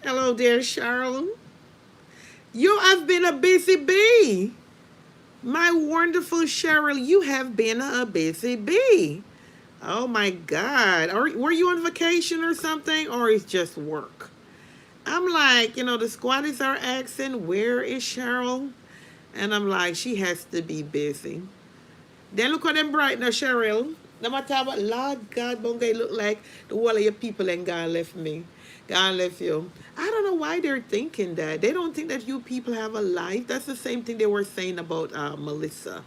Hello there, Cheryl. You have been a busy bee. My wonderful Cheryl, you have been a busy bee. Oh my God. Were you on vacation or something, or it's just work? I'm like, the squatties are asking, where is Cheryl? And I'm like, she has to be busy. Then look at them bright now, Cheryl. No matter what, Lord God, Bungay look like the whole of your people and God left me. God left you. I don't know why they're thinking that. They don't think that you people have a life. That's the same thing they were saying about Melissa.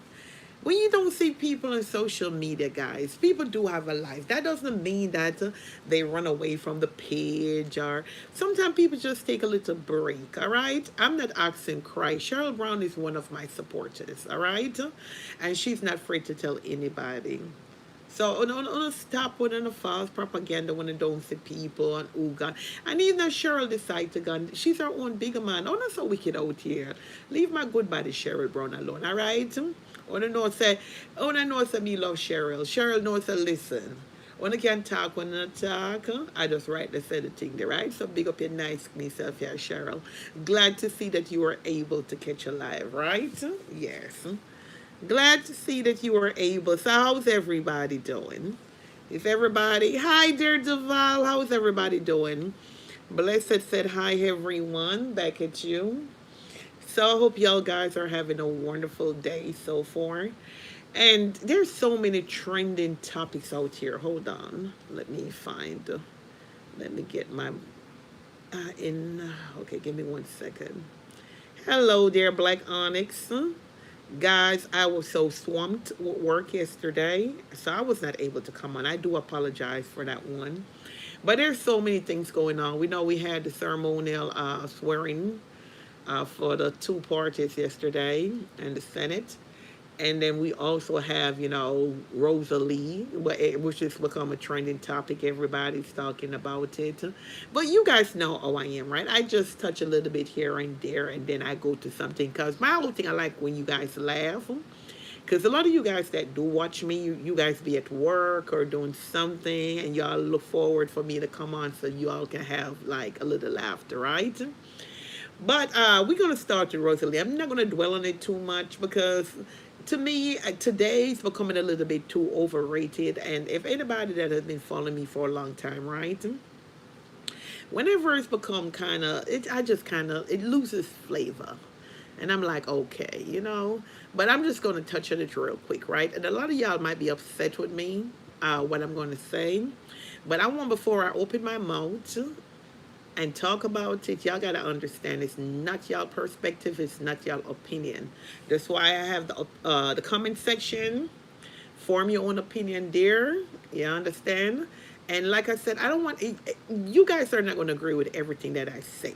When you don't see people on social media, guys, people do have a life. That doesn't mean that they run away from the page, or sometimes people just take a little break, all right? I'm not asking Christ. Cheryl Brown is one of my supporters, all right? And she's not afraid to tell anybody. So on stop with the false propaganda when it don't see people and oh God. And even if Cheryl decide to go, she's her own bigger man. Oh, not so wicked out here. Leave my good body Cheryl Brown alone, all right? When I know say, when I know say me love Cheryl. Cheryl knows to listen. When I can talk, when I talk, I just write the say the thing there, right? So big up your nice myself here, Cheryl. Glad to see that you were able to catch a live, right? Yes. Glad to see that you were able. So how's everybody doing? Is everybody hi there, Duval? How's everybody doing? Blessed said hi everyone. Back at you. So I hope y'all guys are having a wonderful day so far. And there's so many trending topics out here. Hold on. Let me find let me get my in okay, give me 1 second. Hello there, Black Onyx. Guys, I was so swamped with work yesterday, so I was not able to come on. I do apologize for that one. But there's so many things going on. We know we had the ceremonial swearing for the two parties yesterday in the Senate. And then we also have, Rosalee, which has become a trending topic. Everybody's talking about it. But you guys know how I am, right? I just touch a little bit here and there, and then I go to something. Because my whole thing, I like when you guys laugh. Because a lot of you guys that do watch me, you guys be at work or doing something, and y'all look forward for me to come on so you all can have, like, a little laughter, right? But we're going to start with Rosalie. I'm not going to dwell on it too much because to me, today's becoming a little bit too overrated. And if anybody that has been following me for a long time, right? Whenever it's become kind of, I just kind of, it loses flavor. And I'm like, okay, But I'm just going to touch on it real quick, right? And a lot of y'all might be upset with me, what I'm going to say. But I want, before I open my mouth, and talk about it, y'all gotta understand it's not y'all perspective, it's not y'all opinion. That's why I have the comment section. Form your own opinion there. You understand? And like I said, I don't want you guys are not going to agree with everything that I say.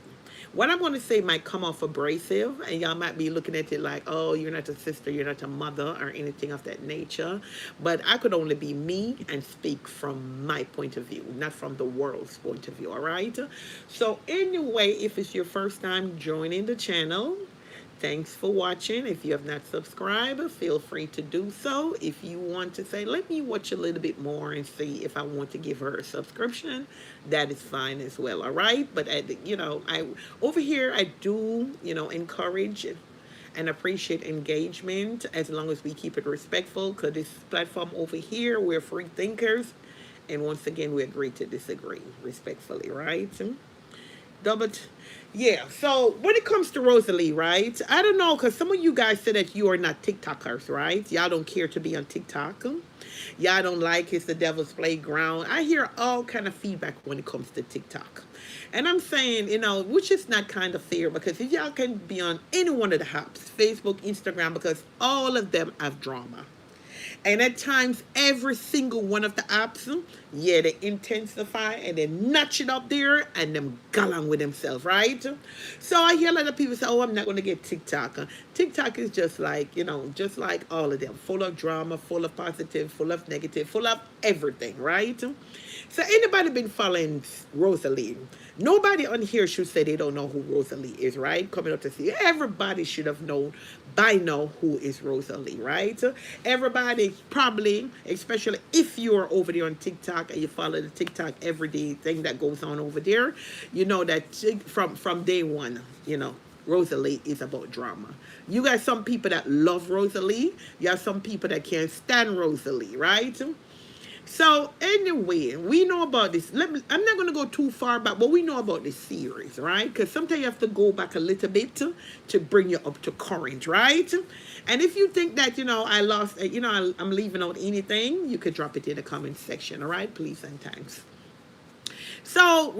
What I'm going to say might come off abrasive, and y'all might be looking at it like, oh, you're not a sister, you're not a mother, or anything of that nature. But I could only be me and speak from my point of view, not from the world's point of view, all right? So, anyway, if it's your first time joining the channel, thanks for watching. If you have not subscribed, feel free to do so. If you want to say, let me watch a little bit more and see if I want to give her a subscription, that is fine as well, all right? But, I over here, I do, encourage and appreciate engagement as long as we keep it respectful, because this platform over here, we're free thinkers. And once again, we agree to disagree respectfully, right? Double. Yeah. So when it comes to Rosalie, right? I don't know, because some of you guys said that you are not TikTokers, right? Y'all don't care to be on TikTok. Y'all don't like it's the devil's playground. I hear all kind of feedback when it comes to TikTok. And I'm saying, which is not kind of fair, because if y'all can be on any one of the apps, Facebook, Instagram, because all of them have drama. And at times, every single one of the apps, yeah, they intensify and they notch it up there and them go on with themselves, right? So I hear a lot of people say, oh, I'm not going to get TikTok. TikTok is just like, just like all of them, full of drama, full of positive, full of negative, full of everything, right? So anybody been following Rosalie? Nobody on here should say they don't know who Rosalie is, right? Coming up to see, everybody should have known by now who is Rosalie, right? Everybody probably, especially if you are over there on TikTok, TikTok and you follow the TikTok everyday thing that goes on over there, you know that from day one, you know, Rosalie is about drama. You got some people that love Rosalie. You have some people that can't stand Rosalie, right? So anyway, we know about this. I'm not going to go too far back, but we know about this series, right? Because sometimes you have to go back a little bit to bring you up to current, right? And if you think that, you know, I lost, you know, I'm leaving out anything, you could drop it in the comment section, all right? Please and thanks. So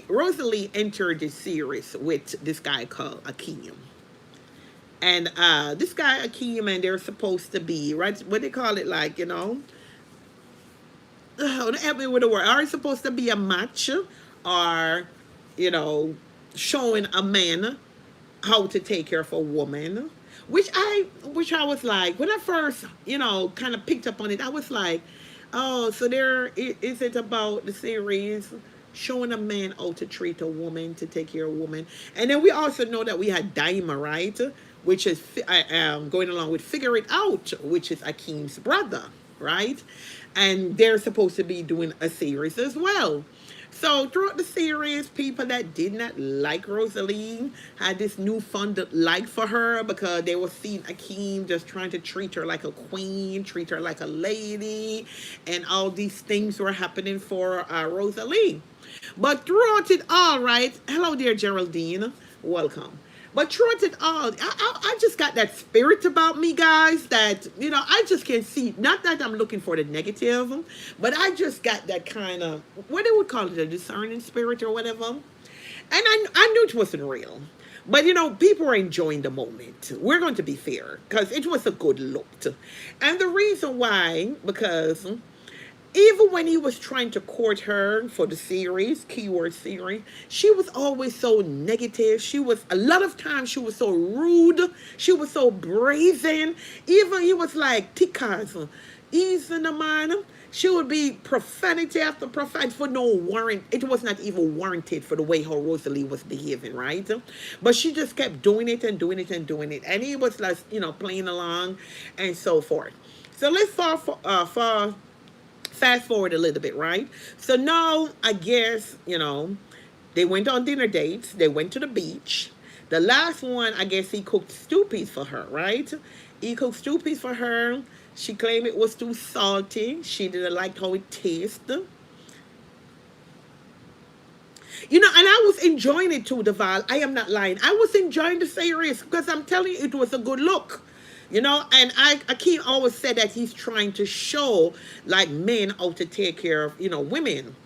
Rosalie entered this series with this guy called Akeem. And this guy Akeem, and they're supposed to be, right, what they call it, like, you know, help me with the word. Are you supposed to be a match, or, you know, showing a man how to take care of a woman? Which I was like, when I first, you know, kind of picked up on it, I was like, oh, so is it about the series showing a man how to treat a woman, to take care of a woman? And then we also know that we had Daima, right? Which is going along with Figure It Out, which is Akeem's brother, right? And they're supposed to be doing a series as well. So throughout the series, people that did not like Rosalie had this newfound like for her, because they were seeing Akeem just trying to treat her like a queen, treat her like a lady, and all these things were happening for Rosalie. But throughout it all, right? Hello there, Geraldine. Welcome. But throughout it all, I just got that spirit about me, guys, that, you know, I just can see, not that I'm looking for the negative, but I just got that kind of, what they would call it, a discerning spirit or whatever. And I knew it wasn't real. But, you know, people were enjoying the moment. We're going to be fair, because it was a good look. And the reason why, because even when he was trying to court her for the series, keyword series, she was always so negative. A lot of times she was so rude. She was so brazen. Even he was like, Tikas, ease in the man. She would be profanity after profanity for no warrant. It was not even warranted for the way how Rosalie was behaving, right? But she just kept doing it and doing it and doing it. And he was like, you know, playing along and so forth. So let's fast forward a little bit, right? So now, I guess, you know, they went on dinner dates. They went to the beach. The last one, I guess he cooked stew peas for her, right? He cooked stew peas for her. She claimed it was too salty. She didn't like how it tasted. You know, and I was enjoying it too, Deval. I am not lying. I was enjoying the series, because I'm telling you, it was a good look. You know, and Akeem always said that he's trying to show, like, men how to take care of, you know, women.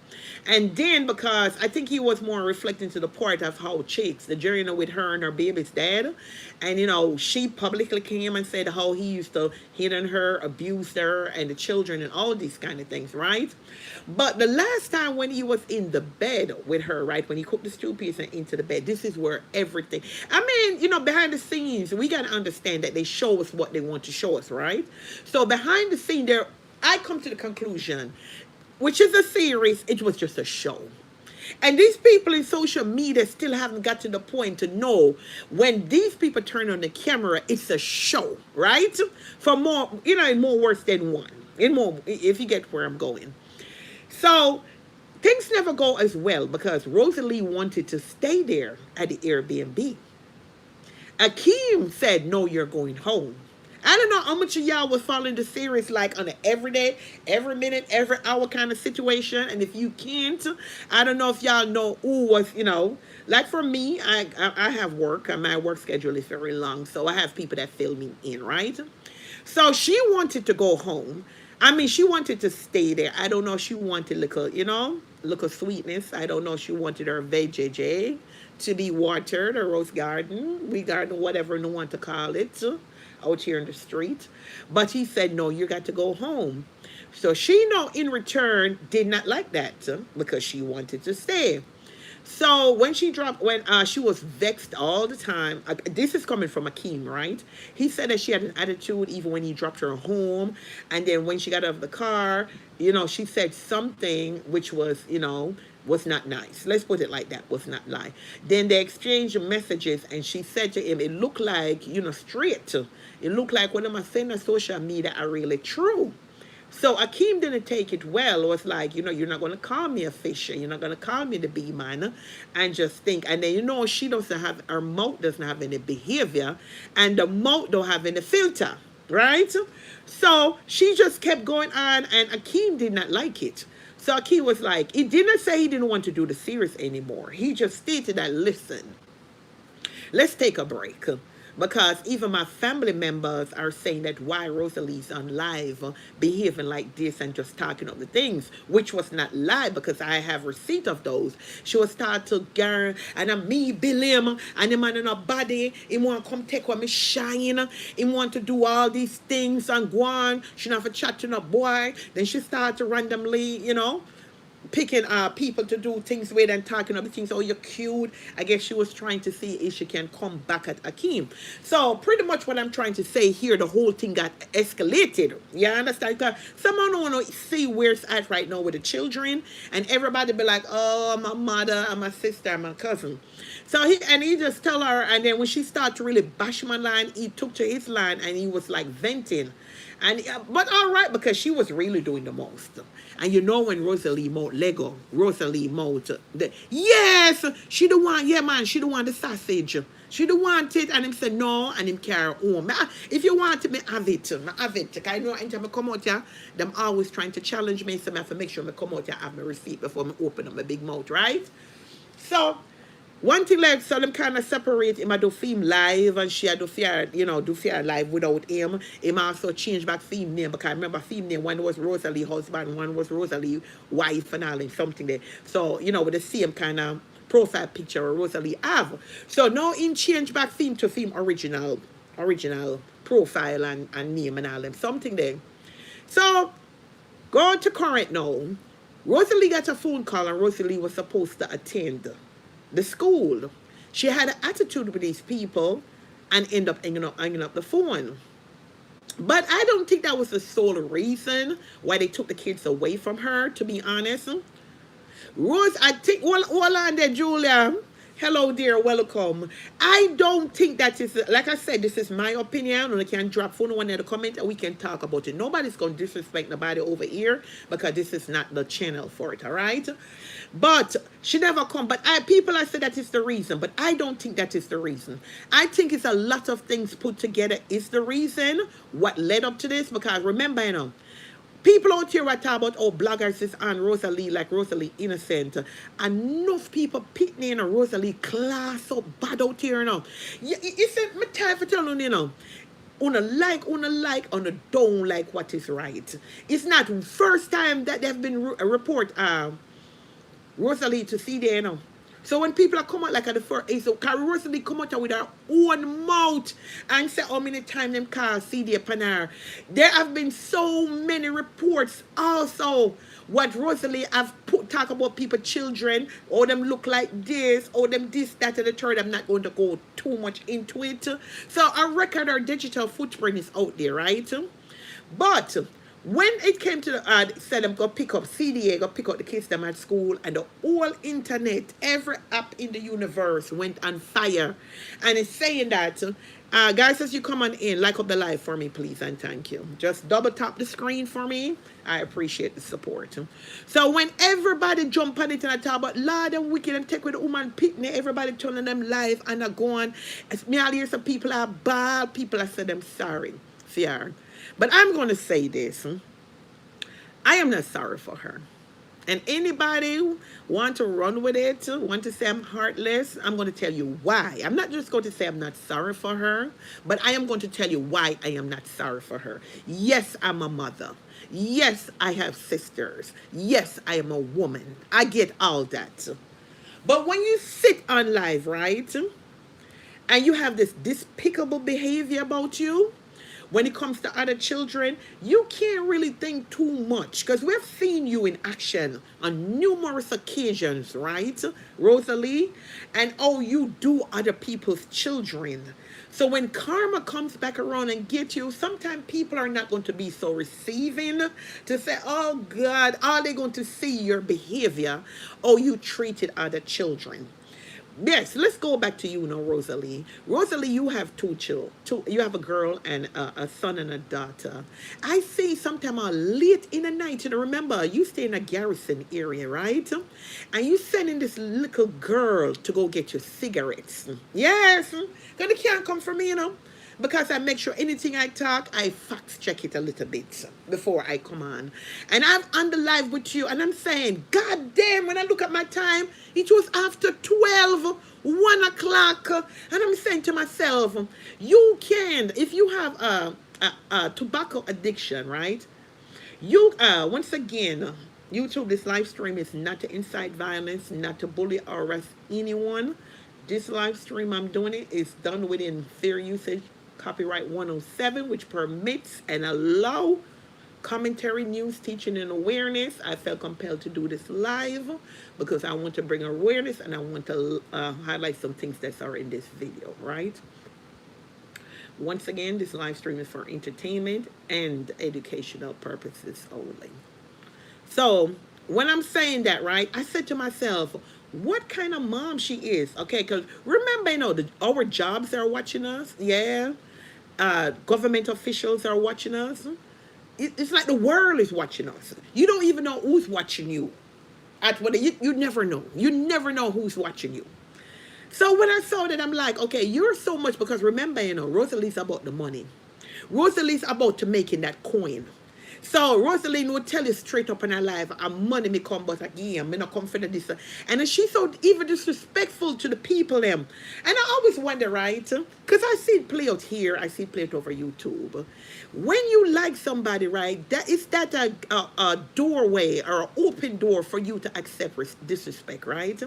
And then, because I think he was more reflecting to the part of how chicks, the journey, you know, with her and her baby's dad. And, you know, she publicly came and said how he used to hit on her, abuse her, and the children, and all these kind of things, right? But the last time when he was in the bed with her, right, when he cooked the stew peas and into the bed, this is where everything, I mean, you know, behind the scenes, we got to understand that they show us what they want to show us, right? So behind the scene there, I come to the conclusion, which is a series, it was just a show. And these people in social media still haven't got to the point to know when these people turn on the camera, it's a show, right? For more, you know, in more words than one. In more, if you get where I'm going. So things never go as well, because Rosalie wanted to stay there at the Airbnb. Akeem said, no, you're going home. I don't know how much of y'all was following the series like on an everyday, every minute, every hour kind of situation. And if you can't, I don't know if y'all know who was, you know, like for me, I have work, and my work schedule is very long. So I have people that fill me in, right? So she wanted to go home. I mean, she wanted to stay there. I don't know if she wanted little, you know, little sweetness. I don't know if she wanted her veggie to be watered, or rose garden, whatever you want to call it, out here in the street. But he said, no, you got to go home. So she, know, in return, did not like that, because she wanted to stay. So when she was vexed all the time. This is coming from Akeem, right? He said that she had an attitude even when he dropped her home. And then when she got out of the car, you know, she said something which was, you know, was not nice. Let's put it like that, was not nice. Then they exchanged messages, and she said to him, it looked like, you know, straight. It looked like what am I saying on social media are really true. So Akeem didn't take it well. It was like, you're not going to call me a fisher. You're not going to call me the bee man. And just think. And then, she doesn't have, her mouth doesn't have any behavior. And the mouth don't have any filter. Right? So she just kept going on. And Akeem did not like it. So Akeem was like, he didn't say he didn't want to do the series anymore. He just stated that, listen, let's take a break. Because even my family members are saying that why Rosalee's on live behaving like this and just talking of the things, which was not live because I have receipt of those. She was start to girl and me bill him and the man in a body. He want to come take what me shine. He want to do all these things and go on. She not have a chat to no boy. Then she start to randomly, picking people to do things with and talking about things. Oh, you're cute. I guess she was trying to see if she can come back at Akeem. So pretty much what I'm trying to say here, the whole thing got escalated. You understand? Because someone don't want to see where it's at right now with the children, and everybody be like, oh, my mother and my sister and my cousin. So he just tell her, and then when she started to really bash my line, he took to his line and he was like venting. And but all right, because she was really doing the most. And when Rosalee mouth Lego, Rosalee mouth yes, she don't want, yeah man, she don't want the sausage. She don't want it, and him said no, and him carry home. If you want it, me have it. Me have it. Because I know anytime I come out here, them always trying to challenge me, so I have to make sure I come out here have my receipt before I open up my big mouth, right? So one thing like so them kind of separate him. I do film live and she do fear, do fear live without him. Him also change back film name because I remember film name one was Rosalee husband, one was Rosalee wife and all and something there. So, with the same kind of profile picture of Rosalee have. So now in change back film to film original profile and name and all them something there. So going to current now. Rosalee got a phone call and Rosalee was supposed to attend the school. She had an attitude with these people and end up hanging up the phone. But I don't think that was the sole reason why they took the kids away from her, to be honest. Rose, I think, hold on there, Julia. Hello, dear. Welcome. I don't think that is, like I said, this is my opinion. And I can drop phone one in the comment and we can talk about it. Nobody's going to disrespect nobody over here because this is not the channel for it, all right? But she never come. But people have said that is the reason. But I don't think that is the reason. I think it's a lot of things put together is the reason what led up to this. Because remember, people out here are talking about, bloggers is on Rosalee, like Rosalee innocent. Enough people picking Rosalee class so bad out here, It's my time for telling you, Una like, una don't like what is right. It's not first time that they've been report Rosalee to CDA, So when people are come out like at the first, so Rosalee come out with her own mouth and say how many times them call CDA Panar. There have been so many reports also what Rosalee have talk about people, children, or them look like this, or them this, that, and the third. I'm not going to go too much into it. So I reckon our digital footprint is out there, right? But when it came to the said them go pick up CDA, go pick up the kids them at school, and the whole internet, every app in the universe went on fire. And it's saying that, guys, as you come on in, like up the live for me, please, and thank you. Just double tap the screen for me. I appreciate the support. So when everybody jump on it and I talk about Lord and wicked and take with the woman picnic, everybody turning them live and are going. As me all hear some people are bad, people are saying them sorry. Fear. But I'm going to say this. I am not sorry for her. And anybody want to run with it, want to say I'm heartless, I'm going to tell you why. I'm not just going to say I'm not sorry for her, but I am going to tell you why I am not sorry for her. Yes, I'm a mother. Yes, I have sisters. Yes, I am a woman. I get all that. But when you sit on live, right, and you have this despicable behavior about you, when it comes to other children, you can't really think too much because we've seen you in action on numerous occasions, right, Rosalee? And you do other people's children. So when karma comes back around and get you, sometimes people are not going to be so receiving to say, oh God, are they going to see your behavior? You treated other children? Yes, let's go back to you now, Rosalie. Rosalie, you have two children. You have a girl and a son and a daughter. I see sometime late in the night. You know, remember, you stay in a garrison area, right? And you sending this little girl to go get your cigarettes. Yes, because they can't come for me, you know. Because I make sure anything I talk, I fact check it a little bit before I come on. And I'm on the live with you, and I'm saying, God damn, when I look at my time, it was after 12, 1 o'clock. And I'm saying to myself, you can, if you have a tobacco addiction, right? You, once again, YouTube, this live stream is not to incite violence, not to bully or arrest anyone. This live stream I'm doing it is done within fair usage copyright 107, which permits and allow commentary, news, teaching, and awareness. I felt compelled to do this live because I want to bring awareness and I want to highlight some things that are in this video, right? Once again, this live stream is for entertainment and educational purposes only. So when I'm saying that, right, I said to myself, what kind of mom she is? Okay, because remember, you know, our jobs are watching us. Yeah. Government officials are watching us. It's like the world is watching us. You don't even know who's watching you. You never know. You never know who's watching you. So when I saw that, I'm like, okay, you're so much, because remember, you know, Rosalee's about the money. Rosalee's about to making that coin. So Rosalee will tell you straight up in her life, money me come but again, me not come for this. And she's so even disrespectful to the people them. And I always wonder, right? Because I see it play out here, I see it play out over YouTube. When you like somebody, right, is that a doorway or an open door for you to accept disrespect, right?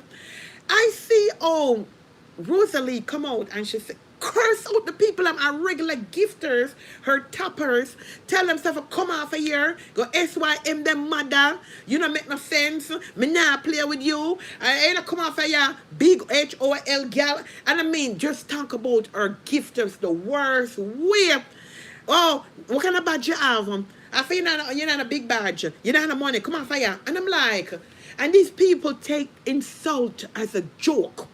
I see, Rosalee come out and she said, curse out the people, are regular gifters, her toppers, tell them stuff, come off of here, go SYM them mother, you don't make no sense, me nah play with you, I ain't come off of here, big HOL gal, and I mean, just talk about her gifters the worst way. Oh, what kind of badge you have? I feel you're not a big badge, you're not a money, come off of here. And I'm like, and these people take insult as a joke.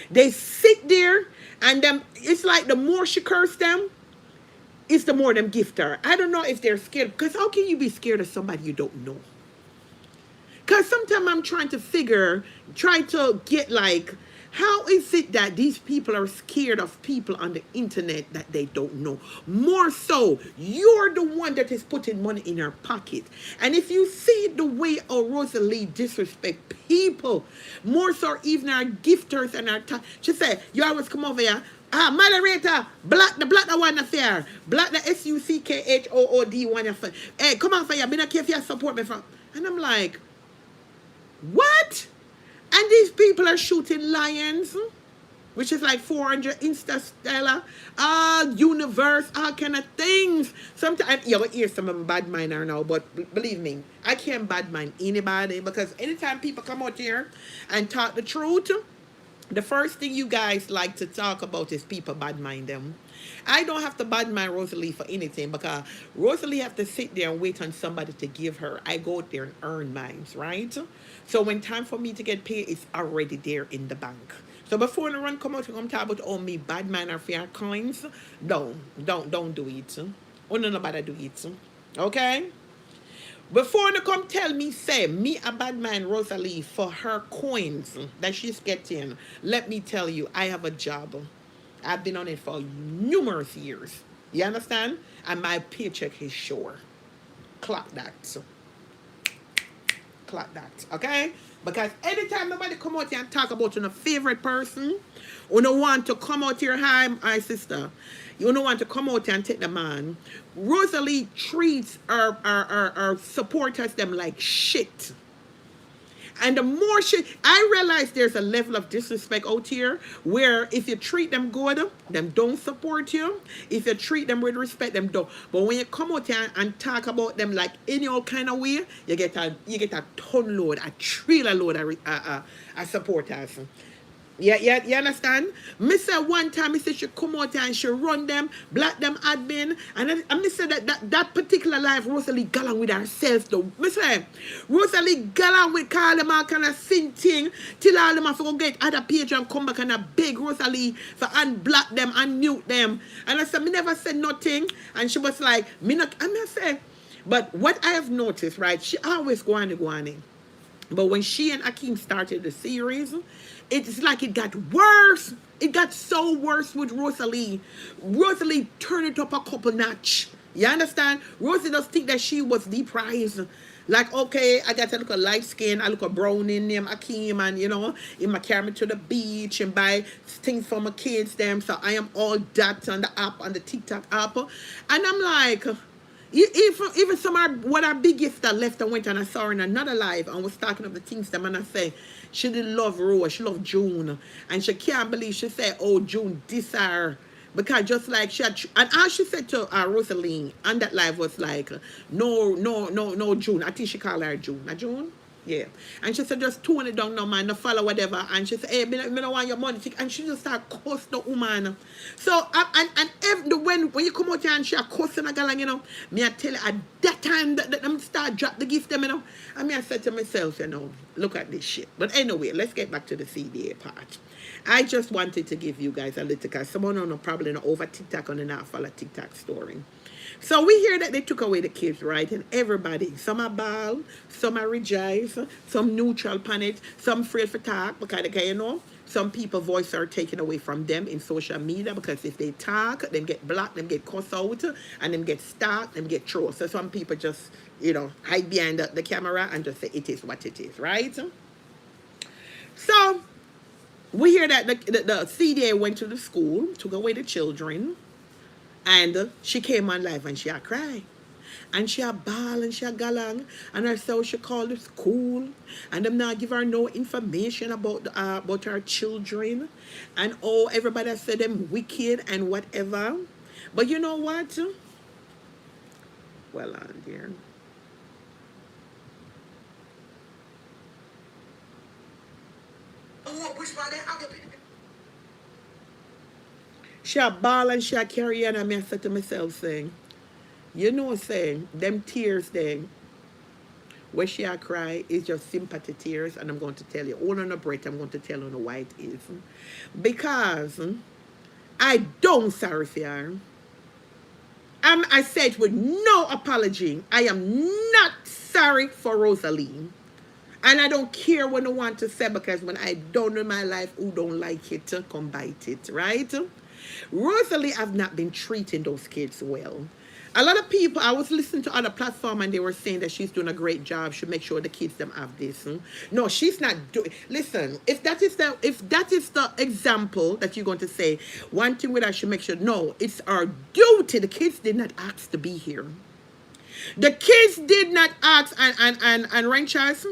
They sit there and them, it's like the more she curse them, it's the more them gift her. I don't know if they're scared, because how can you be scared of somebody you don't know? Because sometimes I'm trying to get like, how is it that these people are scared of people on the internet that they don't know? More so, you're the one that is putting money in her pocket. And if you see the way Rosalee disrespect people, more so even our gifters and our she said, you always come over here, moderator, block the one affair, block the SUCKHOOD one affair. Hey, come on for you, be not care if you support me from. And I'm like, what? And these people are shooting lions, which is like 400 Instastellar, universe, all kind of things. Sometimes, you'll hear some of them bad mind now, but believe me, I can't bad mind anybody, because anytime people come out here and talk the truth, the first thing you guys like to talk about is people bad mind them. I don't have to bad mind Rosalee for anything, because Rosalee have to sit there and wait on somebody to give her. I go out there and earn mine, right? So when time for me to get paid, it's already there in the bank. So before the run come out and come talk about me bad man or fair coins, don't do it. Oh, no, nobody do it. Okay? Before they come tell me, say, me a bad man Rosalee for her coins that she's getting, let me tell you, I have a job. I've been on it for numerous years. You understand? And my paycheck is sure. Clock that. Clock that. Okay? Because anytime nobody come out here and talk about your favorite person, you don't want to come out here, hi, my sister. You don't want to come out here and take the man. Rosalee treats our supporters them like shit. And the more I realize there's a level of disrespect out here where if you treat them good, them don't support you. If you treat them with respect, them don't. But when you come out here and talk about them like any old kind of way, you get a ton load, a trailer load of supporters. Yeah, yeah, you understand? Me say one time, me say she come out and she run them, black them admin, and then me say that particular life, Rosalie got on with herself though. Me say, Rosalie got on with call them all kind of sing thing, till all them have to go get other page and come back and a beg Rosalie for unblock them, unmute them. And I said, me never said nothing, and she was like, me not, and me say, but what I have noticed, right, she always go on. But when she and Akeem started the series, it's like it got worse. It got so worse with Rosalie. Rosalie turned it up a couple notch. You understand? Rosalie does think that she was the prize. Like, okay, I got to look a light skin, I look a brown in them, Akeem, and in my carry me to the beach and buy things for my kids, them. So I am all that on the app, on the TikTok app. And I'm like, even some of what our big gift that left and went and I saw her in another live and was talking of the things them and I say she didn't love Rose, she loved June, and she can't believe she said, oh, June diss her because just like she had, and all she said to Rosalee on that live was like, no June. I think she called her June. Not June. Yeah. And she said, just tone it down now, man, no follow whatever. And she said, hey, me don't want your money. And she just started cuss the woman. So, when you come out here and she cussing a girl, me I tell you, at that time, that them start drop the gift them, And me I said to myself, look at this shit. But anyway, let's get back to the CDA part. I just wanted to give you guys a little, because someone on probably not over TikTok and not follow TikTok story. So we hear that they took away the kids, right? And everybody, some are bald, some are rejoice, some neutral on it, some afraid for talk because some people voice are taken away from them in social media because if they talk, them get blocked, them get cussed out, and them get stalked, them get thrown. So some people just, hide behind the camera and just say it is what it is, right? So we hear that the CDA went to the school, took away the children, and she came on live and she had cry. And she had ball and she had galang. And herself she called the school. And them not give her no information about her children. And everybody said them wicked and whatever. But you know what? Well on dear. She a ball and she a carry on, and I said to myself saying, saying, them tears then, where she a cry is just sympathy tears, and I'm going to tell you, all on a breath, I'm going to tell you why it is. Because I don't sorry for her. I said with no apology, I am not sorry for Rosalee. And I don't care what I want to say, because when I don't know my life, who don't like it, come bite it, right? Rosalie have not been treating those kids well. A lot of people, I was listening to other platforms and they were saying that she's doing a great job. She make sure the kids them have this. No, she's not doing. Listen, if that is the example that you're going to say, one thing with her, she make sure. No, it's our duty. The kids did not ask to be here. The kids did not ask, and Ranchers,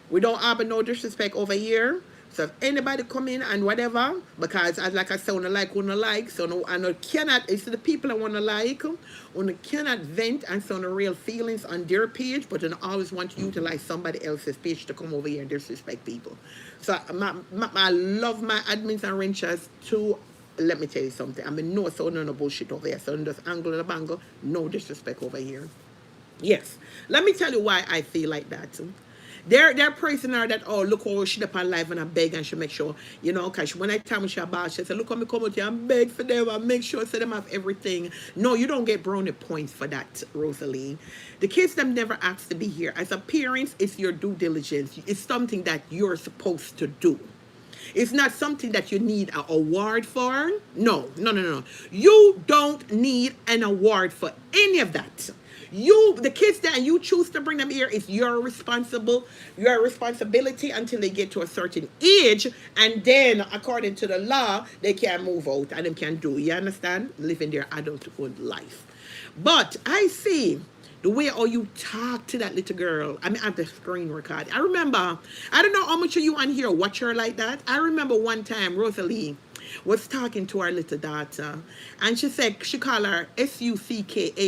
we don't have no disrespect over here. So if anybody come in and whatever, because as like I said, I like, wanna like, so no, I cannot, it's the people I wanna like, I cannot vent and sound real feelings on their page, but I always want to utilize somebody else's page to come over here and disrespect people. So I love my admins and ranchers too. Let me tell you something. I mean, no, so no bullshit over here. So just angle and a bangle, no disrespect over here. Yes. Let me tell you why I feel like that. They're praising her that, oh, look how she up on live and I beg and she make sure, because when I tell me she about, she said, look how me come out here and beg for them and make sure so them have everything. No, you don't get brownie points for that, Rosalie. The kids them never asked to be here. As a parent, it's your due diligence. It's something that you're supposed to do. It's not something that you need an award for. No. You don't need an award for any of that. The kids that you choose to bring them here is your responsibility until they get to a certain age, and then according to the law, they can move out and they can you understand? Living their adulthood life. But I see the way how you talk to that little girl. I mean, at the screen record. I remember, I don't know how much of you on here watch her like that. I remember one time Rosalie was talking to her little daughter, and she said, she called her Suckhood.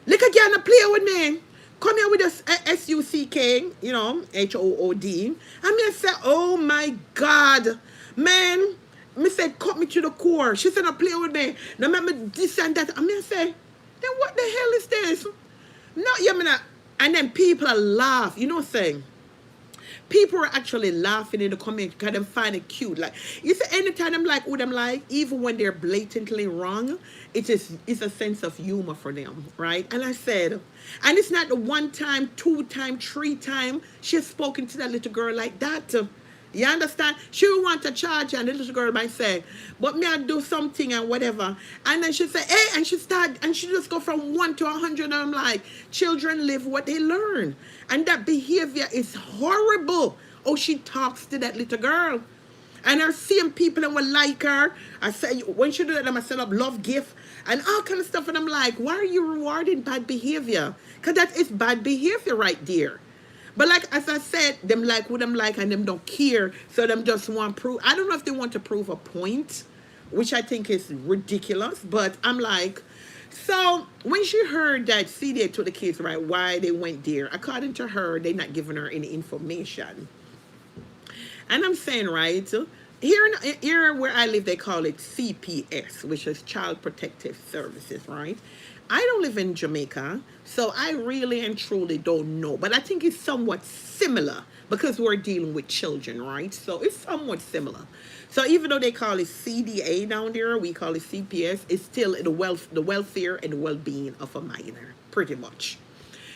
Look again, play with me. come here with a S-U-C-K, you know, H-O-O-D. And me say, oh my God, man. Me said, cut me to the core. She said, no, play with me. No, make me this and that. And me say, then what the hell is this? No, you mean, and then people laugh. You know what I'm saying? People are actually laughing in the comments because they find it cute. Like, you see, anytime I'm like, what I'm like, even when they're blatantly wrong, it's a sense of humor for them, right? And I said, and it's not the one time, two time, three time she's spoken to that little girl like that. You understand? She will want to charge, and the little girl might say, but me I do something and whatever. And then she say, hey, and she start, and she just go from 1 to 100. And I'm like, children live what they learn. And that behavior is horrible. Oh, she talks to that little girl. And her same people that will like her. I say, when she do that, I'm going to set up love gift and all kind of stuff. And I'm like, why are you rewarding bad behavior? Because that is bad behavior right there. But like, as I said, them like what them like and them don't care. So them just want proof. I don't know if they want to prove a point, which I think is ridiculous. But I'm like, so when she heard that CDA told the kids, right, why they went there, according to her, they're not giving her any information. And I'm saying, right, here where I live, they call it CPS, which is Child Protective Services, right? I don't live in Jamaica, so I really and truly don't know. But I think it's somewhat similar because we're dealing with children, right? So it's somewhat similar. So even though they call it CDA down there, we call it CPS, it's still the welfare and the well-being of a minor, pretty much.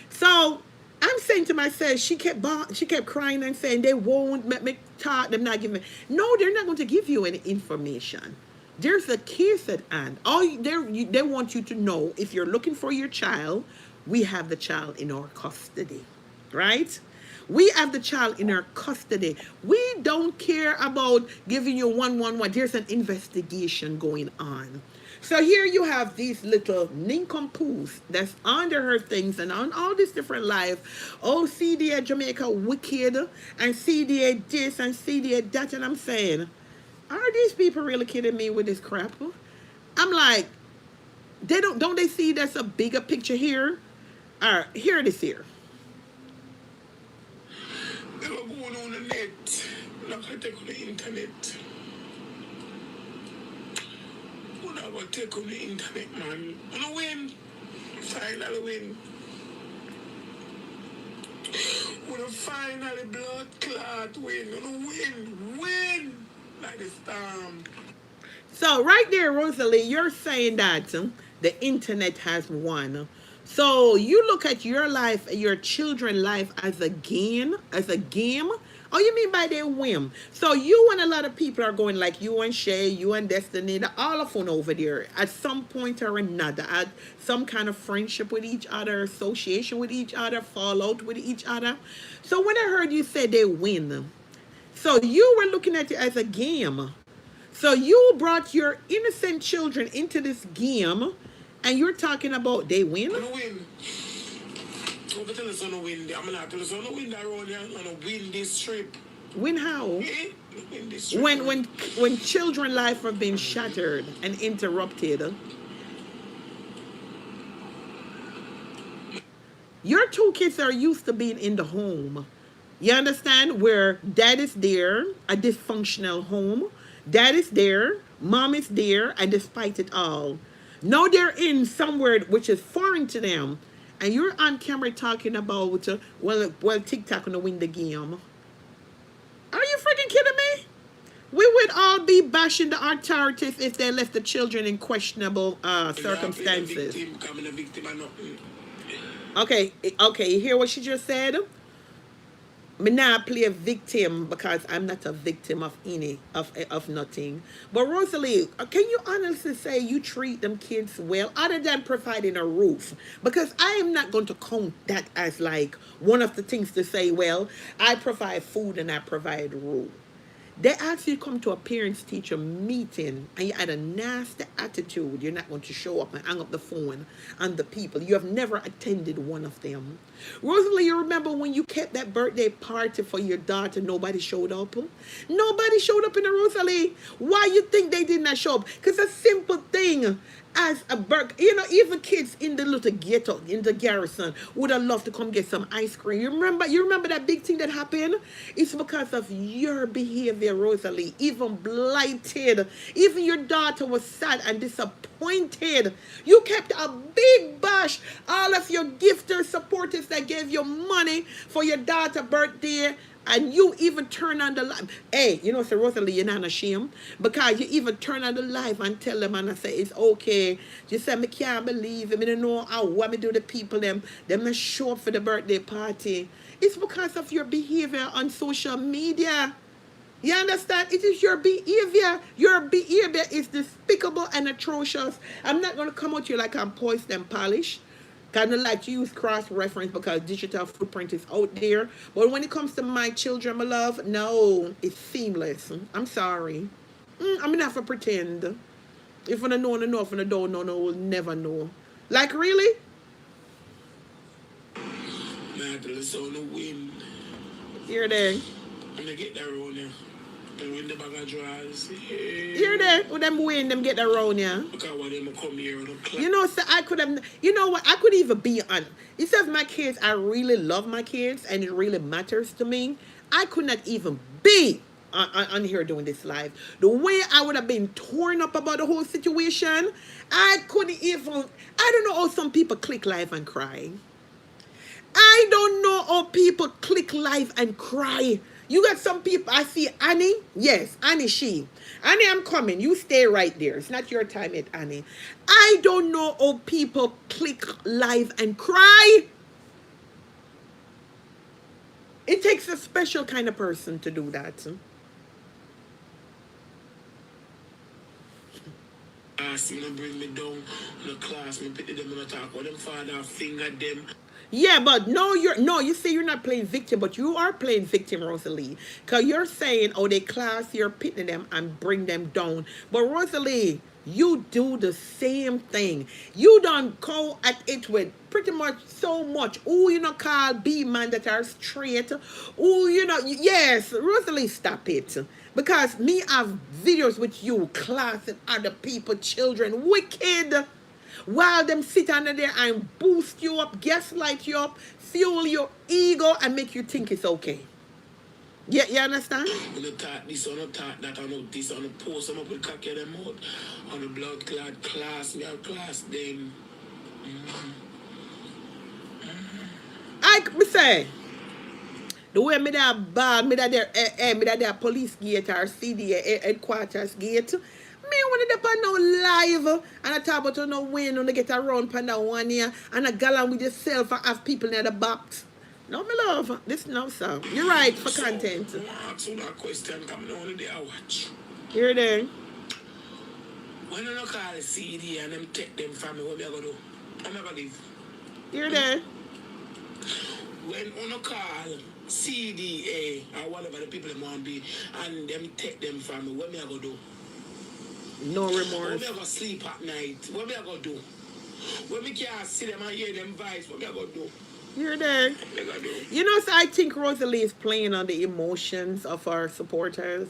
So I'm saying to myself, she kept crying and saying they won't let me talk. They're not giving. No, they're not going to give you any information. There's a case at hand. They want you to know if you're looking for your child, we have the child in our custody, right? We have the child in our custody. We don't care about giving you 111. There's an investigation going on. So here you have these little nincompoops that's under her things and on all this different life. Oh, CDA Jamaica wicked and CDA this and CDA that. And I'm saying, are these people really kidding me with this crap? I'm like, don't they see that's a bigger picture here? All right, here it is here. They were going on the net, like I take on the internet. When I would take on the internet, man, when I win, finally win. When I finally blood clot win, win like the storm. So right there, Rosalie, you're saying that the internet has won. So you look at your life, your children's life as a game, Oh, you mean by their whim? So you and a lot of people are going like you and Shay, you and Destiny, all of them over there at some point or another, at some kind of friendship with each other, association with each other, fallout with each other. So when I heard you say they win, so you were looking at it as a game. So you brought your innocent children into this game, and you're talking about they win? I'm gonna win. I'm gonna tell us on the win. I'm gonna tell us on the win around here. I'm gonna win this trip. Win how? Yeah? Win this trip. When children's life have been shattered and interrupted. Your two kids are used to being in the home. You understand? Where dad is there, a dysfunctional home. Dad is there, mom is there, and despite it all, now they're in somewhere which is foreign to them, and you're on camera talking about, well, TikTok gonna win the game. Are you freaking kidding me? We would all be bashing the authorities if they left the children in questionable circumstances. Okay, you hear what she just said? Me not play a victim because I'm not a victim of nothing. But Rosalie, can you honestly say you treat them kids well, other than providing a roof? Because I am not going to count that as like one of the things to say, well, I provide food and I provide roof. They ask you to come to a parents-teacher meeting and you had a nasty attitude. You're not going to show up and hang up the phone on the people. You have never attended one of them. Rosalie, you remember when you kept that birthday party for your daughter, nobody showed up? Nobody showed up in the Rosalie. Why you think they did not show up? Because a simple thing. as a burger. You know, even kids in the little ghetto, in the garrison, would have loved to come get some ice cream. You remember that big thing that happened? It's because of your behavior, Rosalie. Even blighted. Even your daughter was sad and disappointed. You kept a big bash. All of your gifters, supporters that gave you money for your daughter's birthday, and you even turn on the live. Hey, you know, so Rosalie, you're not ashamed. Because you even turn on the live and tell them and I say, it's okay. You say, me can't believe it. I don't know how what me do the people, them not show up for the birthday party. It's because of your behavior on social media. You understand? It is your behavior. Your behavior is despicable and atrocious. I'm not going to come out here like I'm poised and polished. Kind of like to use cross-reference because digital footprint is out there. But when it comes to my children, my love, no, it's seamless. I'm sorry. I'm not for pretend. If I know, I know. If I don't know, no, we'll never know. Like, really? Man, the sound of wind. You're there. I'm gonna get that around there. And when the bag of drawers. You're there. With them wind, them get around, yeah. Because when them come here and clap. You know, so I could have, you know what, I could even be on, it says my kids, I really love my kids and it really matters to me. I could not even be on here doing this live. The way I would have been torn up about the whole situation, I couldn't even, I don't know how some people click live and cry. I don't know how people click live and cry. You got some people, I see Annie. Yes, Annie, she. Annie, I'm coming. You stay right there. It's not your time yet, Annie. I don't know how people click live and cry. It takes a special kind of person to do that. You bring me down in the class, me pity them in the talk, or them father finger them. Yeah, but no, you say you're not playing victim, but you are playing victim, Rosalie. Because you're saying, oh, they class, you're pitting them and bring them down. But Rosalie, you do the same thing. You don't go at it with pretty much so much. Oh, you know, call B man that are straight. Oh, you know, yes, Rosalie, stop it. Because me have videos with you, class and other people, children, wicked. While them sit under there and boost you up, gaslight you up, fuel your ego and make you think it's okay. Yeah, you understand? On the talk this, on the talk that, on the this, on the post, I'm up with cocky them out. On the blood clad class, me have class them. I say, the way me that bad, me that there police gate or CDA headquarters gate. Me when it depend no live and I talk about no win when they get around pan that 1 year and a gallon with yourself and have people in the box. No, my love. This no sir. You're right for content. So that question come on the day I watch. You're there. When you call the CDA and them take them from me, what me I gonna do? I'm not gonna leave. You're there. When you call CDA or whatever the people them want to be and them take them from me, what me I gonna do? No remorse. What me I gonna sleep at night? What me I gonna do? When me can't see them and hear them vibes, what me I gonna do? You're there. You know, so I think Rosalie is playing on the emotions of our supporters.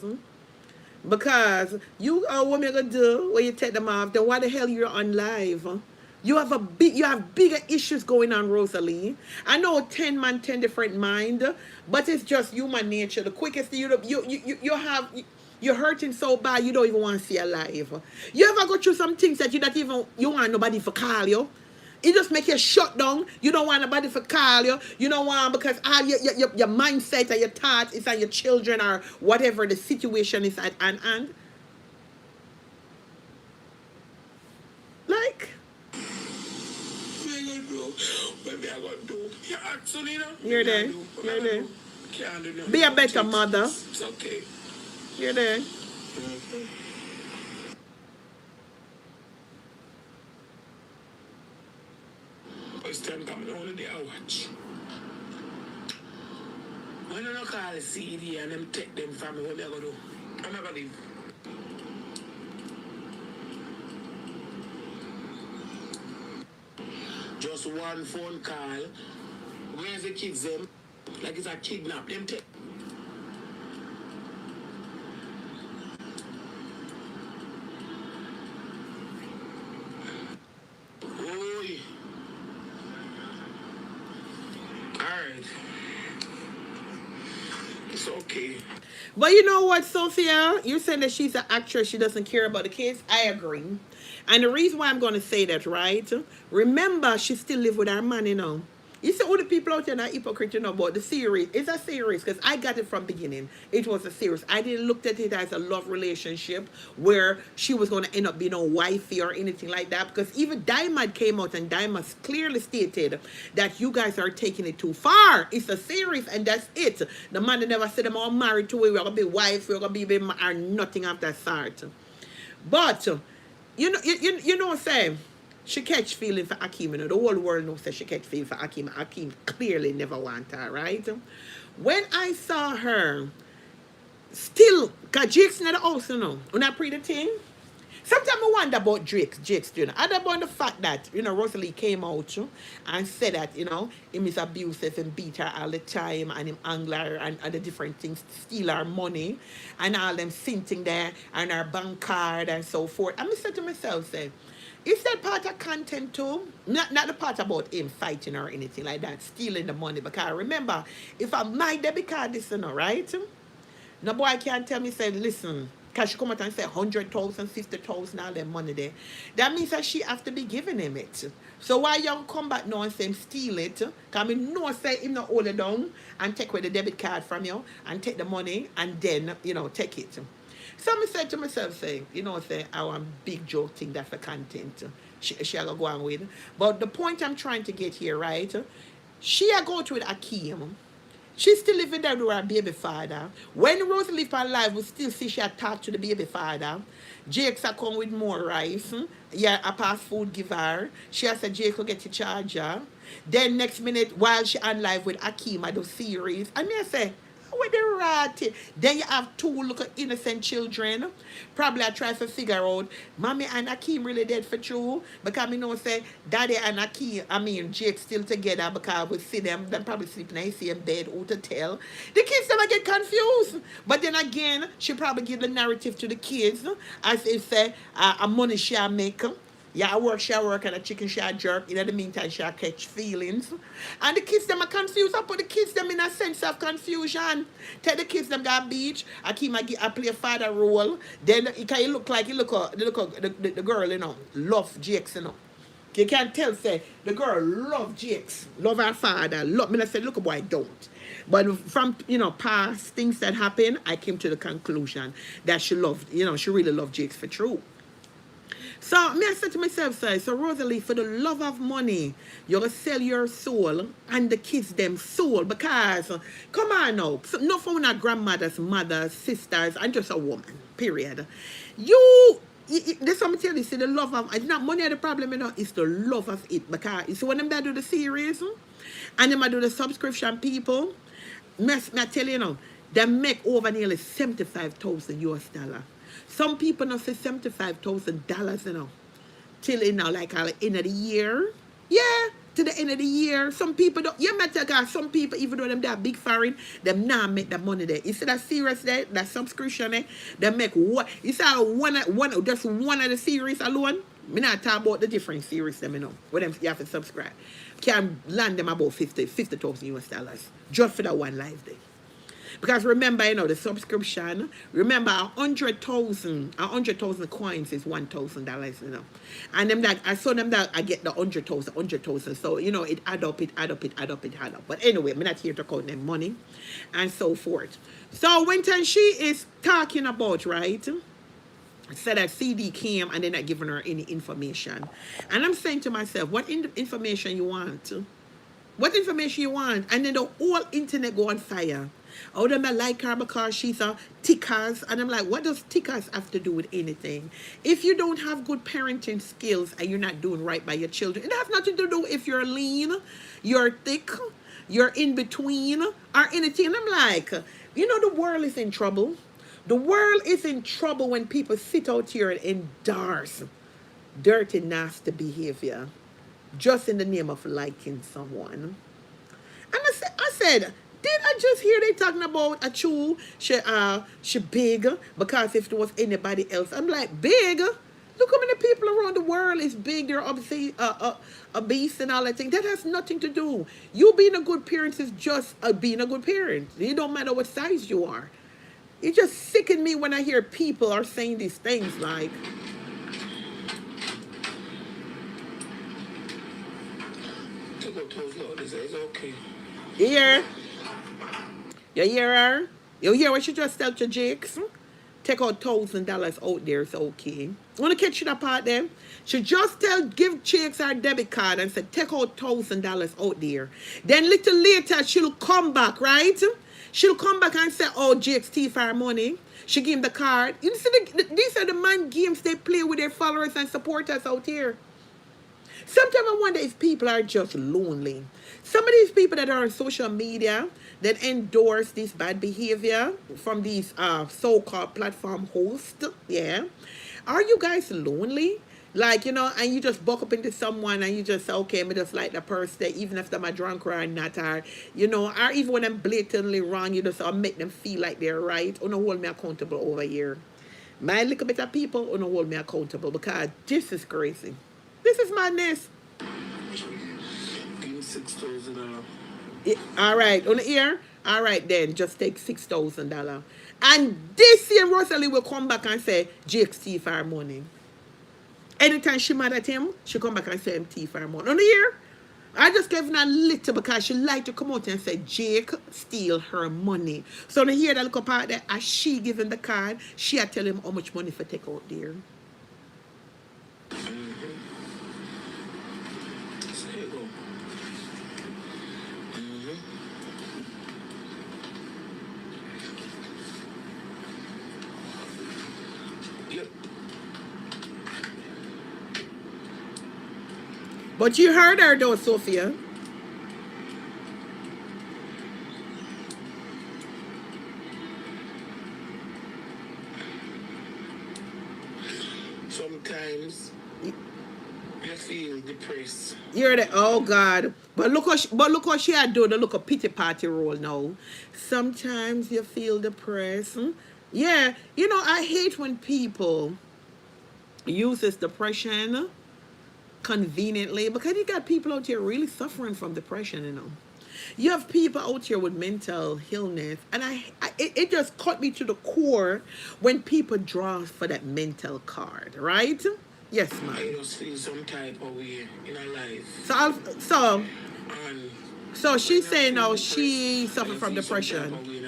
Because you what me gonna do when you take them off, then why the hell you're on live? You have bigger issues going on, Rosalie. I know 10 man, 10 different mind, but it's just human nature. The quickest you're hurting so bad you don't even want to see alive. You ever go through some things that you want nobody to call you? It just make you shut down. You don't want nobody to call you. You don't want because all your mindset and your thoughts is on your children or whatever the situation is at hand. Like. What me I gonna do? You're asking, you know? You're there. You're there. Can't do nothing. Be a better mother. It's okay. You're there. It's time coming on the day I watch. When you call the CD and them take them from me, what me I gonna do? I'm not gonna leave. Just one phone call. Where's the kids them? Like it's a kidnap them take. it's okay. But you know what, Sophia? You're saying that she's an actress, she doesn't care about the kids. I agree. And the reason why I'm going to say that, right? Remember, she still live with her man, you know. You see all the people out there that are hypocrite, you know, about the series. It's a series because I got it from beginning. It was a series. I didn't look at it as a love relationship where she was going to end up being a wifey or anything like that. Because even Diamond came out and Diamond clearly stated that you guys are taking it too far. It's a series and that's it. The man never said them all married to it. We're going to be wife. We're going to be or nothing of that sort. But you know what I'm saying? She catch feeling for Akeem. You know, the whole world knows that she catch feeling for Akeem. Akeem clearly never want her, right? When I saw her, still, because Jake's not the house, you know. When I pre the thing, sometimes I wonder about Jake's, you know. And about the fact that, you know, Rosalee came out and said that, you know, him is abusive and beat her all the time and him angler her and other different things, steal her money and all them sinting there and her bank card and so forth. And I said to myself, say, is that part of content too? Not the part about him fighting or anything like that, stealing the money. Because remember, if I'm my debit card, this, you know, right? No boy can't tell me, say, listen, because she come out and say 100,000, 50,000, all them money there. That means that she have to be giving him it. So why you come back now and say him steal it? Because I mean, no say him not hold it down and take away the debit card from you and take the money and then, you know, take it. So I said to myself, say, you know, say, I want big joke thing that's for content. She going to go on with. But the point I'm trying to get here, right? She a go to with Akeem. She still living there with her baby father. When Rose live her life, we still see she talk to the baby father. Jake's a come with more rice. Yeah, a fast food give her. She has said Jake will get the charger. Then next minute, while she on live with Akeem, I do series. And me I say, with the rat. Then you have two little innocent children. Probably I try to figure out, Mommy and Akeem really dead for true. Because I know say Daddy and Akeem, I mean Jake still together because we see them probably sleeping in the same bed, who to tell. The kids never get confused. But then again, she probably give the narrative to the kids as if say a money she make. Yeah, she work, and a chicken she jerk. In the meantime, she catch feelings. And the kids them are confused. I put the kids them in a sense of confusion. Tell the kids them got beach. I keep I play a father role. Then it can look like the girl, you know, love Jakes, you know. You can tell, say, the girl love Jakes, love her father, love me. I said, look, boy, don't. But from, you know, past things that happened, I came to the conclusion that she loved, you know, she really loved Jakes for true. So me I said to myself, so Rosalee, for the love of money, you'll sell your soul and the kids them soul because come on now, so, not from our grandmothers, mothers, sisters, and just a woman. Period. This what I'm telling you, see the love of it's not money are the problem, you know, it's the love of it. Because you see when them that do the series and them do the subscription people, me I tell you now, they make over nearly 75,000 US dollar. Some people not say $75,000, you know, till you know, like at the end of the year. Yeah, to the end of the year. Some people don't. You matter, guys. Some people, even though them they are big foreign, them not make the money there. You see that series there, that subscription there, they make what? You see just one of the series alone. Me not talk about the different series them, you know, where them you have to subscribe. Can land them about 50,000 US dollars just for that one live day. Because remember, you know, the subscription, remember 100,000 coins is $1,000, you know. And them that I saw them that I get the 100,000. So, you know, it add up. But anyway, I'm not here to count them money and so forth. So when she is talking about, right, said that CD came and they're not giving her any information. And I'm saying to myself, what information you want? What information you want? And then the whole internet go on fire. Oh, them I like her because she's a tickers. And I'm like, what does tickers have to do with anything? If you don't have good parenting skills and you're not doing right by your children, it has nothing to do if you're lean, you're thick, you're in between, or anything. And I'm like, you know, the world is in trouble. The world is in trouble when people sit out here and endorse dirty, nasty behavior just in the name of liking someone. And I said, did I just hear they talking about a chew? She big because if it was anybody else, I'm like, big? Look how many people around the world is big, they're obese and all that thing. That has nothing to do. You being a good parent is just being a good parent. It don't matter what size you are. It just sicken me when I hear people are saying these things like, It's okay. you hear? You hear her? You hear what she just tell to Jakes? Take out $1,000 out there, it's okay. Want to catch you that part then? She just give Jakes her debit card and said, take out $1,000 out there. Then little later, she'll come back, right? She'll come back and say, oh, Jakes thief her money. She give him the card. You see, these are the mind games they play with their followers and supporters out here. Sometimes I wonder if people are just lonely. Some of these people that are on social media that endorse this bad behavior from these so-called platform hosts, yeah. Are you guys lonely? Like, and you just buck up into someone and you just say, okay, me just like the person, even if they're a drunk or not, or, or even when I'm blatantly wrong, you just make them feel like they're right. Or no hold me accountable over here. My little bit of people, or no hold me accountable because this is crazy. This is madness. Give me $6,000. All right, on the ear. All right, then just take $6,000, and this year Rosalie will come back and say Jake thief her money. Anytime she mad at him, she come back and say him thief her money. On the ear. I just gave her a little because she like to come out and say Jake steal her money. So on the hear that little part there, as she give him the card, she tell him how much money for take out there. But you heard her though, Sophia. Sometimes you feel depressed. You heard it? Oh God! But look what she had done. Look a pity party role now. Sometimes you feel depressed. Yeah, I hate when people uses depression conveniently because you got people out here really suffering from depression. You have people out here with mental illness, and it just cut me to the core when people draw for that mental card, right? Yes, ma'am. I just feel some type of way in our life. So she's saying now she suffered from depression. You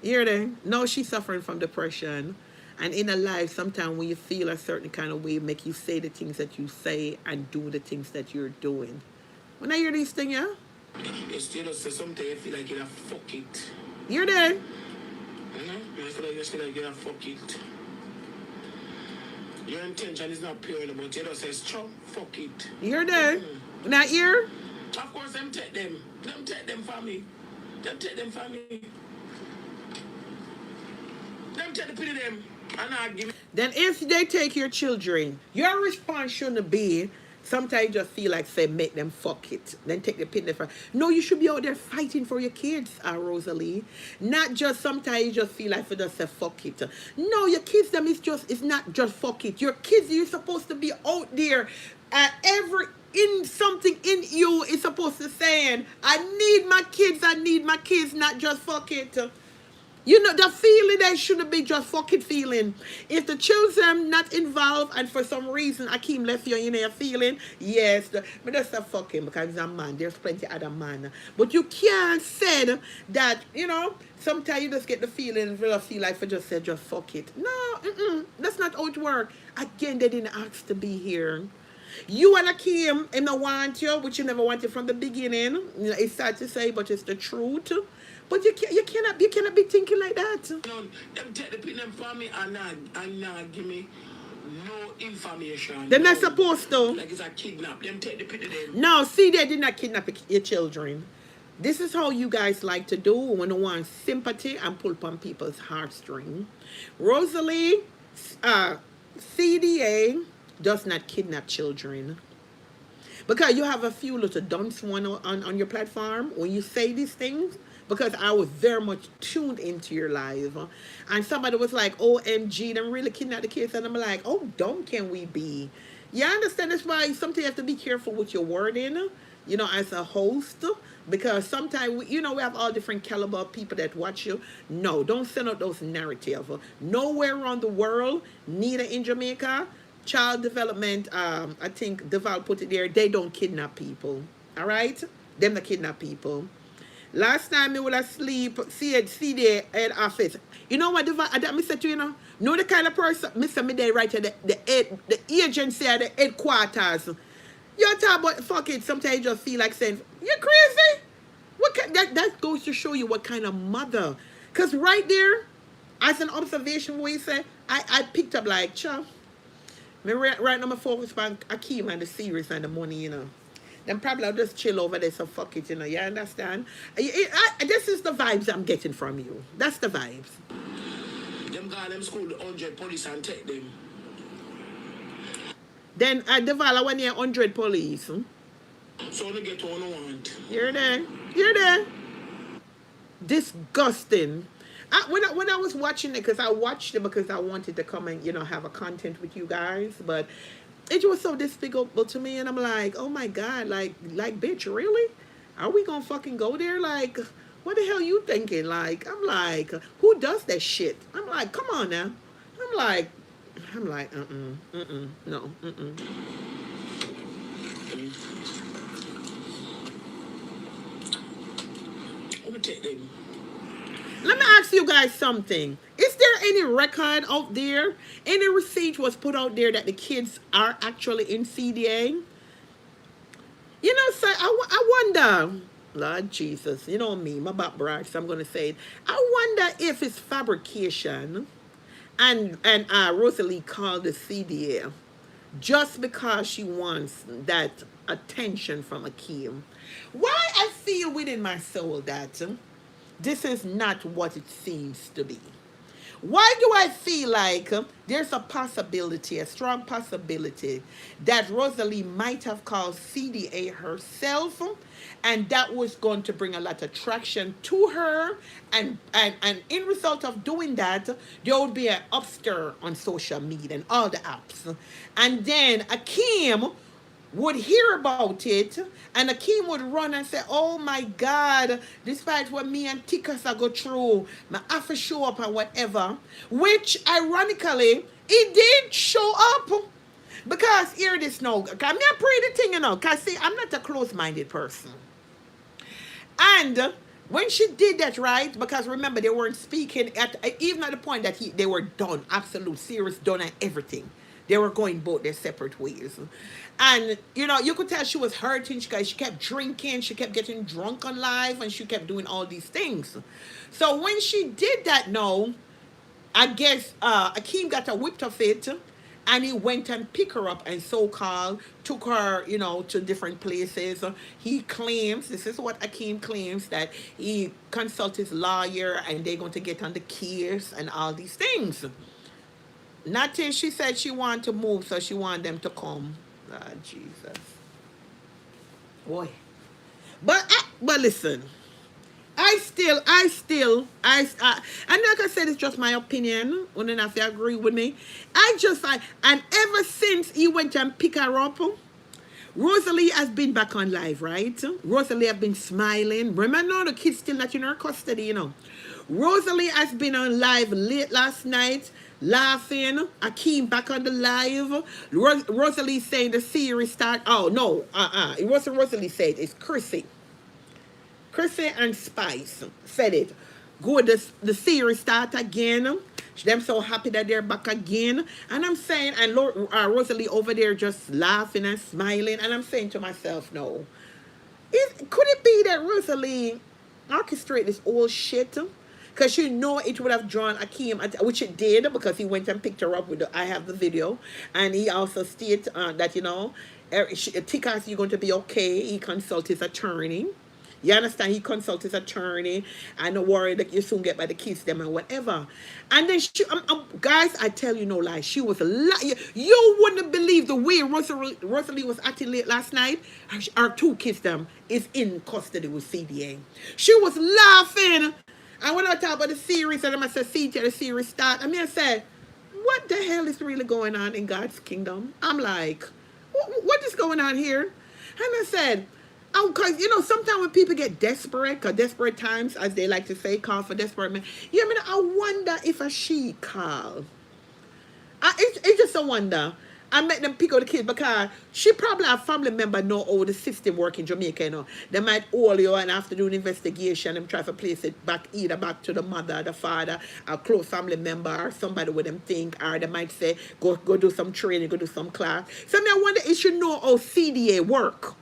hear that? No, she's suffering from depression. And in a life, sometimes when you feel a certain kind of way, make you say the things that you say and do the things that you're doing. When I hear these things, yeah? It's just sometimes you feel like you're a fuck it. You hear that? I feel like you're a fuck it. Your intention is not pure, but you just say, fuck it. You hear that? Now hear? Of course, them take them. Them take them for me. Them take them for me. Them take the pity them. And I give. Then if they take your children, your response shouldn't be, sometimes you just feel like, say, make them fuck it. Then take the pity from. No, you should be out there fighting for your kids, Rosalie. Not just sometimes you just feel like for just say fuck it. No, your kids, them it's not just fuck it. Your kids, you're supposed to be out there something in you is supposed to say, I need my kids, not just fuck it. The feeling that shouldn't be just fucking feeling. If the children not involved and for some reason Akeem left you in your feeling, yes, but that's a fucking because he's a man. There's plenty other man. But you can't say that, sometimes you just get the feeling, you feel like for just say just fuck it. No, that's not how it works. Again, they didn't ask to be here. You and Akeem, him not want you, which you never wanted from the beginning. It's sad to say, but it's the truth. But you cannot be thinking like that. No, them take the pin them for me and not give me no information. They're not supposed to. Like it's a kidnap. Them take the pin of them. No, see, they did not kidnap your children. This is how you guys like to do when you want sympathy and pull upon people's heartstring. Rosalie, CDA does not kidnap children. Because you have a few little dunce one on your platform. When you say these things, because I was very much tuned into your live. And somebody was like, OMG, them really kidnapped the kids. And I'm like, oh, dumb can we be? Yeah, I understand. That's why sometimes you have to be careful with your wording, you know, as a host. Because sometimes, you know, we have all different caliber of people that watch you. No, don't send out those narratives. Nowhere around the world, neither in Jamaica, child development, I think Deval put it there, they don't kidnap people. All right? Them the kidnap people. Last time me would asleep, see it, CDA head office. You know what, that me said to you, know the kind of person, Mr. Me there right at the agency at the headquarters. You talk about, fuck it, sometimes you just feel like saying, you crazy? That goes to show you what kind of mother. Because right there, as an observation where you say, I picked up like, cha, me right now my focus on Akeem and the series and the money, you know. Then probably I'll just chill over there, so fuck it, you know. You understand? This is the vibes I'm getting from you. That's the vibes. Them got them school 100 police and take them. Then at Devala when you're 100 police. So they get what they want. You're there. You're there. Disgusting. When I was watching it, because I watched it because I wanted to come and, you know, have a content with you guys, but it was so despicable to me, and I'm like, oh my God, like bitch, really? Are we gonna fucking go there? Like, what the hell you thinking? Like, I'm like, who does that shit? I'm like, come on now. I'm like, no. I'm gonna take them. Let me ask you guys something. Is there any record out there, any receipt was put out there that the kids are actually in CDA? You know, so I wonder, Lord Jesus, you know me, my back brush, so I'm going to say it. I wonder if it's fabrication and Rosalee called the CDA just because she wants that attention from Akeem. Why I feel within my soul that this is not what it seems to be. Why do I feel like there's a possibility, a strong possibility, that Rosalee might have called CDA herself, and that was going to bring a lot of traction to her, and in result of doing that, there would be an upstir on social media and all the apps. And then Akeem would hear about it, and Akeem would run and say, oh my God, despite what me and Tikas go through, my have to show up and whatever, which ironically, it did show up. Because hear this now, because me I pray the thing, you know, because see, I'm not a close-minded person. And when she did that, right, because remember, they weren't speaking, even at the point that they were done, absolute, serious, done and everything. They were going both their separate ways. And, you know, you could tell she was hurting because she kept drinking, she kept getting drunk on live, and she kept doing all these things. So when she did that, no, I guess Akeem got a whipped of it, and he went and picked her up and so-called took her, you know, to different places. He claims, this is what Akeem claims, that he consulted his lawyer and they're going to get on the case and all these things. Not till she said she wanted to move, so she wanted them to come. Ah, Jesus. Boy. But listen, and like I said, it's just my opinion. You don't have to agree with me. And ever since he went and picked her up, Rosalee has been back on live, right? Rosalee have been smiling. Remember, the kid's still not in her custody, you know. Rosalee has been on live late last night, laughing. Akeem back on the live. Rosalee saying the series start. Oh, no. It wasn't Rosalee said. It's Chrissy. Chrissy and Spice said it. Good, the series start again. Them so happy that they're back again. And I'm saying, and Rosalee over there just laughing and smiling. And I'm saying to myself, no. Could it be that Rosalee orchestrated this old shit? Because you know it would have drawn Akeem, which it did, because he went and picked her up with I have the video. And he also stated that, you know, Tikas, you're going to be okay. He consulted his attorney. You understand? He consults his attorney and not worry that you soon get by the kids them and whatever. And then guys, I tell you no lie, she was you wouldn't believe the way Rosalie was acting late last night. Our two kids them is in custody with CDA. She was laughing. And when I talk about the series, and I said, see, the series start. I mean, I said, what the hell is really going on in God's kingdom? I'm like, what is going on here? And I said, oh, because, you know, sometimes when people get desperate, because desperate times, as they like to say, call for desperate men. You know, I wonder if a she call. It's just a wonder. I met them pick up the kids because she probably a family member know how the system work in Jamaica, you know. They might hold you and have to do an investigation and try to place it back either back to the mother, the father, a close family member, or somebody with them think, or they might say, go do some training, go do some class. So I wonder if you know how CDA work.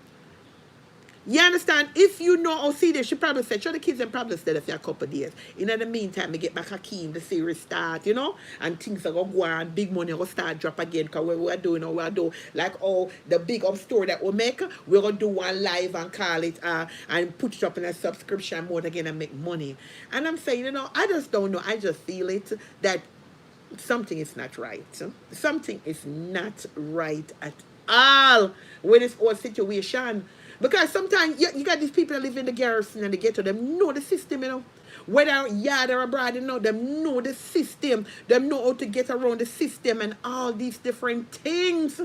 You understand? If you know how CDA, she probably said, show the kids and probably stay there for a couple of days. In the meantime, we get back Akeem, the series start, you know, and things are going to go on, big money are going to start drop again, because we're doing, like, oh, the big up store that we make, we're going to do one live and call it, and put it up in a subscription mode again and make money. And I'm saying, you know, I just don't know, I just feel it, that something is not right. Something is not right at all with this whole situation. Because sometimes you got these people that live in the garrison and they get to them know the system, you know. Whether yard or abroad, you know, them know the system. Them know how to get around the system and all these different things.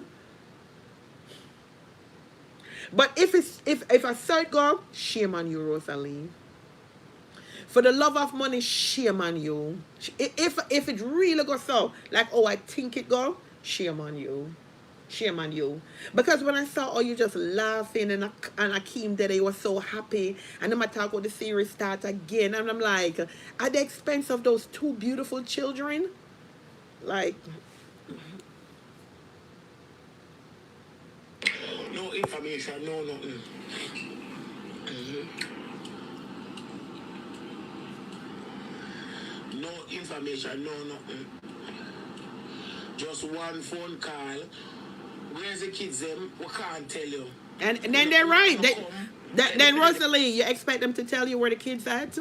But if a side go, shame on you, Rosalee. For the love of money, shame on you. If it really goes so, like, oh, I think it go, shame on you. Shame on you. Because when I saw you just laughing and Akeem that he was so happy, and then I talk about the series start again, and I'm like, at the expense of those two beautiful children, like, no information, no nothing. No information, no nothing. Just one phone call. Where's the kids them? We can't tell you. And then they're right. Then Rosalee, you expect them to tell you where the kids are at?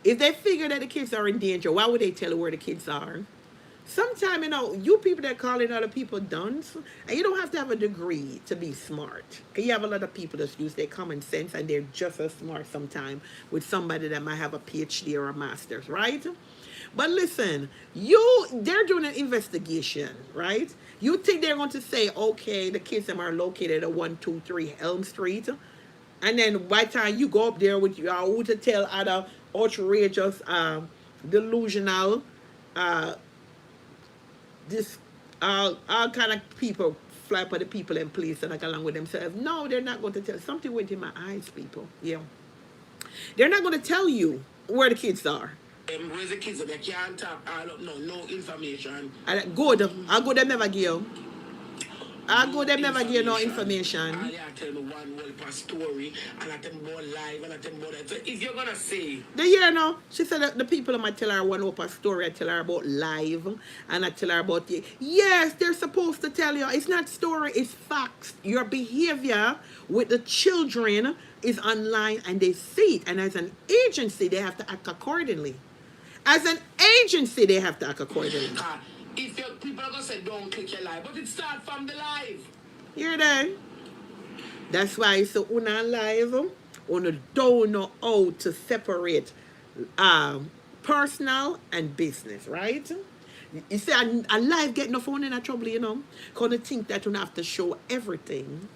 If they figure that the kids are in danger, why would they tell you where the kids are? Sometimes, you know, you people that calling other people dunce, and you don't have to have a degree to be smart. Because you have a lot of people that use their common sense, and they're just as smart sometimes with somebody that might have a PhD or a master's, right? But listen, they're doing an investigation, right? You think they're going to say, okay, the kids them are located at 123 Elm Street, and then by the time you go up there with your who to tell other outrageous, delusional, this all kind of people fly for the people in place and like along with themselves. No, they're not going to tell. Something went in my eyes, people. Yeah, they're not going to tell you where the kids are. Where's the kids? They can't talk. No information. Good. I go them never give. I go them never give no information. I tell me one whole story, and I tell me more live, and I tell me more that. So if you're gonna say, the year now, she said that the people might tell her one open story. I tell her about live, and I tell her about the yes, they're supposed to tell you. It's not story, it's facts. Your behavior with the children is online, and they see it. And as an agency, they have to act accordingly. As an agency, they have to act accordingly. If your people are going to say, don't click your live, but it starts from the live. Hear that? That's why it's so una live, una don't know how to separate personal and business, right? You see, a live get no phone in a trouble, you know, because they think that you have to show everything.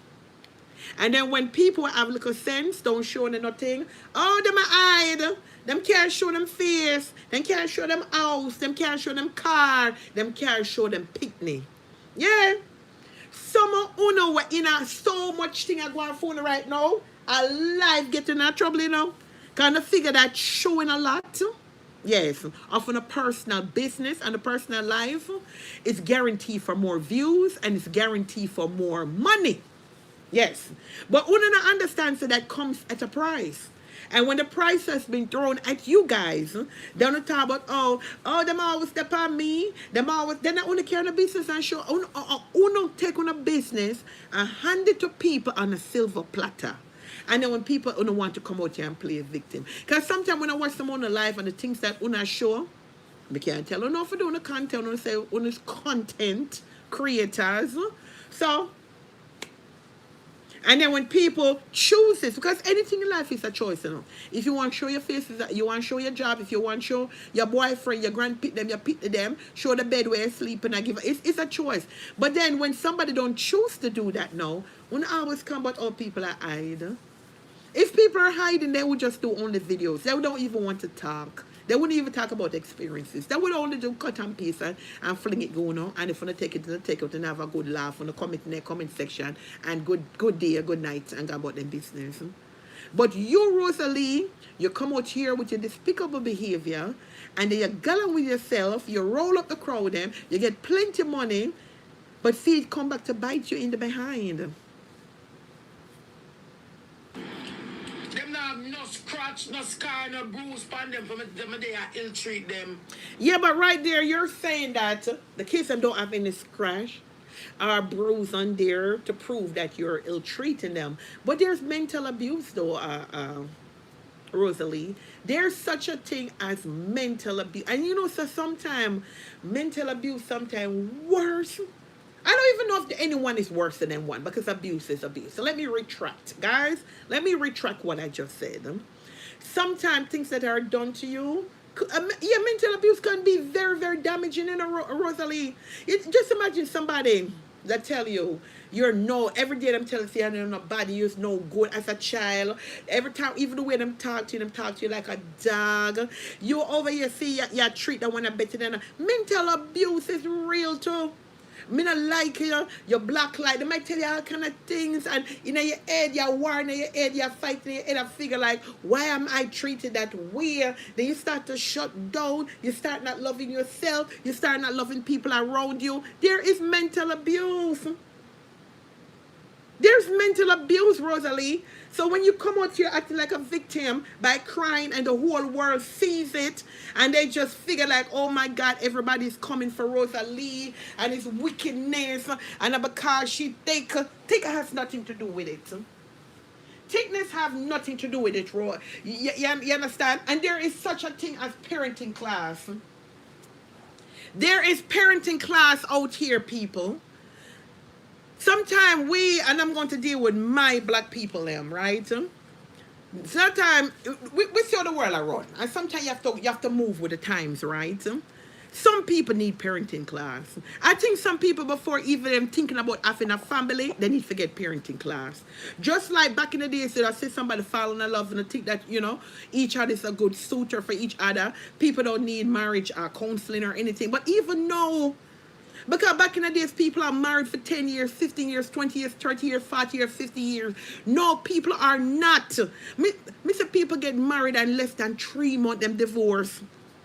And then when people have little sense, don't show them nothing. Oh, them a hide. Them can't show them face. Them can't show them house. Them can't show them car. Them can't show them picnic. Yeah. Some of you know what in so much thing I go on phone right now. A life getting in trouble, you know. Kind of figure that showing a lot. Yes, often a personal business and a personal life is guaranteed for more views and it's guaranteed for more money. Yes, but we don't understand so that comes at a price. And when the price has been thrown at you guys, they don't talk about, them always step on me. They're not only carrying a business and show, don't take on a business and hand it to people on a silver platter. And then when people don't want to come out here and play a victim. Because sometimes when I watch some on the live and the things that una show, I can't tell you no for doing the content, I say una content creators. So, and then when people choose this, because anything in life is a choice, you know. If you want to show your faces, you want to show your job, if you want to show your boyfriend, your grand pick them, you pick them, show the bed where you sleep and I give it's a choice. But then when somebody don't choose to do that now, when I always come about all people are hide. If people are hiding, they would just do only videos. They don't even want to talk. They wouldn't even talk about experiences. They would only do cut and paste and fling it going on. And if you take it and have a good laugh on the comment section and good day, good night, and go about them business. But you, Rosalie, you come out here with your despicable behavior, and then you gallon with yourself, you roll up the crowd, them, you get plenty of money, but see it come back to bite you in the behind. Them not have no scratch, no scar, no bruise on them for them they are ill treat them. Yeah, but right there, you're saying that the kids don't have any scratch or bruise on there to prove that you're ill-treating them. But there's mental abuse, though, Rosalie. There's such a thing as mental abuse. And you know, so sometimes mental abuse sometimes worse. I don't even know if anyone is worse than one because abuse is abuse. So let me retract, guys. Let me retract what I just said. Sometimes things that are done to you, yeah, mental abuse can be very, very damaging, you know, Rosalie. Just imagine somebody that tell you you're no, every day them tell you you're not bad, you're no good as a child. Every time, even the way them talk to you like a dog. You over here see you treat them when I better than mental abuse is real too. Me not like you, your black light. They might tell you all kind of things, and in your head, you're worrying in your head, you're fighting in your head, and figure like, why am I treated that way? Then you start to shut down, you start not loving yourself, you start not loving people around you. There is mental abuse. There's mental abuse, Rosalie. So when you come out here acting like a victim by crying and the whole world sees it and they just figure like, oh my God, everybody's coming for Rosalie and it's wickedness and because she take has nothing to do with it. Thickness have nothing to do with it, you understand? And there is such a thing as parenting class. There is parenting class out here, people. Sometimes and I'm going to deal with my black people, right? Sometimes we see how the world around, and sometimes you have to move with the times, right? Some people need parenting class. I think some people, before even them thinking about having a family, they need to get parenting class. Just like back in the days, I see somebody falling in love and I think that, you know, each other is a good suitor for each other. People don't need marriage or counseling or anything. But even now, because back in the days, people are married for 10 years, 15 years, 20 years, 30 years, 40 years, 50 years. No, people are not. Me say people get married and less than 3 months, them divorce.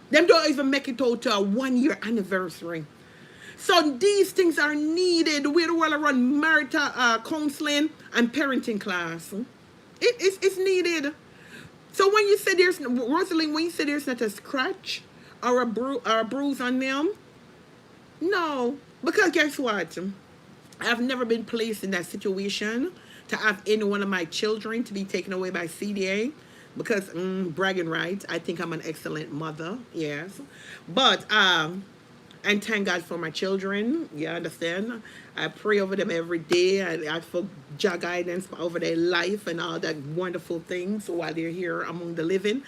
Them don't even make it out to a 1-year anniversary. So these things are needed. We're all around marital counseling and parenting class. It's needed. So when you say there's, Rosalie, when you say there's not a scratch or a bruise on them, no, because guess what? I've never been placed in that situation to have any one of my children to be taken away by CDA because bragging rights. I think I'm an excellent mother, yes. But and thank God for my children. You understand? I pray over them every day. I ask for Jah guidance over their life and all that wonderful things while they're here among the living.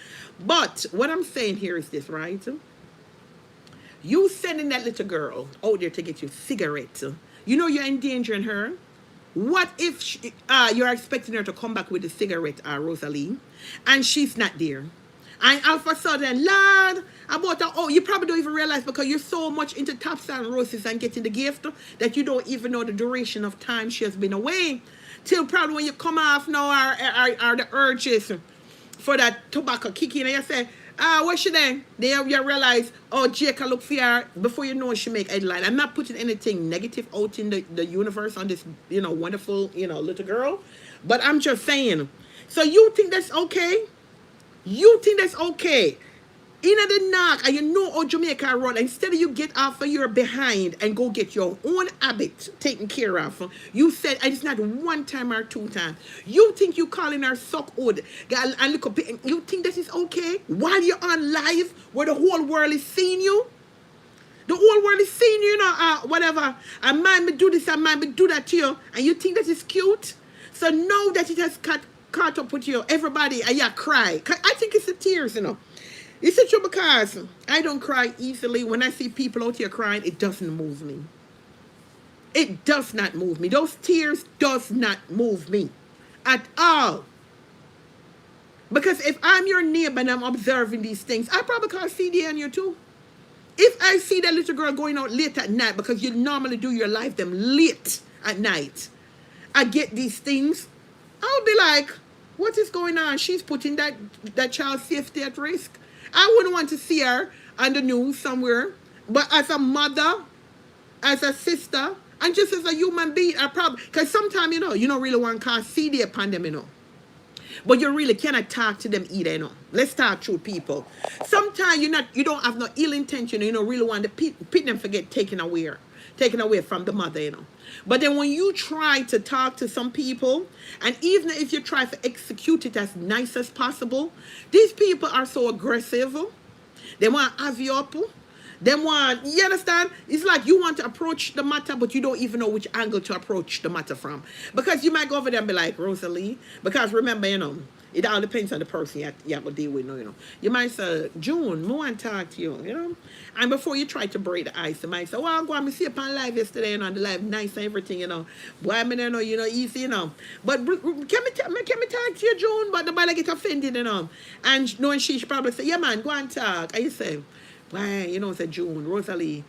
But what I'm saying here is this, right? You sending that little girl out there to get you cigarettes. You know you're endangering her. What if you're expecting her to come back with a cigarette, Rosalie, and she's not there? And all of a sudden, Lord, you probably don't even realize because you're so much into tops and roses and getting the gift that you don't even know the duration of time she has been away. Till probably when you come off now are the urges for that tobacco kicking and you say, what's she then? Then you realize, oh, Jake, I look for her before you know she make headline. I'm not putting anything negative out in the universe on this, wonderful, little girl. But I'm just saying. So you think that's okay? You think that's okay? in the knock, and you know how Jamaica run. Instead of you get off of your behind and go get your own habit taken care of, you said, and it's not one time or two times. You think you calling her suck hood, and look up, you think that is okay while you're on live where the whole world is seeing you. The whole world is seeing you, whatever. I mind me do this, I mind me do that to you, and you think that is cute. So now that it has caught up with you, everybody, and you cry. I think it's the tears, It's a true because I don't cry easily. When I see people out here crying, it doesn't move me. It does not move me. Those tears does not move me at all. Because if I'm your neighbor and I'm observing these things, I probably call CDA on you too. If I see that little girl going out late at night, because you normally do your life them late at night, I get these things, I'll be like, what is going on? She's putting that child's safety at risk. I wouldn't want to see her on the news somewhere. But as a mother, as a sister, and just as a human being, I probably, because sometimes, you don't really want to call CDA upon them, But you really cannot talk to them either, Let's talk to people. Sometimes you don't have no ill intention, you don't really want to pit them forget taken away from the mother, But then when you try to talk to some people, and even if you try to execute it as nice as possible, these people are so aggressive. They want to have you up. You understand? It's like you want to approach the matter, but you don't even know which angle to approach the matter from. Because you might go over there and be like, Rosalee, because remember, it all depends on the person you have to deal with, You might say, June, I want to talk to you, And before you try to break the ice, you might say, well, I'll go and see up on live yesterday, and the live nice and everything, Boy, I mean, easy, But can me talk to you, June? But nobody get offended, And knowing she should probably say, yeah, man, go and talk. And you say, why, say June, Rosalie,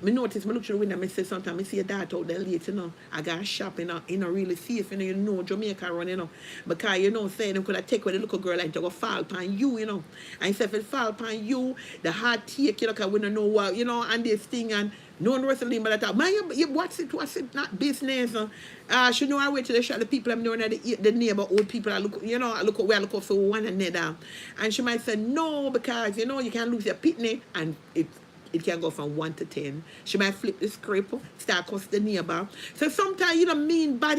me notice, me look through the window, me say sometimes, me see a dad out there late, I got a shop, really safe, Jamaica run, because, saying them could have take away the little girl and to go fall upon you, And say if it fall upon you, the heart take, because we don't know what, and this thing, and no one was telling me that, man, what's it, not business, she know I wait till they shot the people I'm knowing the neighborhood people, I look where I look for one another, and she might say, no, because, you can lose your pitney, and it can go from 1 to 10. She might flip the script, start cuss the neighbor. So sometimes you don't mean bad,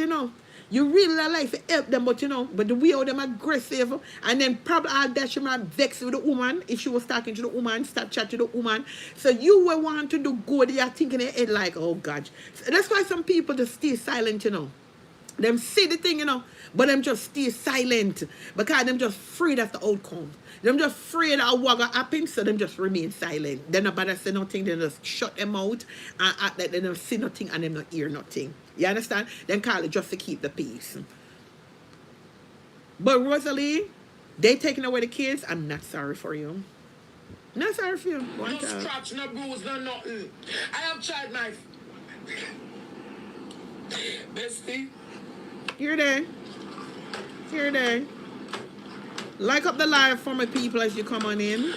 You really like to help them, but but the way how them aggressive, and then probably all that she might vex with the woman if she was talking to the woman, start chatting to the woman. So you will want to do good, you're thinking in your head like, oh God. So that's why some people just stay silent, Them say the thing, but them just stay silent because them just afraid of the outcome. Them just afraid of what will happen, so them just remain silent. They nobody say nothing, they just shut them out and act like they don't see nothing and them not hear nothing. You understand? Then call it just to keep the peace. But Rosalie, they taking away the kids, I'm not sorry for you. Not sorry for you. No scratch, no bruise, no nothing. I have tried my bestie. You're there. Like up the live for my people as you come on in.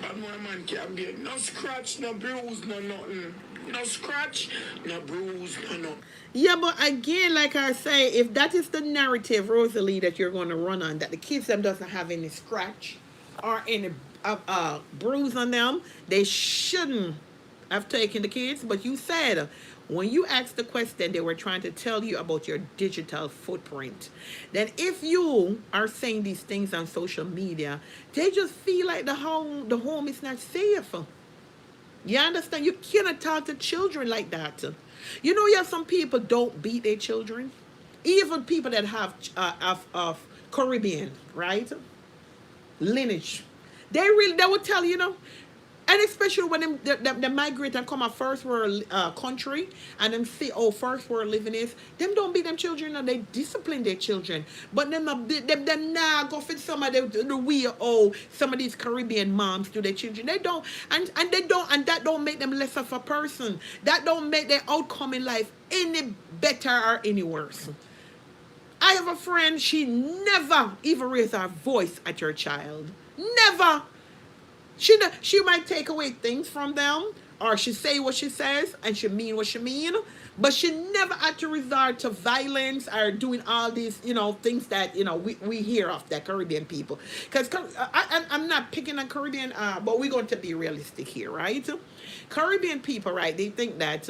And my man can't get no scratch, no bruise, no nothing. No scratch, no bruise, no nothing. Yeah, but again, like I say, if that is the narrative, Rosalie, that you're going to run on, that the kids them doesn't have any scratch or any bruise on them, they shouldn't have taken the kids. But you said when you asked the question, they were trying to tell you about your digital footprint. Then if you are saying these things on social media, they just feel like the home is not safe. You understand? You cannot talk to children like that. You have some people don't beat their children. Even people that have of Caribbean, right? Lineage. They will tell you, and especially when they migrate and come a first world country and them see first world living is, them don't beat them children and they discipline their children. But them now go fit some of the way some of these Caribbean moms do their children. They don't and that don't make them less of a person. That don't make their outcome in life any better or any worse. I have a friend, she never even raised her voice at her child. Never. She might take away things from them, or she say what she says and she mean what she mean, but she never had to resort to violence or doing all these, things that, we hear of the Caribbean people. Because I'm not picking on Caribbean, but we're going to be realistic here, right? Caribbean people, right, they think that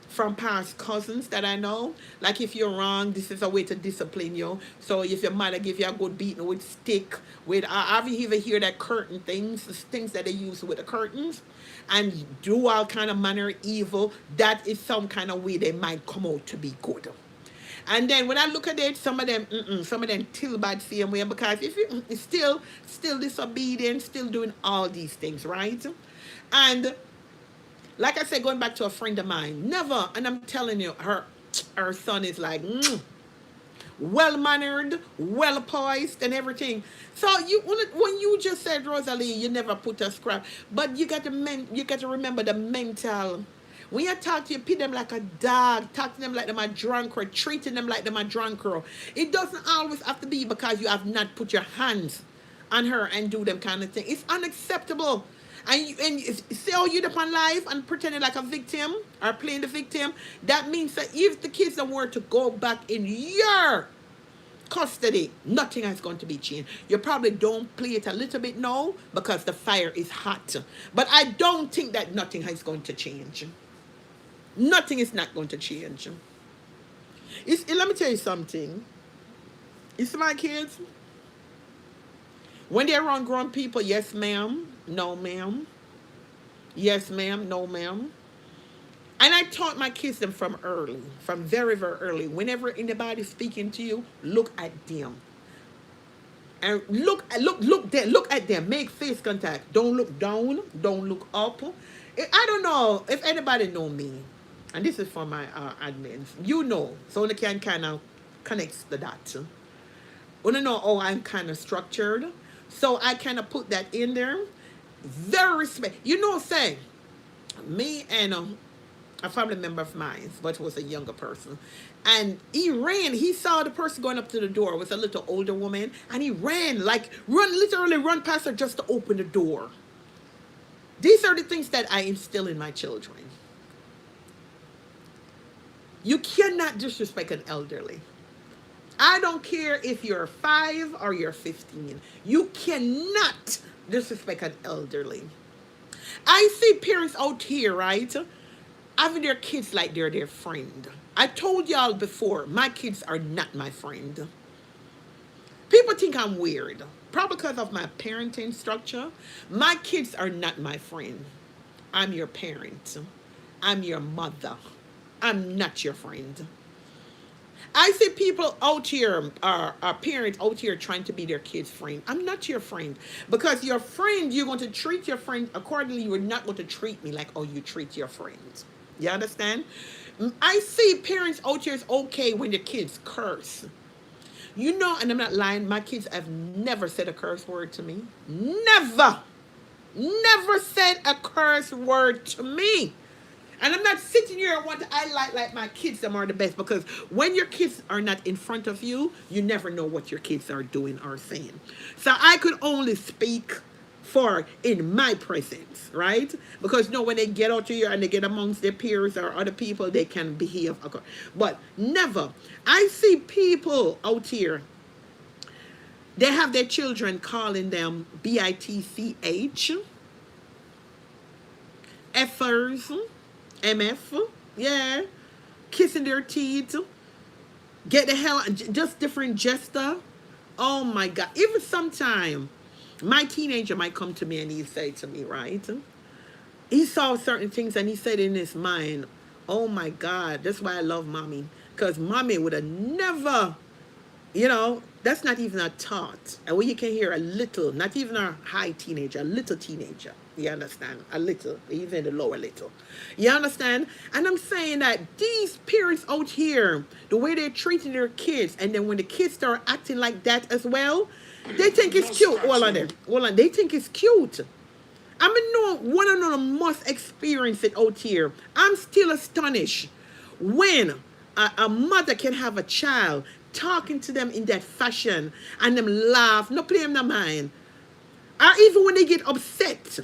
from past cousins that I know. Like if you're wrong, this is a way to discipline you. So if your mother give you a good beating with stick, with I've even hear that curtain things, the things that they use with the curtains, and do all kind of manner of evil. That is some kind of way they might come out to be good. And then when I look at it, some of them still bad same way because if you still disobedient, still doing all these things, right? And like I said, going back to a friend of mine, never, and I'm telling you, her son is like well mannered, well poised, and everything. So when you just said Rosalie, you never put a scrap, but you got to remember the mental. When you talk to you, pit them like a dog, talk to them like them a drunk or treating them like them a drunk or it doesn't always have to be because you have not put your hands on her and do them kind of thing. It's unacceptable. And see how you upon life and pretending like a victim or playing the victim. That means that if the kids don't want to go back in your custody, nothing is going to be changed. You probably don't play it a little bit now because the fire is hot. But I don't think that nothing is going to change. Nothing is not going to change. Let me tell you something. It's my kids. When they're around grown people, yes, ma'am. No, ma'am. Yes, ma'am. No, ma'am. And I taught my kids them from early, from very, very early. Whenever anybody's speaking to you, look at them. And look at them. Make face contact. Don't look down. Don't look up. I don't know if anybody know me. And this is for my admins. You know. So they can kind of connect the dots. Want to know how I'm kind of structured? So I kind of put that in there. Very respect. Say, me and a family member of mine, but was a younger person, and he saw the person going up to the door. It was a little older woman, and he literally run past her just to open the door. These are the things that I instill in my children. You cannot disrespect an elderly. I don't care if you're 5 or you're 15. You cannot disrespect an elderly. I see parents out here, right, having their kids like they're their friend. I told y'all before, my kids are not my friend. People think I'm weird, probably because of my parenting structure. My kids are not my friend. I'm your parent. I'm your mother. I'm not your friend. I see people out here, parents out here trying to be their kid's friend. I'm not your friend. Because your friend, you're going to treat your friend accordingly. You're not going to treat me like, oh, you treat your friends. You understand? I see parents out here is okay when their kids curse. And I'm not lying, my kids have never said a curse word to me. Never. Never said a curse word to me. And I'm not sitting here and want to highlight like my kids them are the best, because when your kids are not in front of you, you never know what your kids are doing or saying. So I could only speak for in my presence, right? Because when they get out here and they get amongst their peers or other people, they can behave. But never. I see people out here, they have their children calling them bitch, effers, MF, yeah, kissing their teeth, get the hell, just different gesture. Oh my God. Even sometime, my teenager might come to me and he say to me, right, he saw certain things and he said in his mind, oh my God, that's why I love mommy. Because mommy would have never, that's not even a thought. And when you can hear a little, not even a high teenager, a little teenager. You understand? A little, even the lower little. You understand? And I'm saying that these parents out here, the way they're treating their kids, and then when the kids start acting like that as well, they think it's cute. Hold on. They think it's cute. One of them must experience it out here. I'm still astonished when a mother can have a child talking to them in that fashion and them laugh, no play them no mind. Or even when they get upset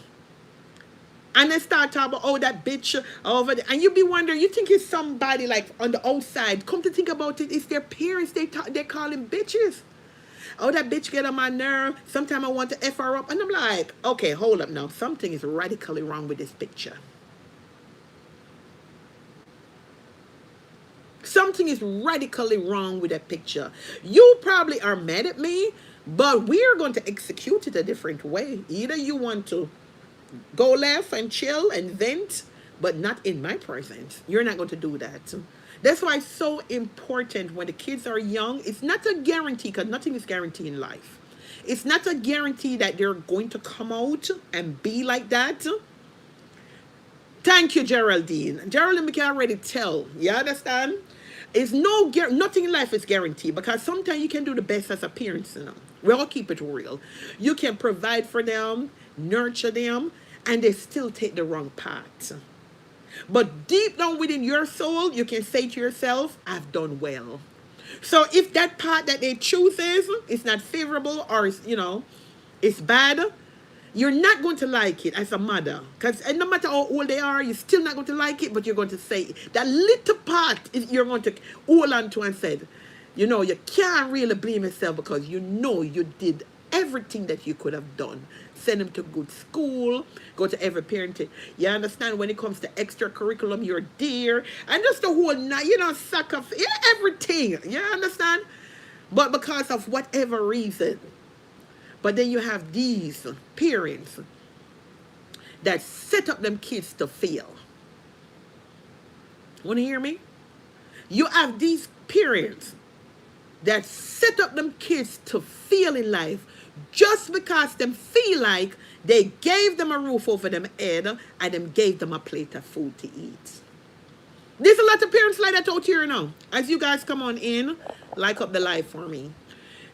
And they start talking about, oh, that bitch over there. And you be wondering, you think it's somebody like on the outside. Come to think about it, it's their parents they call them bitches. Oh, that bitch get on my nerve. Sometimes I want to F her up. And I'm like, okay, hold up now. Something is radically wrong with this picture. Something is radically wrong with that picture. You probably are mad at me, but we're going to execute it a different way. Either you want to go laugh and chill and vent, but not in my presence. You're not going to do that. That's why it's so important when the kids are young. It's not a guarantee, because nothing is guaranteed in life. It's not a guarantee that they're going to come out and be like that. Thank you, Geraldine. Geraldine, we can already tell. You understand? It's nothing in life is guaranteed, because sometimes you can do the best as a parent. We'll keep it real. You can provide for them, nurture them, and they still take the wrong path. But deep down within your soul, you can say to yourself, I've done well. So if that path that they choose is not favorable, or it's bad, you're not going to like it as a mother. Because no matter how old they are, you're still not going to like it, but you're going to say that little part you're going to hold on to and say, you can't really blame yourself, because you did everything that you could have done. Send them to good school, go to every parenting. You understand, when it comes to extra curriculum, you're there. And just the whole, suck of everything. You understand? But because of whatever reason. But then you have these parents that set up them kids to fail. Want to hear me? You have these parents that set up them kids to fail in life just because them feel like they gave them a roof over them head and them gave them a plate of food to eat. There's a lot of parents like that out here now. As you guys come on in, like up the live for me.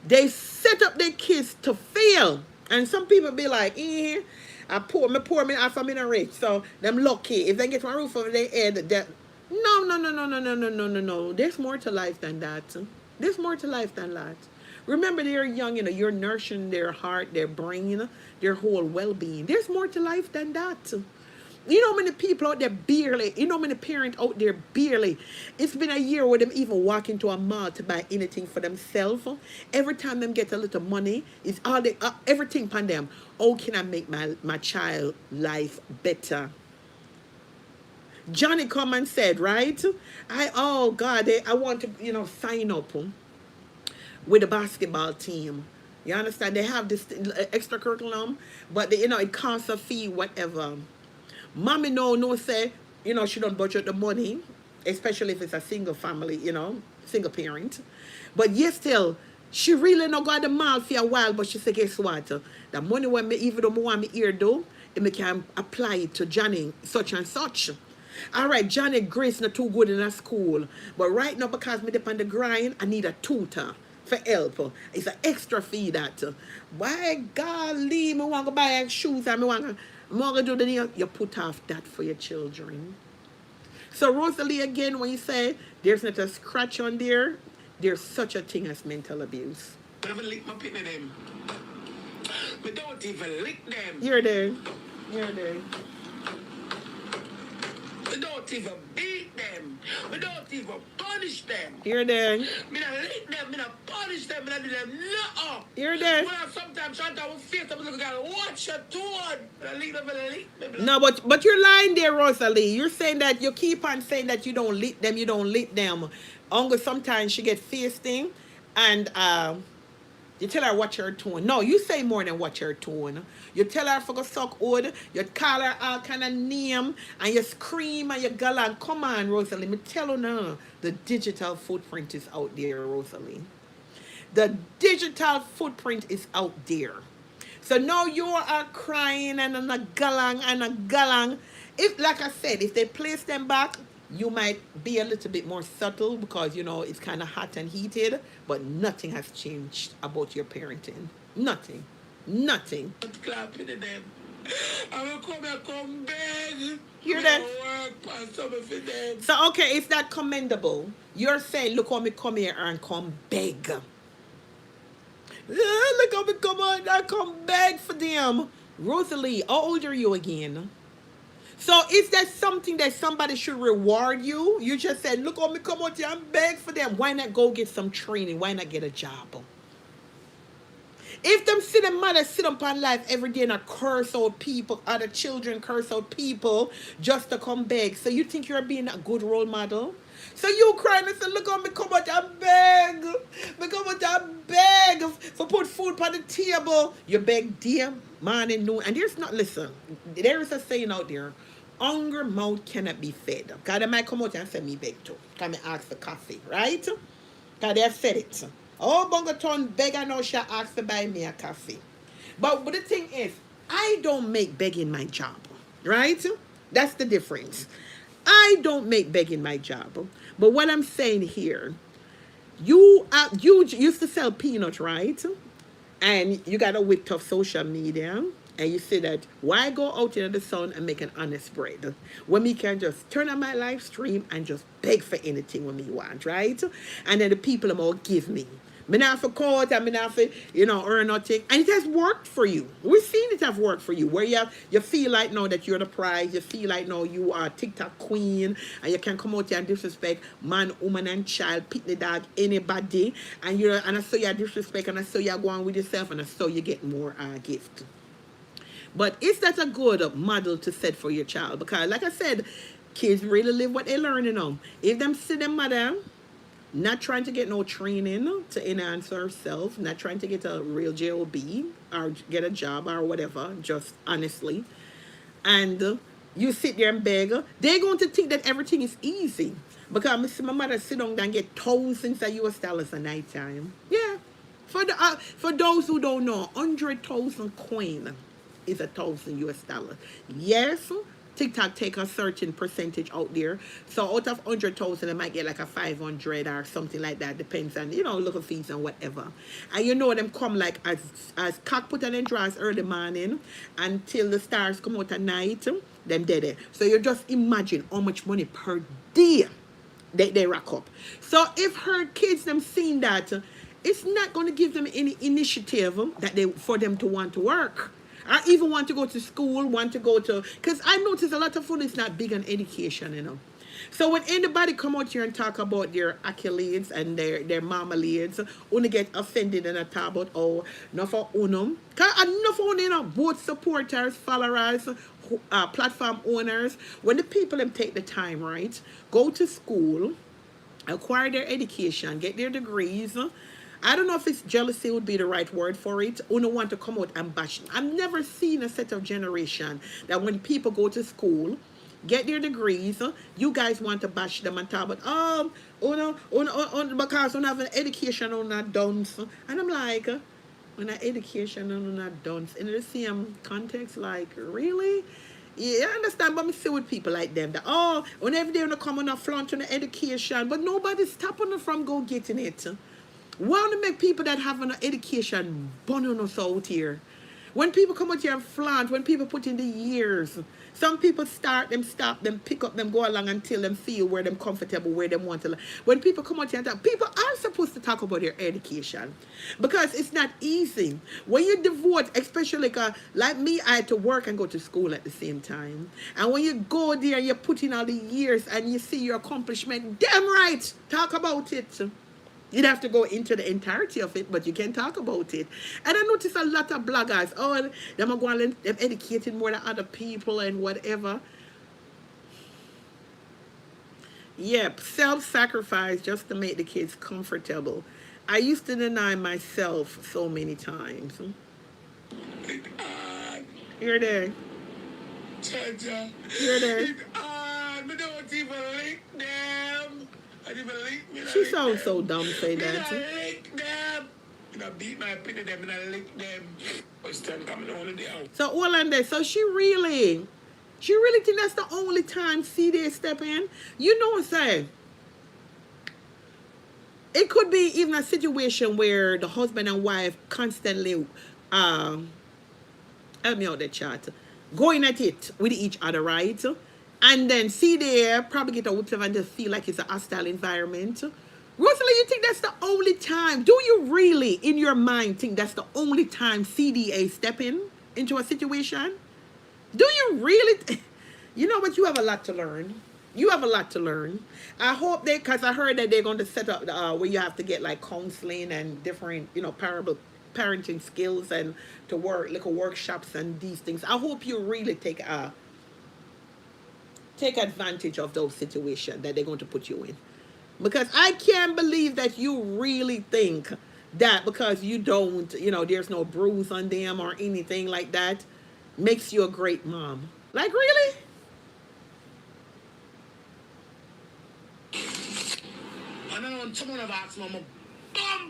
They set up their kids to fail. And some people be like, I poor me off, I'm in a rich. So them lucky. If they get one roof over their head, that no. There's more to life than that. There's more to life than that. Remember, they're young, you're nourishing their heart, their brain, their whole well-being. There's more to life than that. You know how many people out there barely, how many parents out there barely, it's been a year where them even walk into a mall to buy anything for themselves. Every time them get a little money, it's all they, everything upon them. How can I make my child life better? Johnny come and said, right? I want to, sign up with the basketball team. You understand? They have this extra curriculum, but it costs a fee, whatever. Mommy no say, she don't budget the money, especially if it's a single family, single parent. But yes, still, she really not got the mall for a while, but she said, guess what? The money when me, even though I want me here though, me can apply it to Johnny, such and such. All right, Johnny Grace not too good in a school, but right now, because me dip on the grind, I need a tutor for help. It's an extra fee that. Why golly, me want to buy shoes and me want to do the thing. You put off that for your children. So Rosalie, again, when you say there's not a scratch on there, there's such a thing as mental abuse. I never lick my pin in them. We don't even lick them. You're there. We don't even beat them. We don't even punish them. You're there. Me not lick them. Me not punish them. Me not do them nothing. You're there. When I sometimes try to face them, look at watch your tone. I lick them. No, but you're lying there, Rosalie. You're saying that you keep on saying that you don't lick them. You don't lick them. Uncle sometimes she get feisty, and you tell her watch her tone. No, you say more than watch her tone. You tell her for go suck wood. You call her all kind of name. And you scream and you galang. Come on, Rosalie. Me tell you now. The digital footprint is out there, Rosalie. The digital footprint is out there. So now you are crying and a galang. If, like I said, if they place them back, you might be a little bit more subtle because, it's kind of hot and heated, but nothing has changed about your parenting. Nothing. Clapping at them. I will come beg. Hear that? So, okay, it's that commendable. You're saying, look how me come here and come beg. Look how me come on and come beg for them. Rosalie, how old are you again? So if there's something that somebody should reward you, you just said, look on me, come out here and beg for them. Why not go get some training? Why not get a job? If them see them mother sit up on life every day and a curse out people, other children curse out people just to come beg. So you think you're being a good role model? So you crying and say, look on me, come out and beg. Me come out and beg for put food on the table. You beg day, morning, noon. And there's not, listen, there is a saying out there, hunger mouth cannot be fed. Because they might come out and say me beg too. Come and ask for coffee, right? Because they have said it. Oh, Bongo Town beggar now shall ask to buy me a coffee. But the thing is, I don't make begging my job, right? That's the difference. I don't make begging my job. But what I'm saying here, you used to sell peanuts, right? And you got a whipped of social media, and you say that why go out in the sun and make an honest bread when we can just turn on my live stream and just beg for anything when we want, right? And then the people are all give me. Me not for court and me not for, earn nothing. And it has worked for you. We've seen it have worked for you. Where you feel like now that you're the prize. You feel like now you are a TikTok queen. And you can come out here and disrespect man, woman, and child, pick the dog, anybody. And I saw you disrespect and I saw you go on with yourself and I saw you get more gift. But is that a good model to set for your child? Because like I said, kids really live what they learn, If them see them mother not trying to get no training to enhance herself, not trying to get a real job or get a job or whatever, just honestly, and you sit there and beg, they're going to think that everything is easy. Because I see my mother sit down and get thousands of US dollars a night time. Yeah. For those who don't know, 100,000 coin is 1,000 US dollars. Yes, TikTok take a certain percentage out there. So out of 100,000, they might get like a 500 or something like that. Depends on, little fees and whatever. And them come like as cock put on them drawers early morning until the stars come out at night, them dead. So you just imagine how much money per day they rack up. So if her kids them seeing that, it's not going to give them any initiative for them to want to work. I even want to go to school, because I notice a lot of food is not big on education, So when anybody come out here and talk about their accolades and their marmalades, only get offended and talk about, oh, not for unum. Because enough on, both supporters, followers, platform owners, when the people them take the time, right, go to school, acquire their education, get their degrees. I don't know if it's jealousy would be the right word for it. Uno want to come out and bash. I've never seen a set of generation that when people go to school, get their degrees, you guys want to bash them and talk about, because we have an education on our dons. And I'm like, when an education on our dons, in the same context, like, really? Yeah, I understand, but I see with people like them that, whenever they want to come on a flaunt on the education, but nobody's stopping them from go getting it. Want to make people that have an education burn on us out here. When people come out here and flaunt, when people put in the years, some people start them, stop them, pick up them, go along until them feel where them comfortable, where them want to. When people come out here and talk, people are supposed to talk about their education because it's not easy. When you devote, especially like me, I had to work and go to school at the same time. And when you go there and you put in all the years and you see your accomplishment, damn right, talk about it. You'd have to go into the entirety of it, but you can talk about it. And I notice a lot of bloggers, them are going, they're educated more than other people and whatever. Yep, self-sacrifice just to make the kids comfortable. I used to deny myself so many times. Here there. Here there. I don't even lick them. She sounds so dumb say that. I lick them. I beat my pin them and I lick them. So all on that. So she really think that's the only time CDA step in. You know what I'm saying? It could be even a situation where the husband and wife constantly help me out the chat, going at it with each other, right? And then CDA probably get a whoop and just feel like it's a hostile environment. Rosalie, you think that's the only time? Do you really, in your mind, think that's the only time CDA step in into a situation? Do you really? but you have a lot to learn. You have a lot to learn. I hope they, because I heard that they're going to set up where you have to get like counseling and different, parable parenting skills and to work little workshops and these things. I hope you really take advantage of those situations that they're going to put you in. Because I can't believe that you really think that because you don't, there's no bruise on them or anything like that, makes you a great mom. Like, really? I don't know, someone have asked me, I'm a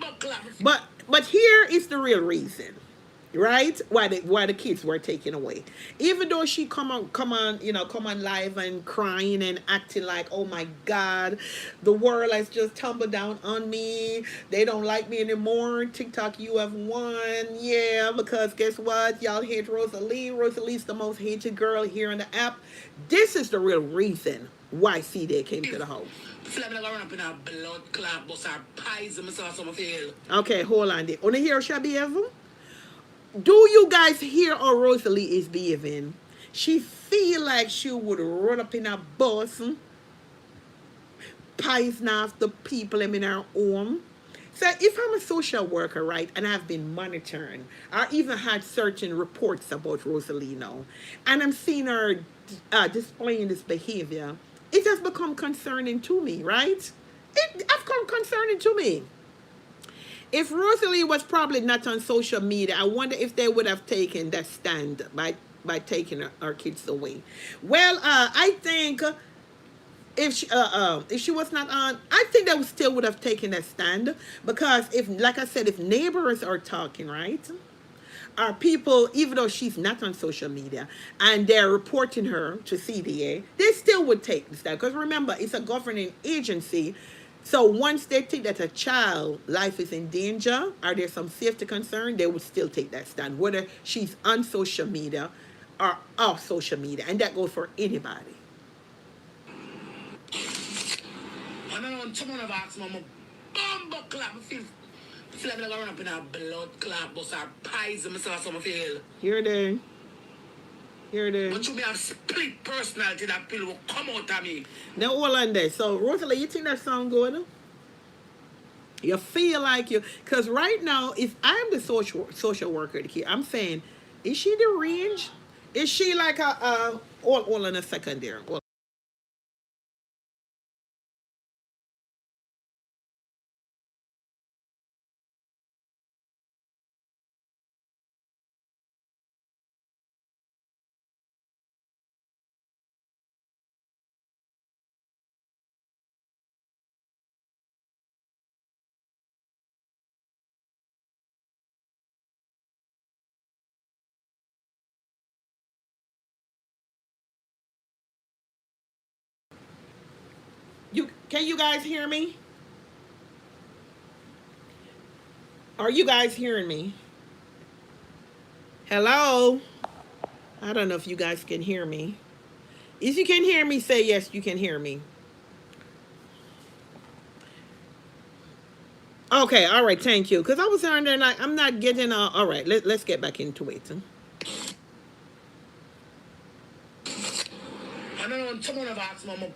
bomb clap. But here is the real reason, right? Why the kids were taken away. Even though she come on live and crying and acting like, oh my God, the world has just tumbled down on me. They don't like me anymore. TikTok, you have won. Yeah, because guess what? Y'all hate Rosalee. Rosalee's the most hated girl here on the app. This is the real reason why CDA came to the house. Okay, hold on there. On the here, Shabby Ever? Do you guys hear how Rosalie is behaving? She feel like she would run up in a bus, poison off the people in her home. So if I'm a social worker, right, and I've been monitoring, I even had certain reports about Rosalie now, and I'm seeing her displaying this behavior, it has become concerning to me, right? It has become concerning to me. If Rosalie was probably not on social media, I wonder if they would have taken that stand by taking our kids away. Well, I think if she was not on, I think they still would have taken that stand because if, like I said, if neighbors are talking, right, are people, even though she's not on social media and they're reporting her to CDA, they still would take the stand because remember, it's a governing agency. So once they think that a child life is in danger or there's some safety concern, they would still take that stand, whether she's on social media or off social media, and that goes for anybody. I don't know, someone have asked me, I'm a bomb clap. I feel like I'm going up in a blood clap, but I pies myself, so I feel. Here they. But you may have split personality that pill will come out of me. Now hold on there. So Rosalie, you think that sound good? You feel like you, because right now, if I'm the social worker here, I'm saying, is she the range? Is she like all in a second there? Can you guys hear me? Are you guys hearing me? Hello? I don't know if you guys can hear me. If you can hear me, say yes, you can hear me. Okay, all right, thank you. Because I was down there and I'm not getting all right, let's get back into it. I don't know, someone have asked me, I'm a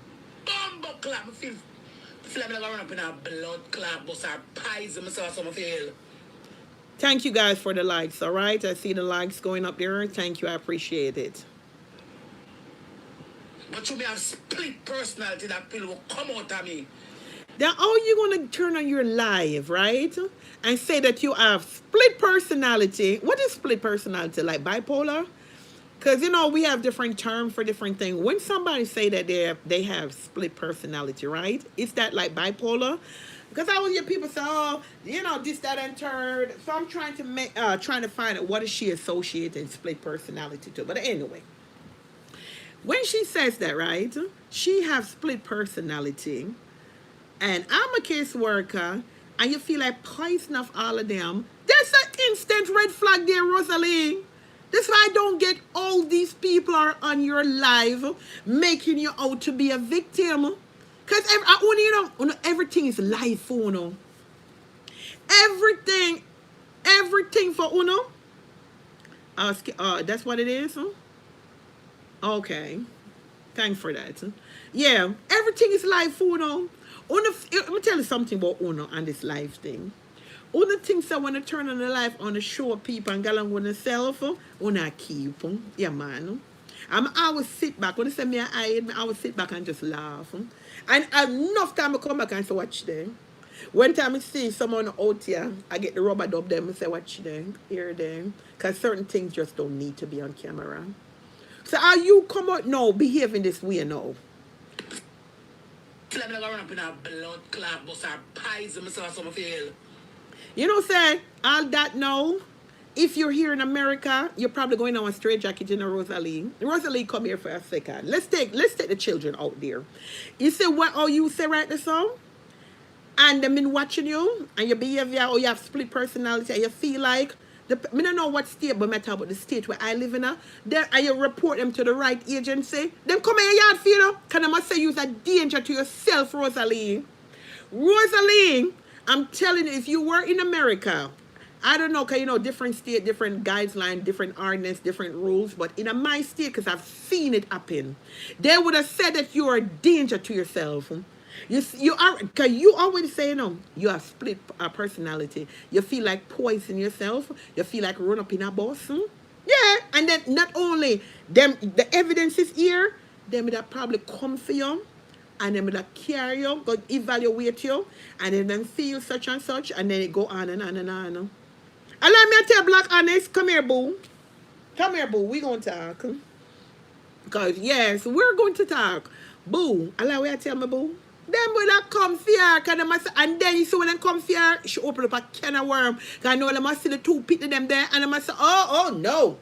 bomb clap. I feel like I'm going up in a blood clap, but I pies myself, so I feel. Thank you guys for the likes, all right? I see the likes going up there. Thank you, I appreciate it. But you may have split personality that pill will come out of me. Now, how are you going to turn on your live, right? And say that you have split personality. What is split personality? Like bipolar? Because, we have different terms for different things. When somebody say that they have split personality, right? Is that like bipolar? Because I always hear people say, oh, this, that, and third. So I'm trying to find out what is she associating split personality to. But anyway, when she says that, right, she have split personality, and I'm a caseworker, and you feel like poison off all of them, that's an instant red flag there, Rosalie. That's why I don't get all these people are on your live making you out to be a victim. Because everything is live for Uno. Everything for Uno. That's what it is? Okay. Thanks for that. Yeah, everything is live, Uno. Let me tell you something about Uno and this live thing. All the things I want to turn on the life on the show people and get along with themselves, Una keep. Yeah, man. I always sit back. When they say me I always sit back and just laugh. And enough time I come back and say, watch them. One time I see someone out here, I get the rubber dub them and say, watch them, hear them. Because certain things just don't need to be on camera. So are you come out now behaving this way now? I'm gonna run up in a blood clot, bust our pies and myself some feel. You know, say, all that now, if you're here in America, you're probably going on a straight jacket in a Rosalee. Rosalee, come here for a second. Let's take the children out there. You say what all you say right there, song? And they've been watching you and your behavior or you have split personality and you feel like I don't know what state, but I talk about the state where I live in. And you report them to the right agency. Them come in your yard for you. Can I must say you're a danger to yourself, Rosalee. Rosalee, I'm telling you, if you were in America, I don't know, because you know, different state, different guidelines, different ordinance, different rules, but in my state, because I've seen it happen, they would have said that you are a danger to yourself. You are, because you always say, you know, you have split personality. You feel like poison yourself. You feel like run up in a bus. Yeah, and then not only them, the evidence is here, them that probably come for you, and then that carry you, go evaluate you, and then feel such and such, and then it go on and on and on. Allow me to tell Black Honest, come here, boo. Come here, boo. We gonna talk. Because, yes, we're going to talk. Boo. Allow me to tell me, boo. Them will not come here, and then you see when they come here, she open up a can of worm. Because I know they must see the two pit of them there, and they must say, oh, no.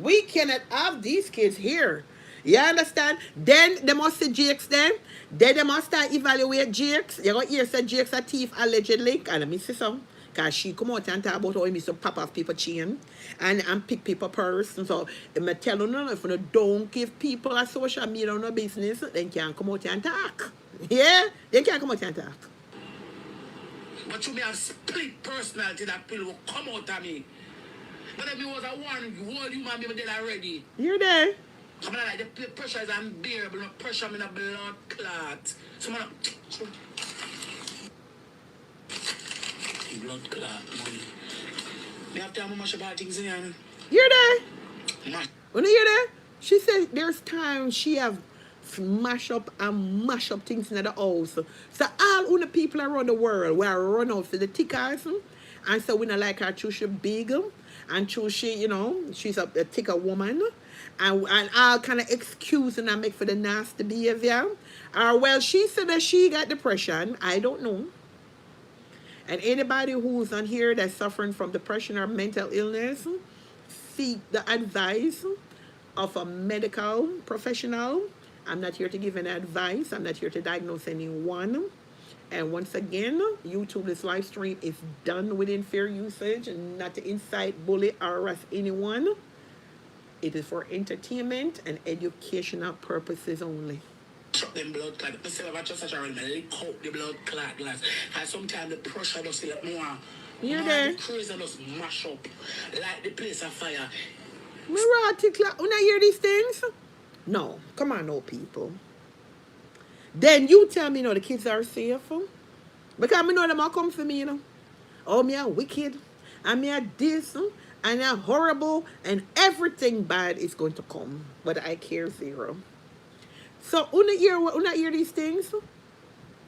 We cannot have these kids here. You understand? Then they must see Jakes then. Then they must start evaluate Jakes. You going to hear say Jakes a thief allegedly. And let me see some. Because she come out and talk about how he used to pop off people chain and pick people purse. And so, I'm telling you, if you don't give people a social media no business, then can't come out and talk. Yeah? They can't come out and talk. But you may have split personality that people will come out of me. But if it was a one, whole human being dead already. You're there. I'm like, the pressure is unbearable. The pressure in a blood clot. So I'm blood clot, money. Me have to have much about things in here. You're there. Much. When you hear that? She said there's times she have smash up and mash up things in the house. So all the people around the world were run out for the tickers. And so we not like her too, she big. And too, she, you know, she's a thicker woman. And all kind of excusing and make for the nasty behavior. Well, she said that she got depression. I don't know. And anybody who's on here that's suffering from depression or mental illness, seek the advice of a medical professional. I'm not here to give any advice. I'm not here to diagnose anyone. And once again, YouTube, this live stream is done within fair usage, not to incite, bully, or harass anyone. It is for entertainment and educational purposes only. Shut them blood clot. I say about just such a run, lick out the blood clot glass. And sometimes the pressure does feel like more. You're there. The crazy does mash up like the place of fire. Mirati clot. When I hear these things? No. Come on, no people. Then you tell me, you know, the kids are safe. Because I know them all come for me, you know. Oh, me are wicked. And me are this. And I'm horrible. And everything bad is going to come. But I care zero. So, when I hear these things,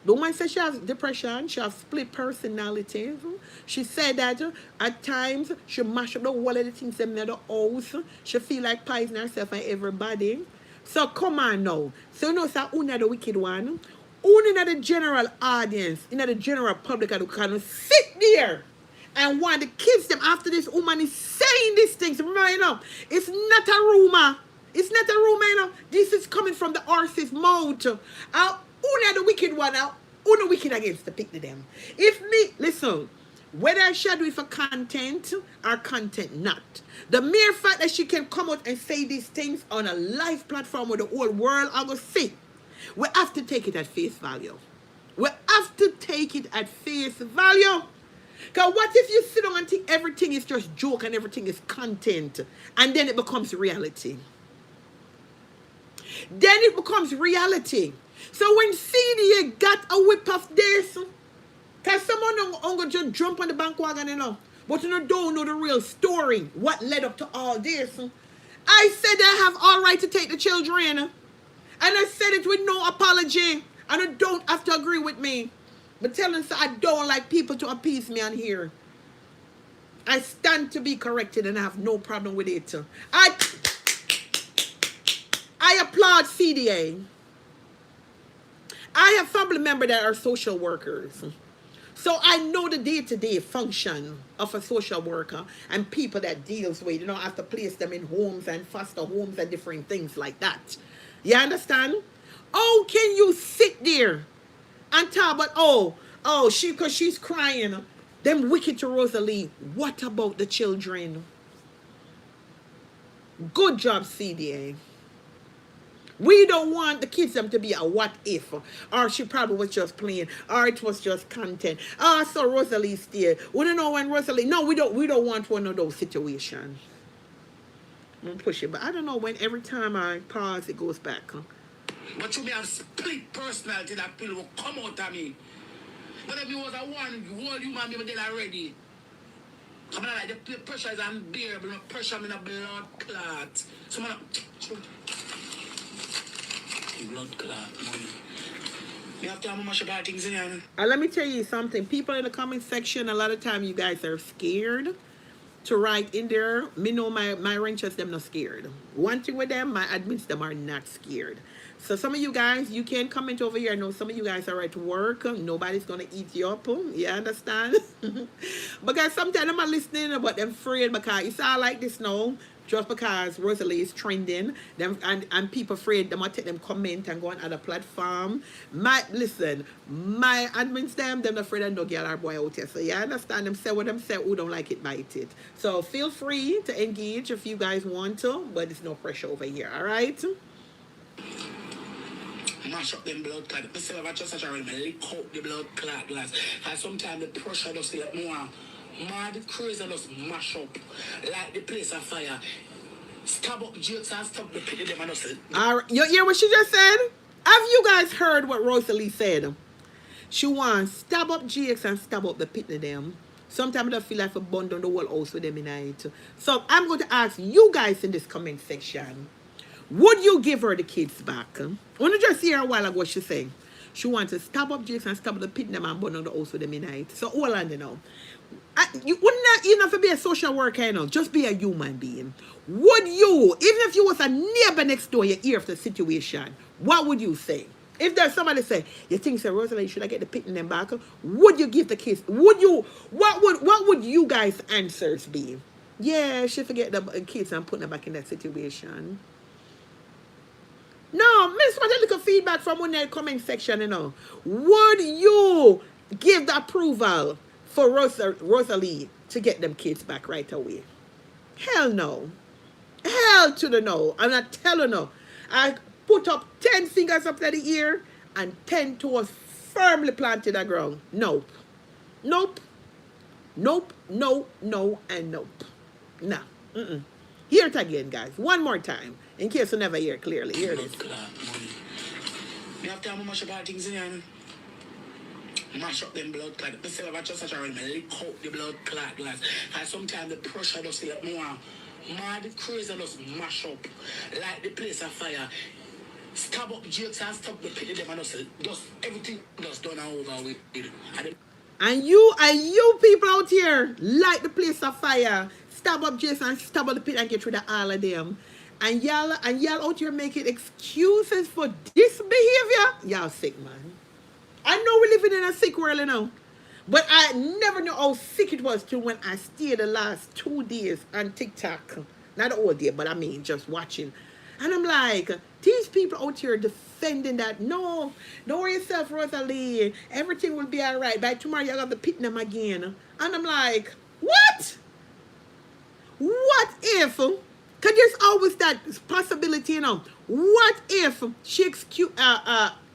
the woman said she has depression, she has split personalities. She said that at times she mash up the whole of the things in the house. She feel like poisoning herself and everybody. So come on now. So you know, so una the wicked one. Una the general audience, in the general public, who can sit there and want to kiss them after this woman is saying these things. Remember, you know, it's not a rumor. It's not a rumor, you know. This is coming from the horse's mouth. Una the wicked one now. Una wicked against the pick to them. If me, listen, whether I shall do it for content or content not, the mere fact that she can come out and say these things on a live platform where the whole world are going to see, we have to take it at face value. We have to take it at face value. Because what if you sit down and think everything is just joke and everything is content, and then it becomes reality? then it becomes reality. So when CDA got a whip of this, because someone don't just jump on the bandwagon, but you don't know the real story, what led up to all this. I said I have all right to take the children. And I said it with no apology. And you don't have to agree with me. But telling so I don't like people to appease me on here. I stand to be corrected and I have no problem with it. I applaud CDA. I have family members that are social workers. So I know the day-to-day function of a social worker and people that deals with, have to place them in homes and foster homes and different things like that. You understand? How can you sit there and talk about, because she's crying, them wicked to Rosalee. What about the children? Good job, CDA. We don't want the kids them to be a what if, or she probably was just playing, or it was just content. Oh, I saw Rosalie still. We don't know when Rosalie. No, we don't want one of those situations. I'm gonna push it, but I don't know when every time I pause it goes back. But you may have split personality that pill will come out of me. But if it was a one, whole human being dead already. I mean, like the pressure is unbearable, the pressure in a blood clot. So man, blood clot, money. You have to have much about things in here. Let me tell you something. People in the comment section, a lot of time you guys are scared to write in there. Me know my renters, them not scared. One thing with them, my admins, them are not scared. So some of you guys, you can comment over here. I know some of you guys are at work. Nobody's going to eat you up. You understand? Because sometimes I'm not listening, but I'm afraid because it's all like this now. Just because Rosalie is trending, them and people afraid they might take them comment and go on other platform. My admins they're afraid of no girl or boy out here. So you understand them say what them say, who don't like it, bite it. So feel free to engage if you guys want to, but there's no pressure over here, alright? Mash up them blood clot. Myself, I just lick out the blood clot glass. And sometimes the pressure just like more. Mad crazy just mash up. Like the place of fire. Stab up jokes and stop the pity them and just Alright, you hear what she just said? Have you guys heard what Rosalie said? She wants stab up jakes and stab up the pit of them. Sometimes I feel like a bond on the whole house with them in it. So I'm going to ask you guys in this comment section. Would you give her the kids back? I want to just hear a while ago what she said. She wants to stab up jakes and stab the pit them and bond on the house with them in it. So hold on, you wouldn't not even have to be a social worker, just be a human being. Would you, even if you was a neighbor next door, you hear of the situation, what would you say? If there's somebody say, you think so, Rosalie, should I get the pit in them back? Would you give the kids? Would you? What would you guys' answers be? Yeah, she forget the kids and put them back in that situation. No, Miss, want a little feedback from one in the comment section, Would you give the approval for Rosalie to get them kids back right away? Hell no. Hell to the no. I'm not telling no. I put up 10 fingers up to the ear and 10 toes firmly planted the ground. Nope. Nope. Nope. No, no, and nope. Nah. Hear it again, guys. One more time. In case you never hear clearly. Hear this. You have to have much about things in here. Mash up them blood clot. Myself, I just lick out the blood clot glass. And sometimes the pressure just like more. Mad crazy just mash up. Like the place of fire. Stab up jokes and stop the pity them and just everything just done over with. And you people out here light the place of fire. Stab up jokes and stab up the pit and get rid of all of them. And y'all out here making excuses for this behavior. Y'all sick, man. I know we're living in a sick world, but I never knew how sick it was till when I stayed the last 2 days on TikTok. Not all day, but I mean just watching. And I'm like, these people out here defending that, no, don't worry yourself, Rosalie. Everything will be all right. By tomorrow, you're going to pit them again. And I'm like, what? What if? Because there's always that possibility, What if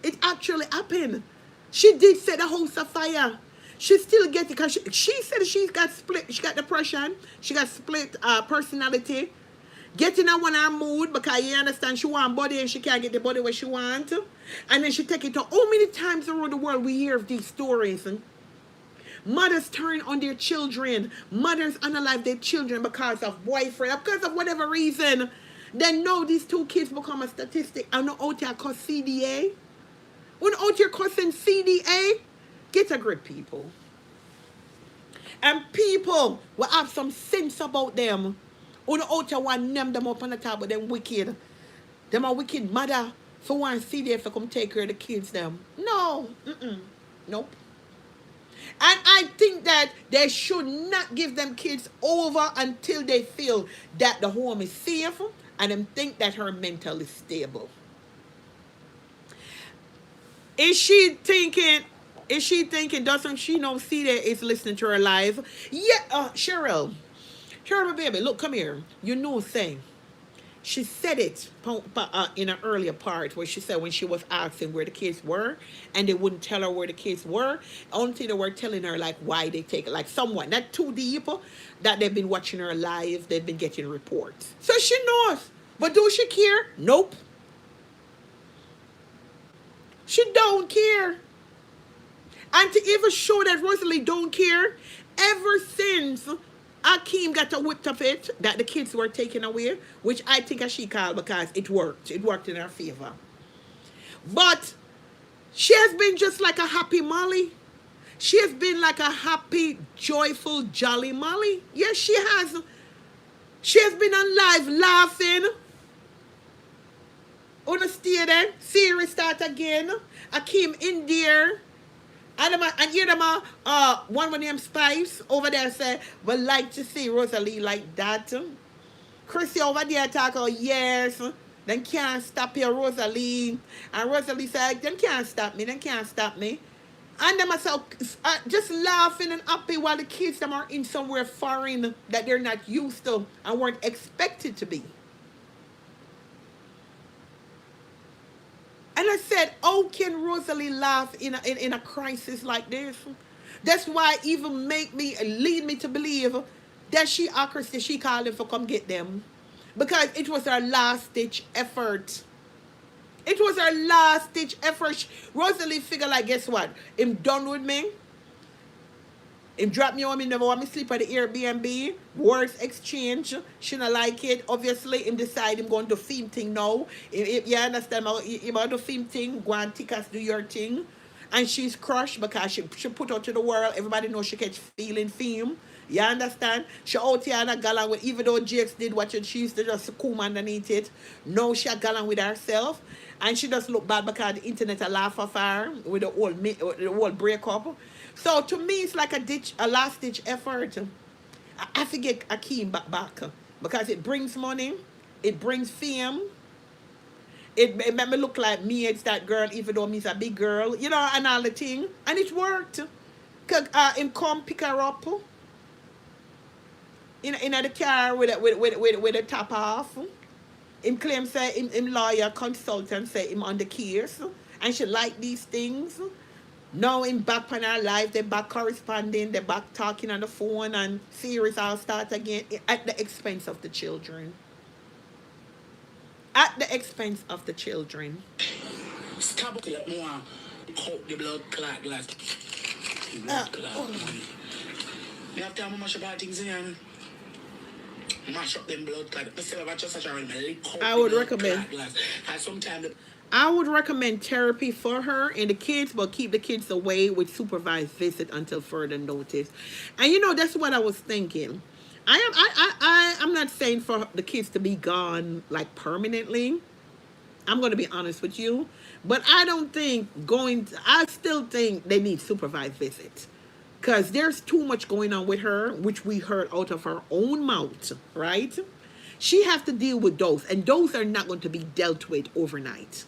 it actually happened? She did set the house afire. She still get it because she said she got split. She got depression. She got split personality. Getting her one her mood because you understand she want body and she can't get the body where she want. And then she take it to how many times around the world we hear of these stories. Mothers turn on their children. Mothers unalive their children because of boyfriend, because of whatever reason. Then no, these two kids become a statistic. And no out here cause CDA. When out here causing CDA, get a grip, people. And people will have some sense about them. When out here want name them up on the top, but them wicked. Them are wicked mother for one CDA for come take care of the kids them. No. Nope. And I think that they should not give them kids over until they feel that the home is safe and them think that her mental is stable. Is she thinking, doesn't she know CDA is listening to her live? Yeah, Cheryl, my baby, look, come here. You know saying. She said it in an earlier part where she said when she was asking where the kids were and they wouldn't tell her where the kids were. Only thing they were telling her like why they take it, like someone, not too deep, that they've been watching her live, they've been getting reports. So she knows. But do she care? Nope. She don't care. And to even show that Rosalee don't care, ever since Akeem got a whipped of it that the kids were taken away, which I think she called because it worked. It worked in her favor. But she has been just like a happy Molly. She has been like a happy, joyful, jolly Molly. Yes, she has. She has been on live laughing. On the stay there. Series start again. Akeem in there. And hear them one of them spies over there say, "We like to see Rosalee like that." Chrissy over there talk, "Oh yes, then can't stop your Rosalee." And Rosalee said, "Them can't stop me, them can't stop me." And them are just laughing and happy while the kids them are in somewhere foreign that they're not used to and weren't expected to be. And I said, how can Rosalee laugh in a crisis like this? That's why even lead me to believe that she called him for come get them. Because it was her last ditch effort. It was her last ditch effort. Rosalee figured like, guess what? Him done with me. Him drop me home, he never want me sleep at the Airbnb. Words exchange. She not like it. Obviously, him decide him going to film thing now. You understand? He want to film thing. Go and take us do your thing. And she's crushed because she put out to the world. Everybody knows she catch feeling film. You understand? She out here and a galang with, even though Jakes did what she used to just succumb underneath it. Now she a galang with herself. And she just look bad because the internet a laugh of her with the whole breakup. So to me, it's like a last ditch effort. I forget Akeem back because it brings money, it brings fame. It made me look like me, it's that girl, even though me's a big girl, you know, and all the thing. And it worked. Cause him come pick her up in the car with the top off. Him claim say him lawyer consultant say him on the case, and she like these things. Now in back on our life, they back corresponding, they back talking on the phone, and series all start again at the expense of the children. At the expense of the children. Stop it more. Coat the blood clot glass. Blood clot. You have to have much about things in here. Mash up them blood clot. I would recommend therapy for her and the kids, but keep the kids away with supervised visit until further notice. And you know, that's what I was thinking. I'm not saying for the kids to be gone like permanently. I'm going to be honest with you, but I still think they need supervised visits. Because there's too much going on with her, which we heard out of her own mouth, right? She has to deal with those, and those are not going to be dealt with overnight.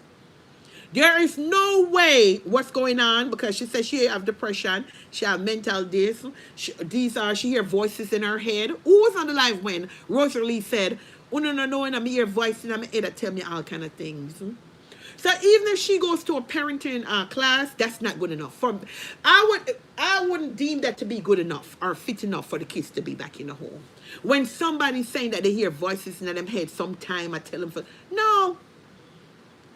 There is no way what's going on, because she says she have depression, she have mental this, she hear voices in her head. Who was on the live when Rosalee said, "Oh no, and I'm hear voices in my head that tell me all kind of things." So even if she goes to a parenting class, that's not good enough. I wouldn't deem that to be good enough or fit enough for the kids to be back in the home. When somebody's saying that they hear voices in them head, sometime I tell them, no,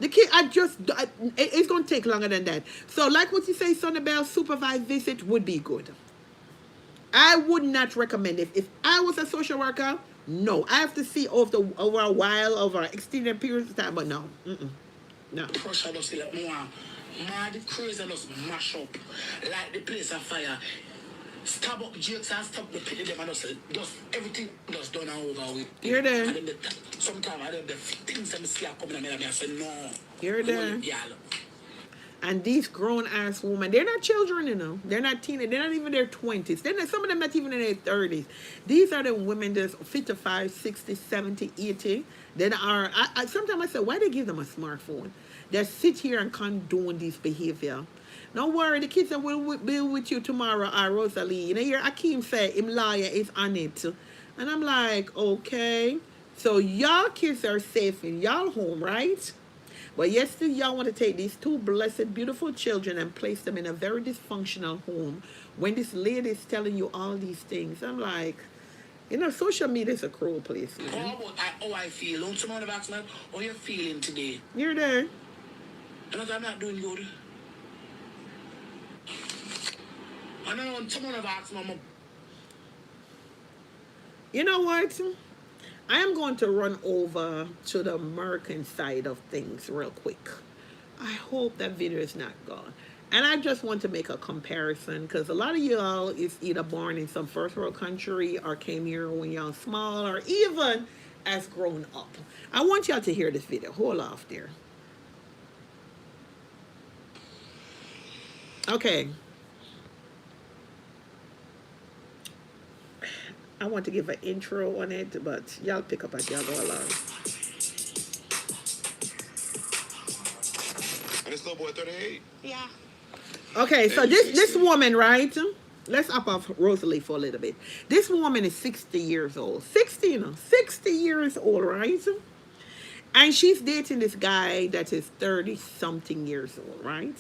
the kid, it's going to take longer than that. So like what you say, Sonabelle, supervised visit would be good. I would not recommend it. If I was a social worker, no. I have to see over a while, over extended periods of time, but no. No. Pressure just like more. Mad crazy just mash up. Like the place of fire. Stab up jokes and stop the pity them and just everything just done and over with. You're there. Sometimes I don't the things that I see are coming and I say no. You're there. And these grown ass women, they're not children, you know. They're not teenagers. They're not even in their 20s. Some of them not even in their 30s. These are the women that's 55, 60, 70, 80. That are, sometimes I say, why they give them a smartphone? They sit here and condone this behavior. Don't worry, the kids will be with you tomorrow, Rosalee. You know, hear Akeem say, him liar is on it. And I'm like, okay. So y'all kids are safe in y'all home, right? But yet still y'all want to take these two blessed, beautiful children and place them in a very dysfunctional home when this lady is telling you all these things. I'm like, you know, social media is a cruel place. You know? How I feel. Don't someone have asked me, how you feeling today? You're there. And I'm not doing good. I know someone have asked me, you know what? I am going to run over to the American side of things real quick. I hope that video is not gone. And I just want to make a comparison because a lot of y'all is either born in some first world country or came here when y'all small or even as grown up. I want y'all to hear this video. Hold off there. Okay. I want to give an intro on it, but y'all pick up as y'all go along. And this little boy 38? Yeah. Okay, so this woman, right? Let's up off Rosalie for a little bit. This woman is 60 years old. 60, you know, 60 years old, right? And she's dating this guy that is 30-something years old, right?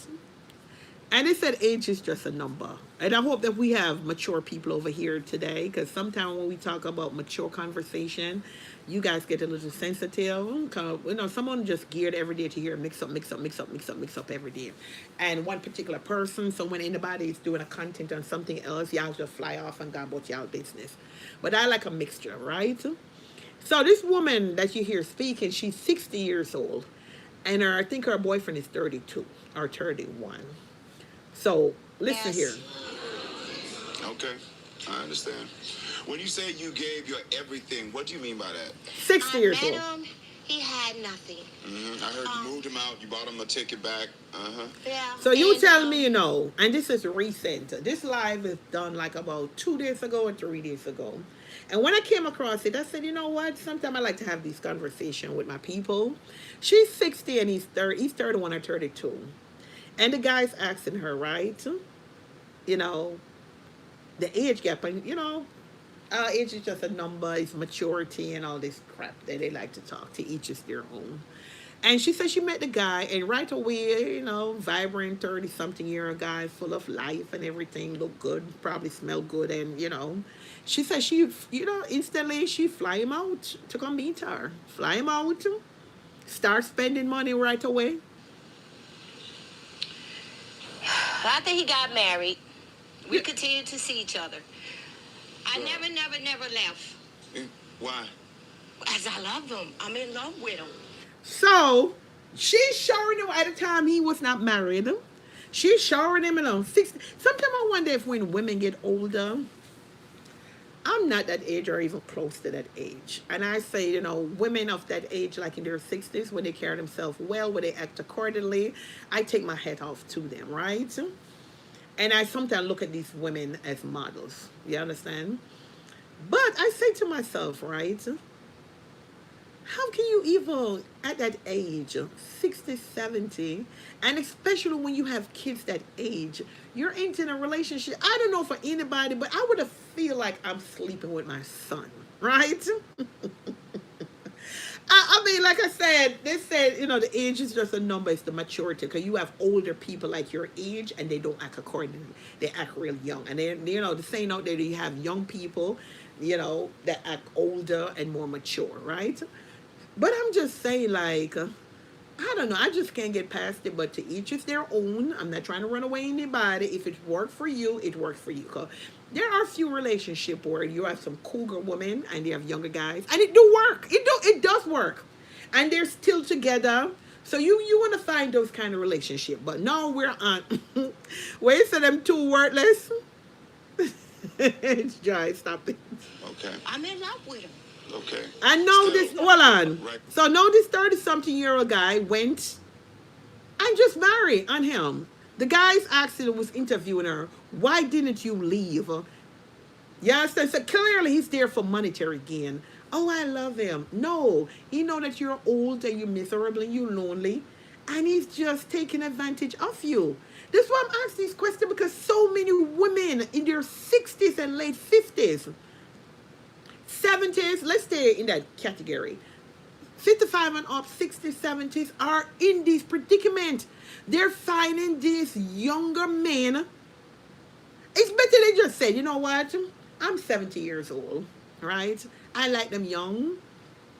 And they said age is just a number. And I hope that we have mature people over here today, because sometimes when we talk about mature conversation, you guys get a little sensitive. You know, someone just geared every day to hear mix up every day. And one particular person, so when anybody is doing a content on something else, y'all just fly off and go about y'all business. But I like a mixture, right? So this woman that you hear speaking, she's 60 years old. And I think her boyfriend is 32 or 31. So, listen here. Okay, I understand. When you say you gave your everything, what do you mean by that? 60 years old. Him, he had nothing. I heard you moved him out, you bought him a ticket back. Yeah. So you tell me, you know, and this is recent. This live is done like about 2 days ago or 3 days ago. And when I came across it, I said, you know what? Sometimes I like to have these conversations with my people. She's 60 and he's 31 or 32. And the guy's asking her, right? You know, the age gap, and you know, age is just a number, it's maturity and all this crap that they like to talk. To each is their own. And she said she met the guy, and right away, you know, vibrant 30-something-year-old guy, full of life and everything, look good, probably smell good, and you know, she said she, you know, instantly she fly him out to come meet her, fly him out, start spending money right away. After he got married, we continued to see each other. I never left. Why? As I love him. I'm in love with him. So, she's showering him at a time he was not married. She's showering him at 60. Sometimes I wonder if when women get older, I'm not that age or even close to that age. And I say, you know, women of that age, like in their 60s, when they carry themselves well, when they act accordingly, I take my hat off to them, right? And I sometimes look at these women as models. You understand? But I say to myself, right? How can you even, at that age, 60, 70, and especially when you have kids that age, you're into a relationship. I don't know for anybody, but I would feel like I'm sleeping with my son, right? I mean, like I said, they said, the age is just a number, it's the maturity. Because you have older people like your age and they don't act accordingly. They act real young. And then, the saying out there that you have young people, that act older and more mature, right? But I'm just saying, like, I don't know. I just can't get past it. But to each is their own. I'm not trying to run away anybody. If it worked for you, it worked for you. 'Cause there are a few relationships where you have some cougar women and they have younger guys, and it do work. It does work, and they're still together. So you want to find those kind of relationship. But now we're on. Where you say them two worthless? It's Joy. Stop it. Okay. I'm in love with him. Okay. I know this. Hold on. Right. So now this 30-something-year-old guy went and just married on him. The guy's actually was interviewing her. Why didn't you leave? Yes, so clearly he's there for monetary gain. Oh, I love him. No, he know that you're old and you're miserable and you're lonely, and he's just taking advantage of you. This is why I'm asking this question, because so many women in their 60s and late 50s, 70s, let's stay in that category. 55 and up, 60s, 70s are in this predicament. They're finding these younger men. It's better they just say, you know what? I'm 70 years old, right? I like them young,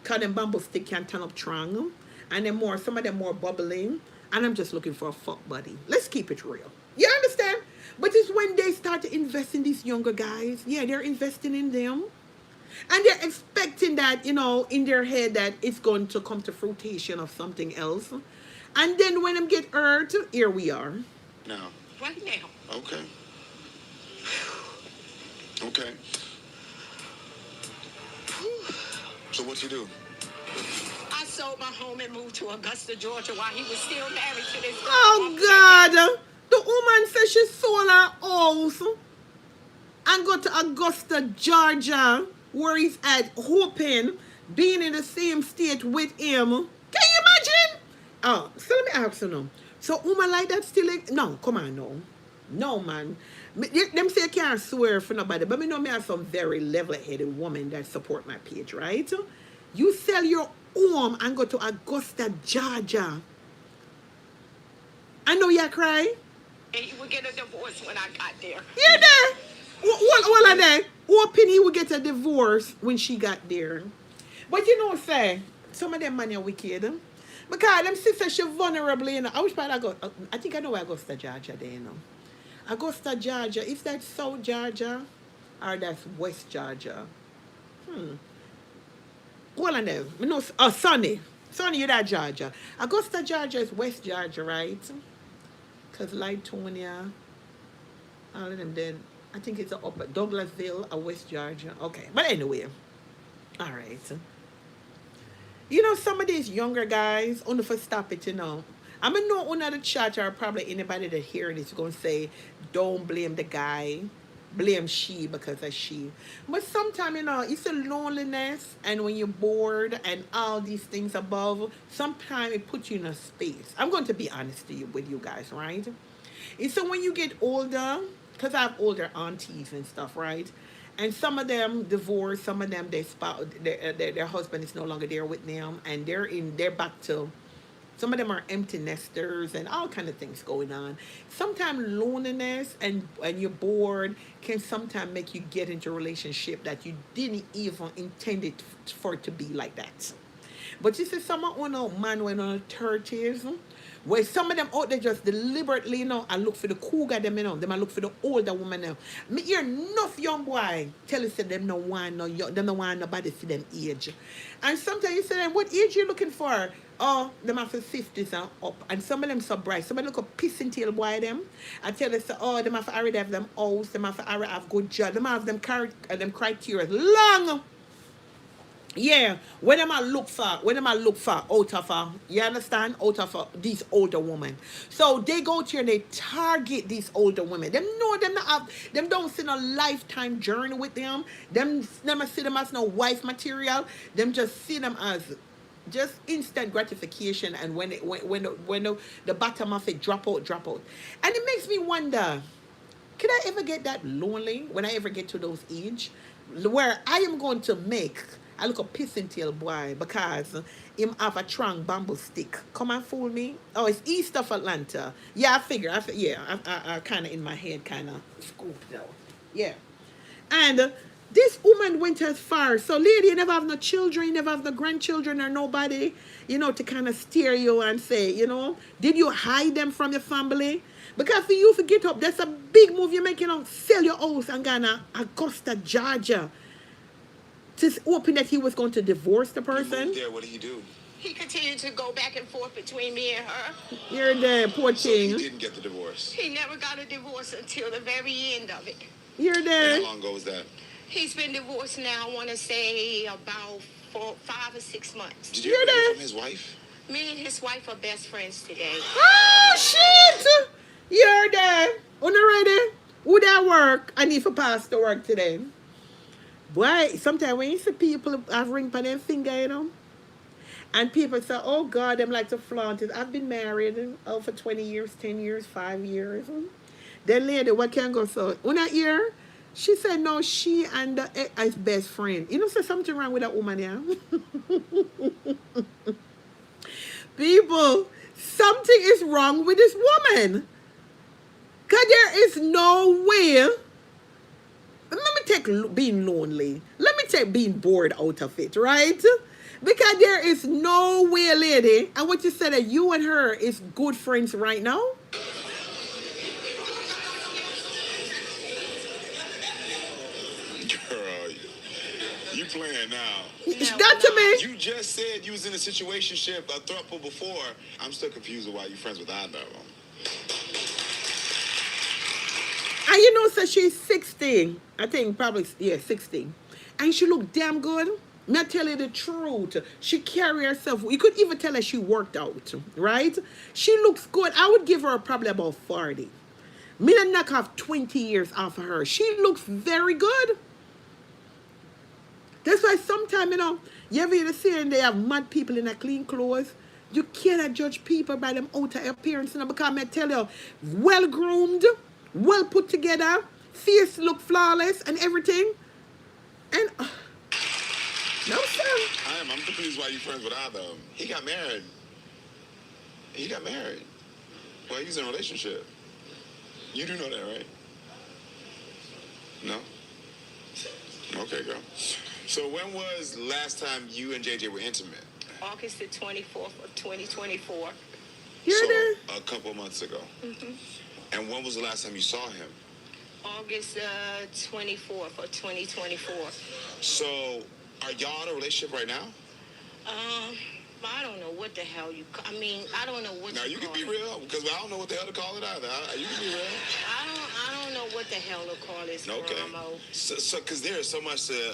because them bamboo stick can turn up strong. And some of them more bubbling. And I'm just looking for a fuck buddy. Let's keep it real. You understand? But it's when they start to invest in these younger guys. Yeah, they're investing in them. And they're expecting that, in their head that it's going to come to fruition of something else. And then when them get hurt, here we are. No. Right now. Okay. Okay. So what you do? I sold my home and moved to Augusta, Georgia while he was still married to this girl. Oh, God. The woman says she sold her house and go to Augusta, Georgia, where he's at, hoping, being in the same state with him. Can you imagine? Oh, so let me ask you now. So woman like that still, no, come on, no. No, man. Them say I can't swear for nobody, but me know me have some very level-headed woman that support my page, right? You sell your home and go to Augusta, Georgia. I know you cry. And he would get a divorce when I got there. Yeah, there. What are they? Hoping he would get a divorce when she got there. But say, some of them money are wicked. Because them sisters, she vulnerable, I wish I go. I think I know where Augusta, Georgia, there, Augusta, Georgia. Is that South Georgia? Or that's West Georgia? Well, I know. Sunny. Sunny, you're that Georgia. Augusta, Georgia is West Georgia, right? Because Lightonia, all of them dead. I think it's up at Douglasville or West Georgia. Okay. But anyway. All right. Some of these younger guys, only for stop it, I mean, no one of the chat or probably anybody that hear this is going to say, don't blame the guy. Blame she because of she. But sometimes, it's a loneliness, and when you're bored and all these things above, sometimes it puts you in a space. I'm going to be honest with you guys, right? It's so when you get older, because I have older aunties and stuff, right? And some of them divorced, some of them their husband is no longer there with them, and they're back to. Some of them are empty nesters and all kind of things going on. Sometimes loneliness and you're bored can sometimes make you get into a relationship that you didn't even intend it for it to be like that. But you see someone on a man when on 30s, where some of them out there just deliberately, I look for the cougar them, them I look for the older woman now. Me hear enough young boy tell you say them no want them no want nobody see them age. And sometimes you say them, what age you looking for? Oh, them have 50s and up. And some of them so bright. Some of them look a pissing tail boy them. I tell you, oh, them have already have them house, them have already have good job, them have them criteria long. Yeah, when am I look for out of you understand? Out of these older women. So they go to and they target these older women. Them know them not have, them don't see no lifetime journey with them. Them never see them as no wife material. Them just see them as just instant gratification, and when the bottom of it drop out. And it makes me wonder, could I ever get that lonely when I ever get to those age where I am going to make I look a pissing tail boy because him have a strong bamboo stick. Come and fool me. Oh, it's east of Atlanta. Yeah, I figure. Yeah, I kind of in my head kind of scooped out. Yeah. And this woman went as far. So, lady, you never have no children, you never have no grandchildren or nobody, to kind of steer you and say, did you hide them from your family? Because for you to get up, that's a big move you're making, sell your house and go to Augusta, Georgia, to open that he was going to divorce the person. Yeah, what did he do? He continued to go back and forth between me and her. You're there, poor So thing. he didn't get the divorce. He never got a divorce until the very end of it. You're there. And how long ago was that? He's been divorced now, I want to say, about 5 or 6 months. Did you ever hear from his wife? Me and his wife are best friends today. Oh, shit! You're there. Una ready? Would that work? I need to pass to work today. Boy, sometimes when you see people have ring on their finger, and people say, oh God, them like to flaunt it. I've been married for 20 years, 10 years, 5 years. Then lady, what can go so? Una ear? She said no, she and the ex best friend. Say something wrong with that woman, yeah? People, something is wrong with this woman. Because there is no way. Let me take being lonely. Let me take being bored out of it, right? Because there is no way, lady. And what you said that you and her is good friends right now? Girl, you playing now. That to me. You just said you was in a situationship, a throuple before. I'm still confused with why you friends with either of them. And so she's 16. I think probably, 16. And she look damn good. Me tell you the truth. She carry herself. You could even tell her she worked out, right? She looks good. I would give her probably about 40. Me not knock off 20 years off of her. She looks very good. That's why sometimes, you ever hear the saying they have mad people in a clean clothes? You cannot judge people by them outer appearance, because I tell you, well groomed, well put together, face look flawless and everything. And no sir. I'm confused why you friends with either of them. He got married. Well, he's in a relationship. You do know that, right? No? Okay, girl. So when was last time you and JJ were intimate? August the 24th of 2024. You're there. A couple months ago. Mm-hmm. And when was the last time you saw him? August 24th of 2024. So are y'all in a relationship right now? I don't know what the hell I don't know what. Now you can be real, because I don't know what the hell to call it either. You can be real. I don't know what the hell to call this. Okay. Grandma. So because there is so much to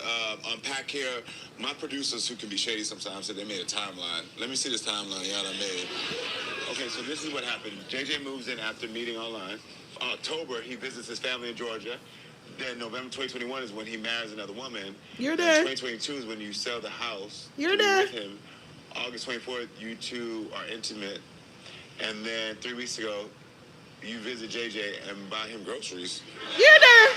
unpack here. My producers, who can be shady sometimes, said they made a timeline. Let me see this timeline y'all done made. Okay, so this is what happened. JJ moves in after meeting online. October, he visits his family in Georgia. Then November 2021 is when he marries another woman. You're there. 2022 is when you sell the house. You're there. With him. August 24th, you two are intimate. And then 3 weeks ago, you visit JJ and buy him groceries. You're there.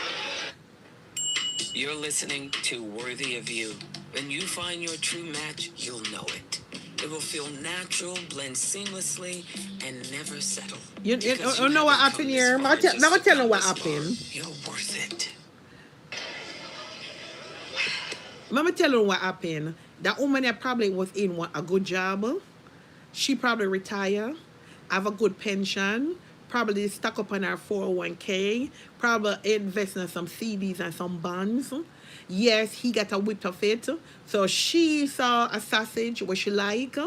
You're listening to Worthy of You. When you find your true match, you'll know it. It will feel natural, blend seamlessly, and never settle. You know what happened here? I'm going to tell you what happened. You're worth it. I'm going to tell you what happened. That woman that probably was in a good job. She probably retired, have a good pension, probably stuck up on her 401k, probably invest in some CDs and some bonds. Yes, he got a whip of it. So she saw a sausage, what she like,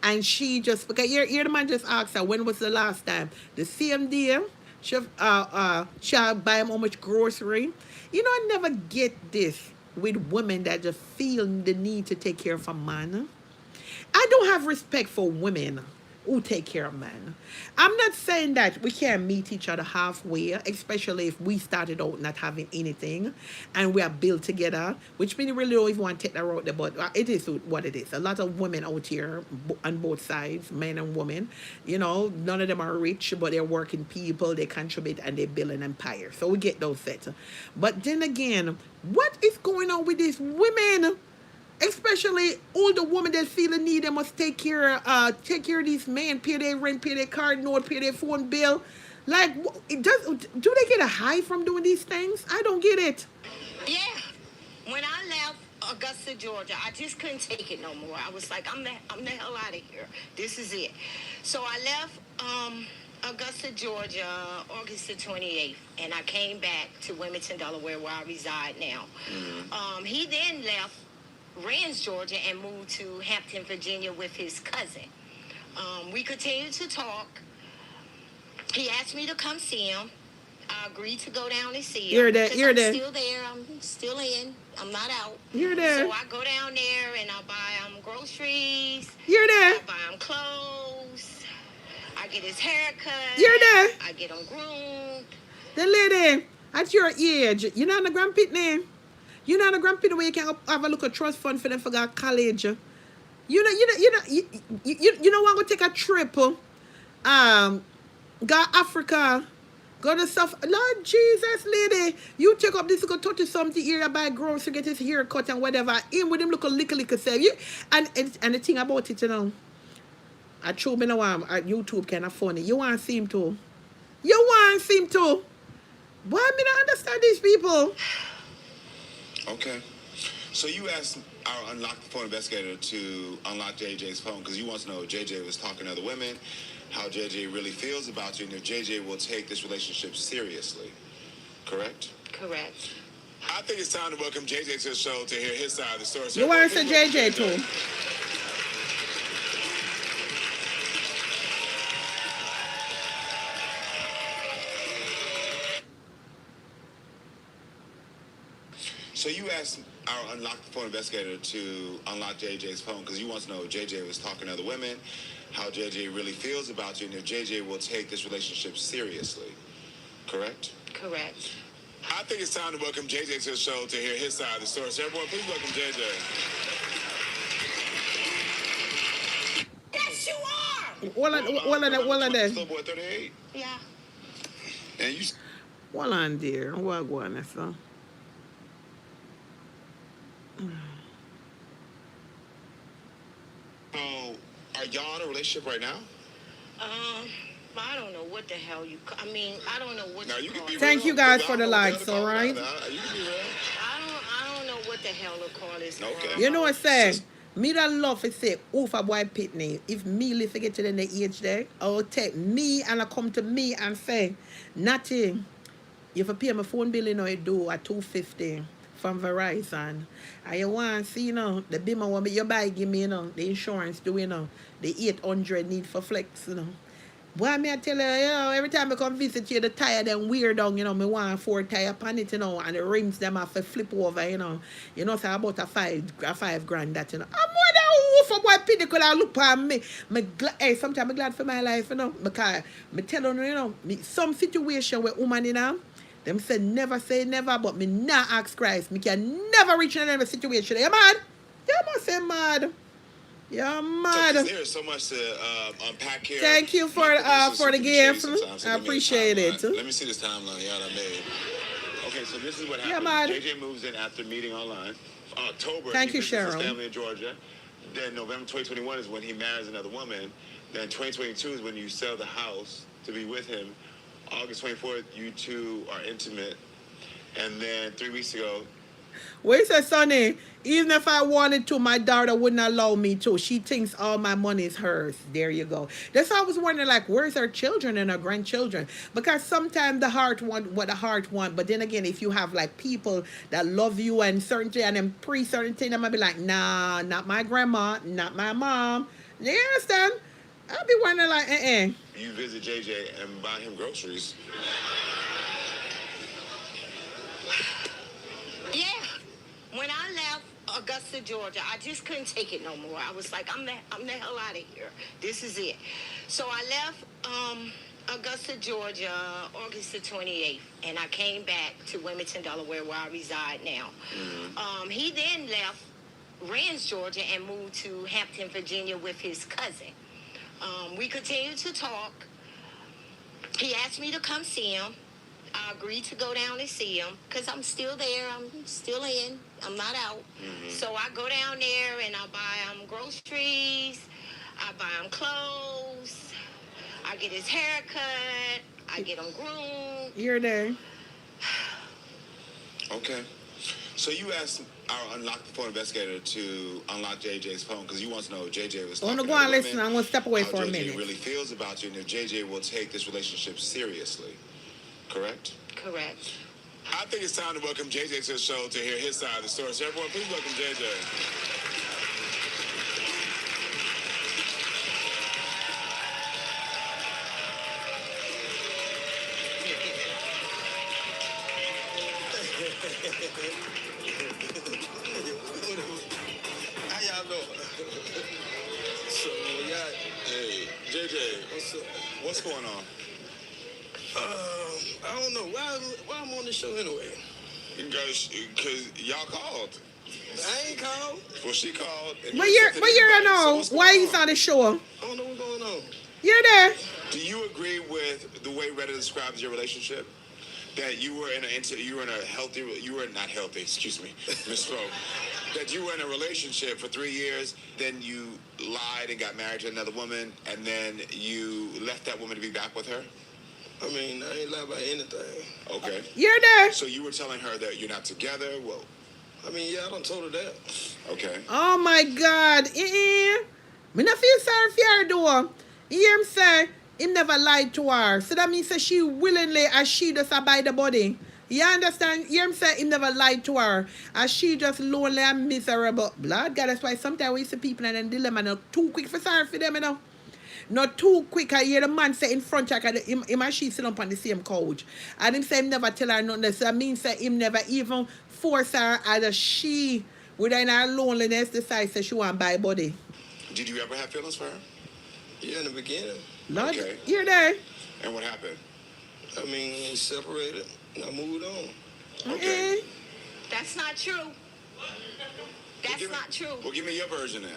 and she just, because here the man just asked her, when was the last time? The same day, she buy him how much grocery. I never get this with women that just feel the need to take care of a man. I don't have respect for women who take care of men. I'm not saying that we can't meet each other halfway, especially if we started out not having anything and we are built together, which means we really don't even want to take that road there, but it is what it is. A lot of women out here on both sides, men and women, none of them are rich, but they're working people, they contribute and they build an empire. So we get those sets. But then again, what is going on with these women Especially older women that feel the need, they must take care of these men, pay their rent, pay their card note, pay their phone bill. Like, do they get a high from doing these things? I don't get it. Yeah. When I left Augusta, Georgia, I just couldn't take it no more. I was like, I'm the hell out of here. This is it. So I left Augusta, Georgia, August the 28th, and I came back to Wilmington, Delaware, where I reside now. He then left Rands, Georgia, and moved to Hampton, Virginia with his cousin. We continued to talk. He asked me to come see him. I agreed to go down and see him. You're there. I'm still there. I'm still in. I'm not out. You're there. So I go down there and I buy groceries. You're there. I buy him clothes. I get his haircut. You're there. I get him groomed. The lady, at your age, you're not a grandpit name. You're not a grandpit where you can have a look at trust fund for them for that college. You want to take a trip. Go Africa. Go to South. Lord Jesus, lady. You take up this, go 30 something here, buy groceries, get his hair cut and whatever. In with him look a little self. And the thing about it, I true me now at YouTube kind of funny. You want to see him too. You want to see him too. Why me not understand these people? Okay. So you asked our Unlock the Phone investigator to unlock JJ's phone because you want to know if JJ was talking to other women, how JJ really feels about you, and if JJ will take this relationship seriously. Correct? Correct. I think it's time to welcome JJ to the show to hear his side of the story. So You want to say JJ too? So you asked our Unlock the Phone investigator to unlock JJ's phone because you want to know if JJ was talking to other women, how JJ really feels about you, and if JJ will take this relationship seriously. Correct? Correct. I think it's time to welcome JJ to the show to hear his side of the story. So everyone, please welcome JJ. Yes, you are! What are they? Little boy 38. Yeah. And you... What on, dear? What going on, son? So, are y'all in a relationship right now? I don't know what the hell I don't know what Now, you can be Thank real, you guys 'cause for I the don't know what likes, the all hell right? to call it. You can be real. I don't know what the hell to call this. Okay. You know what I'm saying? Me that love to say, oh, for boy pitney, if me live to get to the age there, I'll take me and I come to me and say, nothing. You have to pay my phone bill, you do at $250 from Verizon. And you want to see, the bill want me, you buy, give me, the insurance, do, the 800 need for flex, Boy, me I tell you, every time I come visit you, the tire them weird down, me want 4 tire on it, and the rims them have to flip over, so about a five grand that, I'm more than for boy pinnacle, I look on me. Hey, sometimes I'm glad for my life, because me tell you, some situation where woman, them say never, but me not ask Christ. Me can never reach in any situation. You mad? You must say mad. You're mad. So, there's so much to unpack here. Thank you for the gift. I appreciate it. Let me see this timeline y'all done made. Okay, so this is what happened. JJ moves in after meeting online. October. Thank you, His Cheryl. family in Georgia. Then November 2021 is when he marries another woman. Then 2022 is when you sell the house to be with him. August 24th, you two are intimate. And then 3 weeks ago, Wait a Sonny, even if I wanted to, my daughter wouldn't allow me to. She thinks all my money is hers. There you go. That's why I was wondering, where's her children and her grandchildren? Because sometimes the heart want what the heart want. But then again, if you have people that love you and certainty and then certain thing, I might be like, nah, not my grandma, not my mom. You understand? I'll be wondering you visit JJ and buy him groceries. Yeah. When I left Augusta, Georgia, I just couldn't take it no more. I was like, I'm the hell out of here. This is it. So I left Augusta, Georgia, August the 28th, and I came back to Wilmington, Delaware, where I reside now. He then left Rands, Georgia, and moved to Hampton, Virginia with his cousin. We continued to talk. He asked me to come see him. I I agreed to go down and see him because I'm still there. I'm still in. I'm not out. So I go down there and I buy him groceries. I buy him clothes. I get his haircut. I get him groomed. You're there. Okay. So you asked our Unlock the Phone investigator to unlock JJ's phone because you want to know if JJ was I want to talking go to and women, listen. I'm going to step away how for a JJ minute. really feels about you, and if JJ will take this relationship seriously. Correct? Correct. I think it's time to welcome JJ to the show to hear his side of the story. So everyone, please welcome JJ. How y'all doing? So, yeah. Hey, JJ, What's up? what's going on? I don't know. Why I'm on the show anyway? Because y'all called. I ain't called. Well, she called. And But you you're accepted the on invite. So now. what's Why going he's on the show? I don't know what's going on. You're there. Do you agree with the way Reddit describes your relationship? That you were in a healthy, you were not healthy, excuse me, misspoke. That you were in a relationship for 3 years, then you lied and got married to another woman, and then you left that woman to be back with her? I mean, I ain't lie about anything. Okay. You're there. So you were telling her that you're not together? Well, I mean, yeah, I done told her that. okay. Oh my God. Me not feel sorry for her though. You hear him say him never lied to her. So that means that she willingly as she just buy the body. You understand? You hear him say him never lied to her. As she just lonely and miserable. Blood God, that's why sometimes we see people and then dilemma not too quick for sorry for them, you know. Not too quick. I hear the man say in front of her, him and she sit up on the same couch. And him say him never tell her nothing. So that means that him never even force her as she, within her loneliness, decides that she want to buy body. Did you ever have feelings for her? Yeah, in the beginning. Lord, Okay. you're there. And what happened? I mean, we separated, and I moved on. Okay. That's not true. That's not true. Well, give me your version then.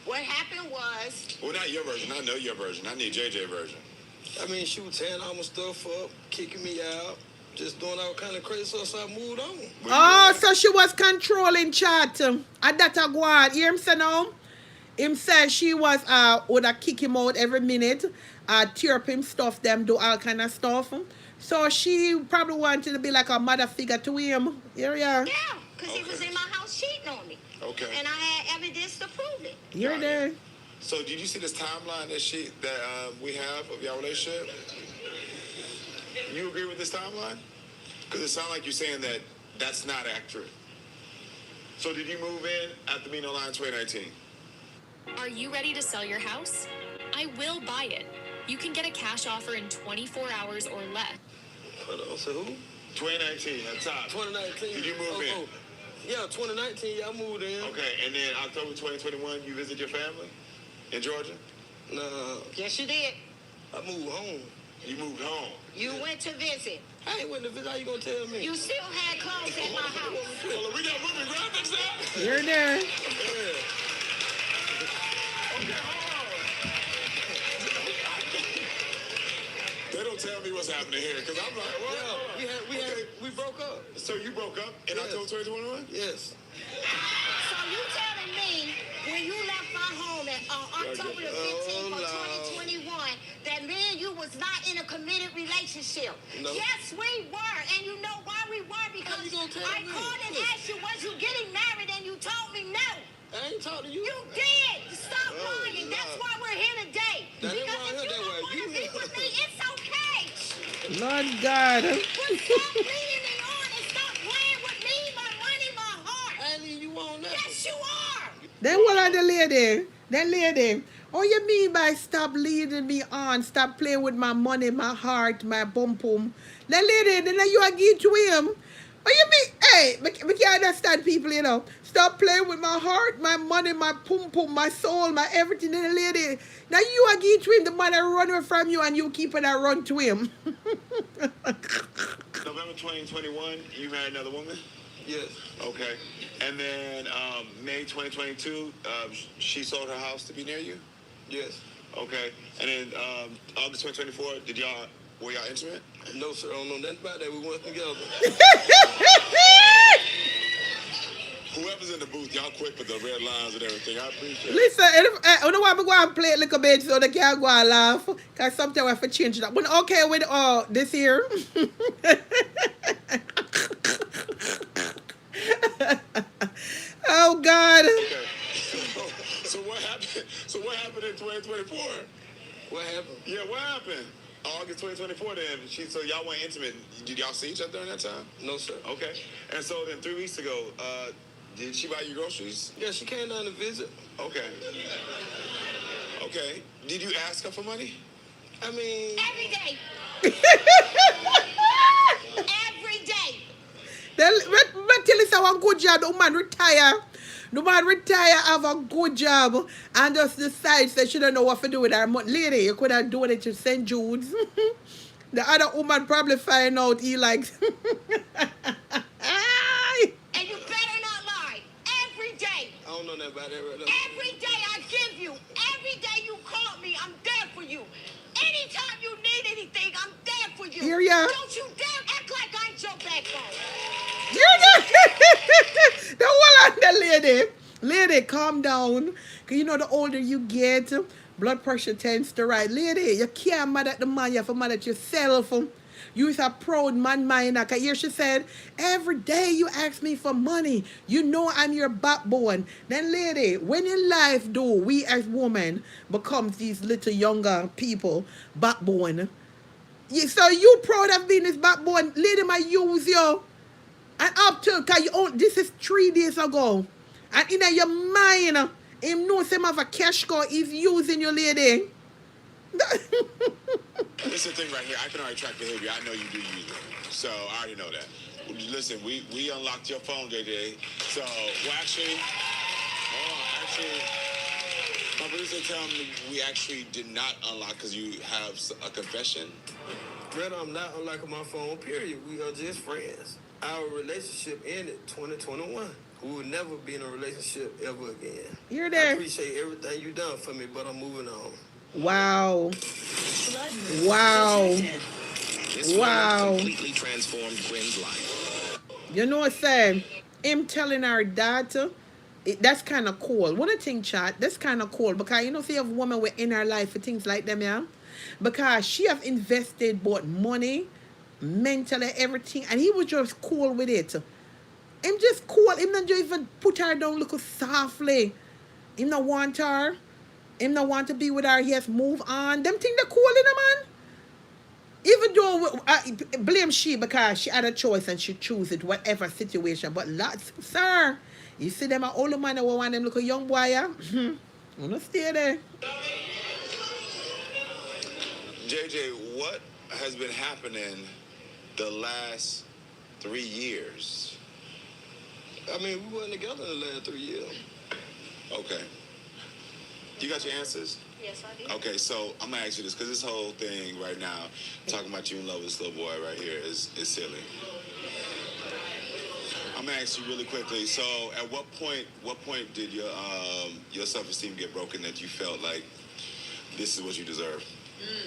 What happened was, Well, not your version. I know your version. I need JJ version. I mean, she was tearing all my stuff up, kicking me out, just doing all kind of crazy stuff, so I moved on. Oh, so she was controlling chat. And that a go on. You hear him say now? Him say she was would kick him out every minute, tear up him stuff, them do all kind of stuff. So she probably wanted to be like a mother figure to him. Here we are. yeah, because he was in my house cheating on me. Okay. And I had evidence to prove it. You're Got there. it. So did you see this timeline that we have of your relationship? You agree with this timeline? Because it sounds like you're saying that that's not accurate. So did you move in after being online in 2019? Are you ready to sell your house? I will buy it. You can get a cash offer in 24 hours or less. Hold on, so who? 2019, at the top. 2019. Did you move in? Yeah, 2019, yeah, I moved in. Okay, and then October 2021, you visit your family in Georgia? Nah, Yes, you did. I moved home. You moved home. You went to visit. I ain't went to visit. How you gonna tell me? You still had clothes at my house. Well, we got moving graphics now? You're there. Yeah. They don't tell me what's happening here, because I'm like, well, We broke up. So you broke up in Yes. October 2021? Yes. So you telling me when you left my home at October the 15th of 2021 that me and you was not in a committed relationship? No. Yes, we were. And you know why we were? Because you gonna tell I me? called and asked you, was you getting married? And you told me no. I ain't talking to you. You did. Stop Oh, lying. nah. That's why we're here today. That ain't Because why I'm if here you that don't way. want to You be know. with me, it's okay. Lord God. But stop leading me on and stop playing with me, my money, my heart. I ain't leave you on that. Yes, you are. Then what are the lady? Then lady. Oh, you mean by stop leading me on, stop playing with my money, my heart, my bum pum. Then lady, then you are give to him. Oh, you mean, hey, we can't understand people, you know. Stop playing with my heart, my money, my pum pum, my soul, my everything. Then lady, now you are give to him, the man run away from you and you keep it and run to him. November 2021, you married another woman? Yes. Okay. And then May 2022, she sold her house to be near you? Yes. Okay. And then August 2024, did y'all Were y'all intimate? No, sir. I don't know nothing about that. We went together. Whoever's in the booth, y'all quick with the red lines and everything. I appreciate it. Listen, you know what, I'm going to play it a little bit so they can go and laugh. Because sometimes I have to change that. But okay with this here. Oh, God. Okay. So what happened? So what happened in 2024? What happened? Yeah, what happened? August 2024 then. So y'all went intimate. Did y'all see each other during that time? No, sir. Okay. And so then 3 weeks ago, did she buy you groceries? Yeah, she came down to visit. Okay. Okay. Did you ask her for money? I mean... Every day. Every day. But tell us how a good job. The man retire. The man retire, have a good job, and just decides that she don't know what to do with her money. Lady, you could have done it to St. Jude's. The other woman probably find out he likes. And you better not lie. Every day. I don't know nothing about that right now. Every day I give you. Every day you call me, I'm there for you. Anytime you need anything, I'm there for you. Hear ya? Don't you dare act like I ain't your backbone. The whole of the lady. Lady, calm down. Because you know the older you get, blood pressure tends to rise. Lady, you can't mad at the man, you have to mad at yourself. You're a proud man, mind. Because here she said, every day you ask me for money. You know I'm your backbone. Then lady, when in life do we as women become these little younger people backbone? So you proud of being this backbone? Lady might use you. And up to, because you own, this is 3 days ago. And in your mind, him knows him have a cash card, he's using your lady. This is the thing right here. I can already track behavior. I know you do use it. So I already know that. Listen, we unlocked your phone, JJ. So, well, actually, my producer tell me we actually did not unlock because you have a confession. Brother, I'm not unlocking my phone, period. We are just friends. Our relationship ended 2021. We will never be in a relationship ever again. You're I there. appreciate everything you done for me, but I'm moving on. Wow. Wow. Wow. Completely transformed Gwen's life. You know what I'm saying? Him telling our daughter, that's kind of cool. What I think, chat, that's kind of cool. Because, you know, see, you have women in her life for things like them, yeah? Because she have invested both money, mentally, everything, and he was just cool with it. Him just cool. Him not just even put her down look softly. Him not want her. Him not want to be with her. He has moved on. Them think they're cool in a man. Even though I blame she because she had a choice and she choose it, whatever situation. But lots, sir, you see them older man who want them look a young boy, yeah? I'm not stay there. JJ, what has been happening the last 3 years? I mean, we weren't together in the last 3 years. Okay. You got your answers? Yes, I do. Okay, so I'm gonna ask you this because this whole thing right now, talking about you in love with this little boy right here is silly. I'm gonna ask you really quickly. So, at what point did your self-esteem get broken that you felt like this is what you deserve?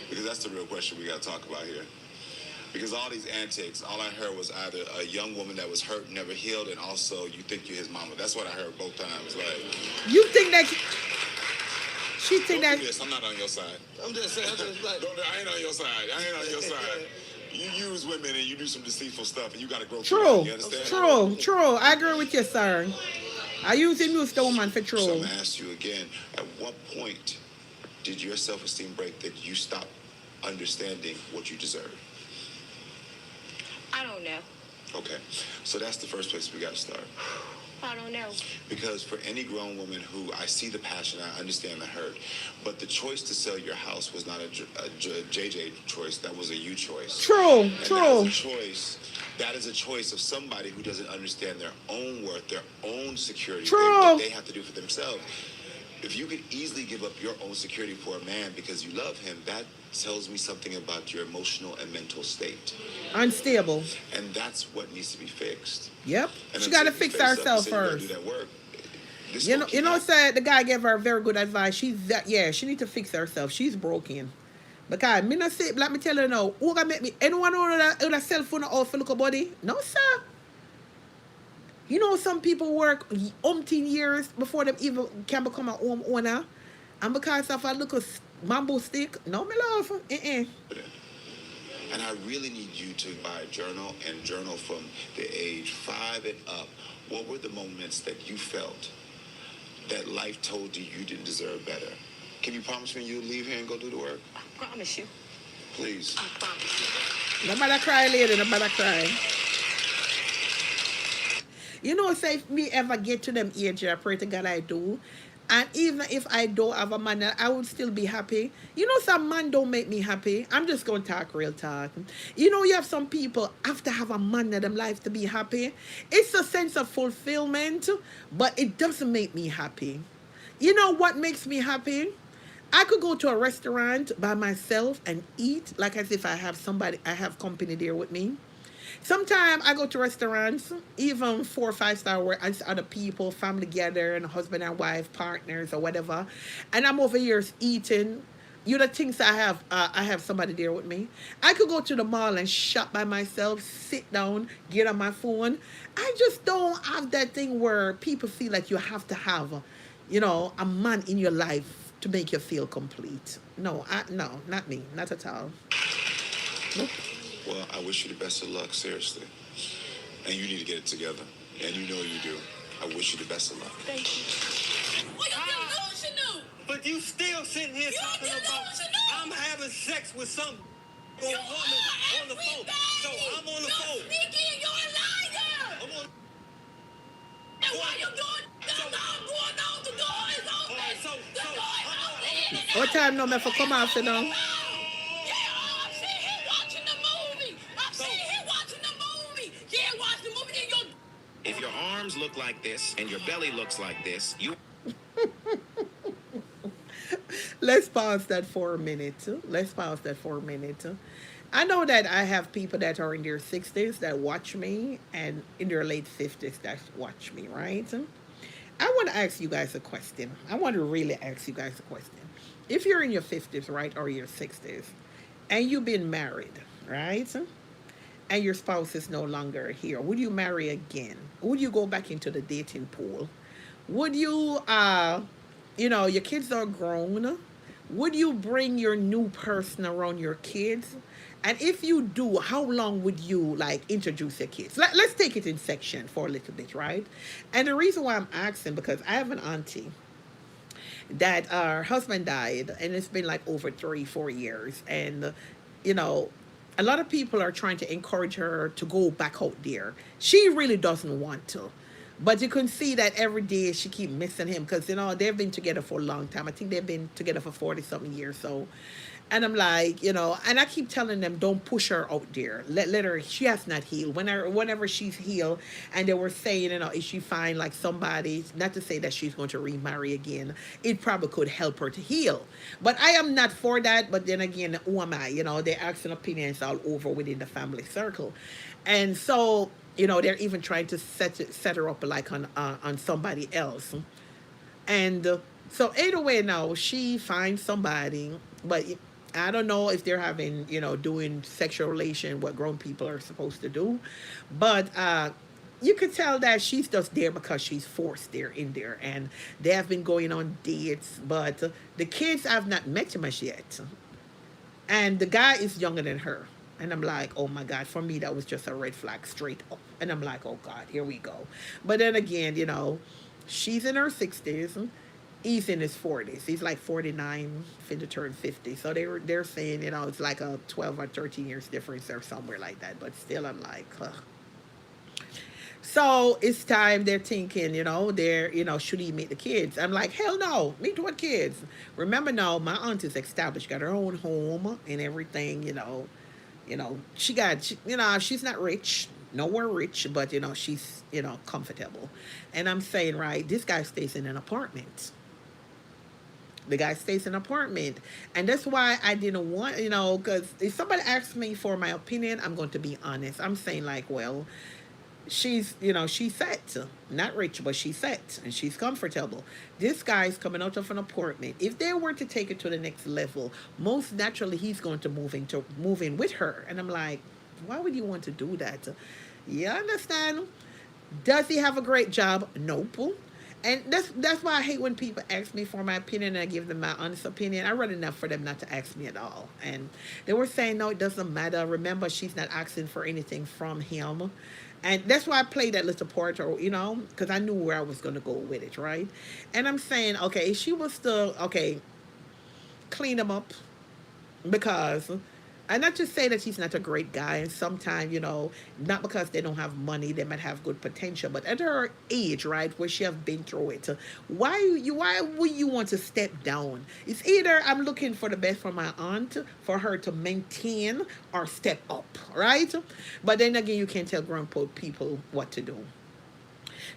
Because that's the real question we got to talk about here. Because all these antics, all I heard was either a young woman that was hurt, never healed, and also you think you're his mama. That's what I heard both times. Like, You think that she think don't that do this. I'm not on your side. I'm just saying, I just like... I ain't on your side. I ain't on your side. You use women and you do some deceitful stuff, and you got to grow through true, that. You understand? true. I agree with you, sir. I use the woman for true. So I'm gonna ask you again. At what point did your self-esteem break that you stopped understanding what you deserve? I don't know. Okay, so that's the first place we got to start. I don't know. Because for any grown woman who, I see the passion, I understand the hurt, but the choice to sell your house was not a JJ choice, that was a you choice. True. That is a choice of somebody who doesn't understand their own worth, their own security, True. what they have to do for themselves. If you could easily give up your own security for a man because you love him, that tells me something about your emotional and mental state. Unstable. And that's what needs to be fixed. Yep. And She got to fix herself first. Do that work. Said the guy gave her very good advice. She need to fix herself. She's broken. Because me not say, let me tell you now, who gonna make me, anyone who a cell phone out for look a body? No, sir. You know, some people work umpteen years before them even can become a home owner. And because of a little bamboo stick, no, me love. And I really need you to buy a journal and journal from the age 5 and up. What were the moments that you felt that life told you you didn't deserve better? Can you promise me you'll leave here and go do the work? I promise you. Please. I promise you. No matter cry, lady, no matter cry. You know, say if me ever get to them age, I pray to God I do. And even if I don't have a man, I would still be happy. You know, some man don't make me happy. I'm just going to talk real talk. You know, you have some people have to have a man in them life to be happy. It's a sense of fulfillment, but it doesn't make me happy. You know what makes me happy? I could go to a restaurant by myself and eat like as if I have somebody, I have company there with me. Sometimes I go to restaurants, even 4 or 5 star, where it's other people, family together, and husband and wife, partners or whatever, and I'm over here eating. You know, things I have somebody there with me. I could go to the mall and shop by myself, sit down, get on my phone. I just don't have that thing where people feel like you have to have, you know, a man in your life to make you feel complete. No, no, not me, not at all. Nope. Well, I wish you the best of luck, seriously. And you need to get it together. And you know you do. I wish you the best of luck. Thank you. Well, you're delusional. But you still sitting here You're talking about delusional. I'm having sex with some You woman are on the phone. everything. So I'm on the You're phone. sneaky and you're a liar. I'm on. And why you doing? That's all going on. The door is open. All right, The door is open. What time no me for come out, you know? Yeah, I'm sitting here watching the movie. I'm sitting here watching the movie. Yeah, watch the movie. Then you're... If your arms look like this and your belly looks like this, you... Let's pause that for a minute. Let's pause that for a minute. I know that I have people that are in their 60s that watch me and in their late 50s that watch me, right? I want to ask you guys a question. I want to really ask you guys a question. If you're in your 50s, right, or your 60s, and you've been married, right, and your spouse is no longer here, would you marry again? Would you go back into the dating pool? Would you, you know, your kids are grown. Would you bring your new person around your kids? And if you do, how long would you like introduce your kids? Let's take it in section for a little bit, right? And the reason why I'm asking, because I have an auntie that her husband died, and it's been like over 3 4 years, and you know, a lot of people are trying to encourage her to go back out there. She really doesn't want to, but you can see that every day she keep missing him, because you know they've been together for a long time. I think they've been together for 40 something years. So, and I'm like, you know, and I keep telling them, don't push her out there. Let her. She has not healed. Whenever she's healed, and they were saying, you know, is she find like somebody? Not to say that she's going to remarry again. It probably could help her to heal. But I am not for that. But then again, who am I? You know, they're asking opinions all over within the family circle, and so you know they're even trying to set her up like on somebody else, and so either way now she finds somebody, but I don't know if they're having, you know, doing sexual relation, what grown people are supposed to do, but you could tell that she's just there because she's forced there in there, and they have been going on dates, but the kids have not met him as yet, and the guy is younger than her. And I'm like, oh my God, for me, that was just a red flag straight up. And I'm like, oh God, here we go. But then again, you know, she's in her 60s. He's in his 40s. He's like 49, finna turn 50. So they're saying, you know, it's like a 12 or 13 years difference or somewhere like that. But still, I'm like, huh. So it's time they're thinking, you know, should he meet the kids? I'm like, hell no, meet what kids? Remember now, my aunt is established, got her own home and everything, she got, she's not rich, nowhere rich, but, she's, comfortable. And I'm saying, right, this guy stays in an apartment. The guy stays in an apartment. And that's why I didn't want, because if somebody asks me for my opinion, I'm going to be honest. I'm saying like, well, she's, she's set, not rich, but she's set and she's comfortable. This guy's coming out of an apartment. If they were to take it to the next level, most naturally he's going to move in with her. And I'm like, why would you want to do that? You understand? Does he have a great job? Nope. And that's why I hate when people ask me for my opinion and I give them my honest opinion. I read enough for them not to ask me at all. And they were saying, no, it doesn't matter. Remember, she's not asking for anything from him. And that's why I played that little part, or, because I knew where I was going to go with it, right? And I'm saying, okay, she was still, okay, clean him up, because and not to say that he's not a great guy, and sometimes, not because they don't have money, they might have good potential, but at her age, right, where she have been through it, why would you want to step down? It's either I'm looking for the best for my aunt, for her to maintain, or step up, right? But then again, you can't tell grown people what to do.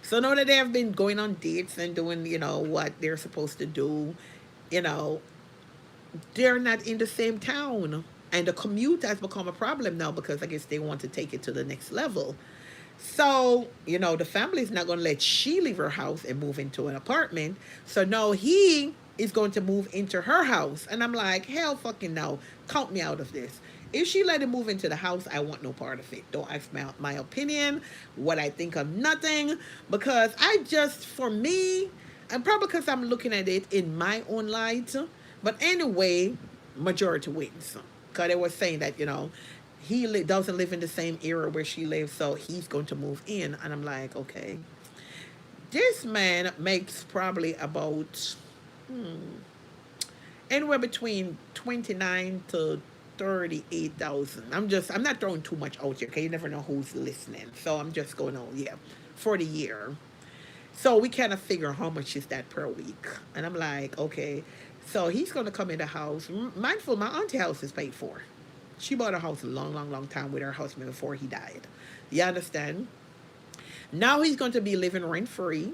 So now that they have been going on dates and doing, what they're supposed to do, you know, they're not in the same town. And the commute has become a problem now because I guess they want to take it to the next level. So, the family's not going to let she leave her house and move into an apartment. So now he is going to move into her house. And I'm like, hell fucking no. Count me out of this. If she let him move into the house, I want no part of it. Don't ask my opinion, what I think of nothing. Because for me, and probably because I'm looking at it in my own light. But anyway, majority wins. Because they were saying that, he doesn't live in the same era where she lives, so he's going to move in. And I'm like, okay. This man makes probably about anywhere between 29 to 38,000. I'm not throwing too much out here, okay? You never know who's listening. So I'm just going on, yeah, for the year. So we kind of figure how much is that per week. And I'm like, okay. So he's going to come in the house. Mindful, my auntie house is paid for. She bought a house a long, long, long time with her husband before he died. You understand? Now he's going to be living rent free.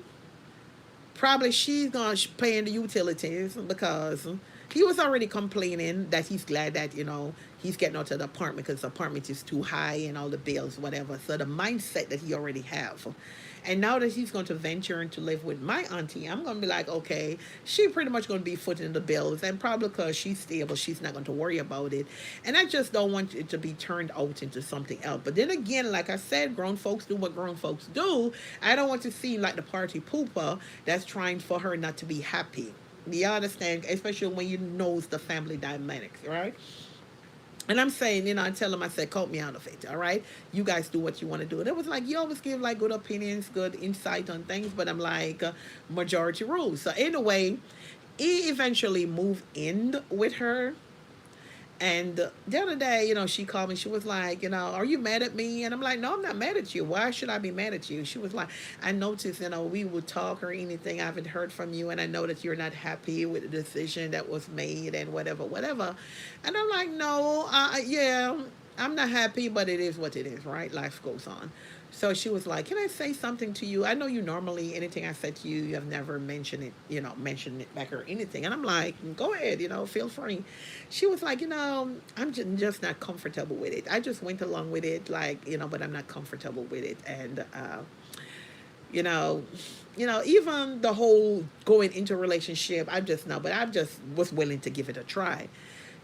Probably she's going to pay in the utilities because he was already complaining that he's glad that, he's getting out of the apartment because the apartment is too high and all the bills, whatever. So the mindset that he already have. And now that he's going to venture into live with my auntie, I'm going to be like, okay, she pretty much going to be footing the bills. And probably because she's stable, she's not going to worry about it. And I just don't want it to be turned out into something else. But then again, like I said, grown folks do what grown folks do. I don't want to seem like the party pooper that's trying for her not to be happy. You understand? Especially when you know the family dynamics, right? And I'm saying, I tell them, I said, cut me out of it, all right? You guys do what you want to do. And it was like, you always give, like, good opinions, good insight on things, but I'm like, majority rules. So, anyway, he eventually moved in with her. And the other day, she called me. She was like, are you mad at me? And I'm like, no, I'm not mad at you. Why should I be mad at you? She was like, I noticed, we would talk or anything. I haven't heard from you. And I know that you're not happy with the decision that was made and whatever, whatever. And I'm like, no, yeah, I'm not happy, but it is what it is, right? Life goes on. So she was like, can I say something to you? I know you normally, anything I said to you, you have never mentioned it, mentioned it back or anything. And I'm like, go ahead, feel free. She was like, I'm just not comfortable with it. I just went along with it, like, but I'm not comfortable with it. And, you know, even the whole going into a relationship, but I just was willing to give it a try.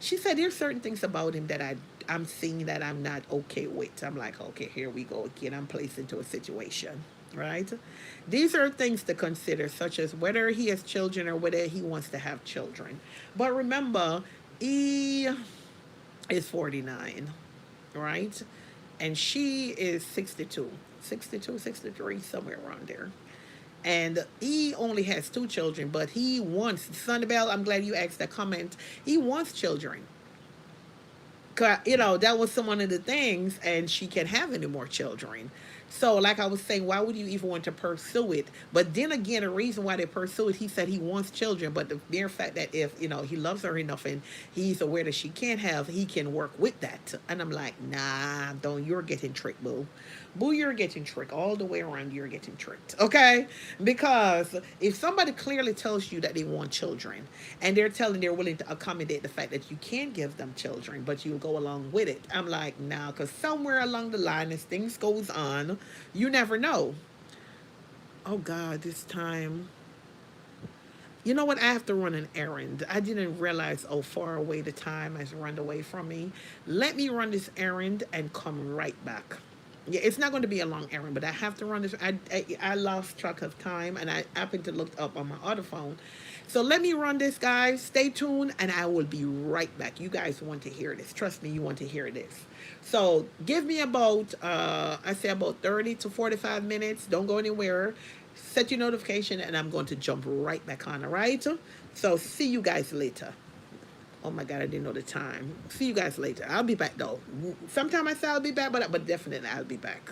She said there's certain things about him that I'm seeing that I'm not okay with. I'm like, okay, here we go again. I'm placed into a situation, right? These are things to consider, such as whether he has children or whether he wants to have children. But remember, he is 49, right? And she is 62, 62, 63, somewhere around there. And he only has two children, but he wants, Sunbell, I'm glad you asked that comment. He wants children. That was one of the things, and she can't have any more children. So, like I was saying, why would you even want to pursue it? But then again, the reason why they pursue it, he said he wants children, but the mere fact that if, he loves her enough and he's aware that she can't have, he can work with that. And I'm like, nah, don't, you're getting tricked, boo. Boo, you're getting tricked. All the way around, you're getting tricked. Okay? Because if somebody clearly tells you that they want children, and they're willing to accommodate the fact that you can't give them children, but you'll go go along with it. I'm like, nah, because somewhere along the line, as things goes on, you never know. Oh God, this time. You know what? I have to run an errand. I didn't realize how far away the time has run away from me. Let me run this errand and come right back. Yeah, it's not going to be a long errand, but I have to run this. I lost track of time, and I happened to look up on my other phone. So let me run this, guys. Stay tuned, and I will be right back. You guys want to hear this. Trust me, you want to hear this. So give me about, I say about 30 to 45 minutes. Don't go anywhere. Set your notification, and I'm going to jump right back on, all right? So see you guys later. Oh my God, I didn't know the time. See you guys later. I'll be back though. Sometime I say I'll be back, but definitely I'll be back.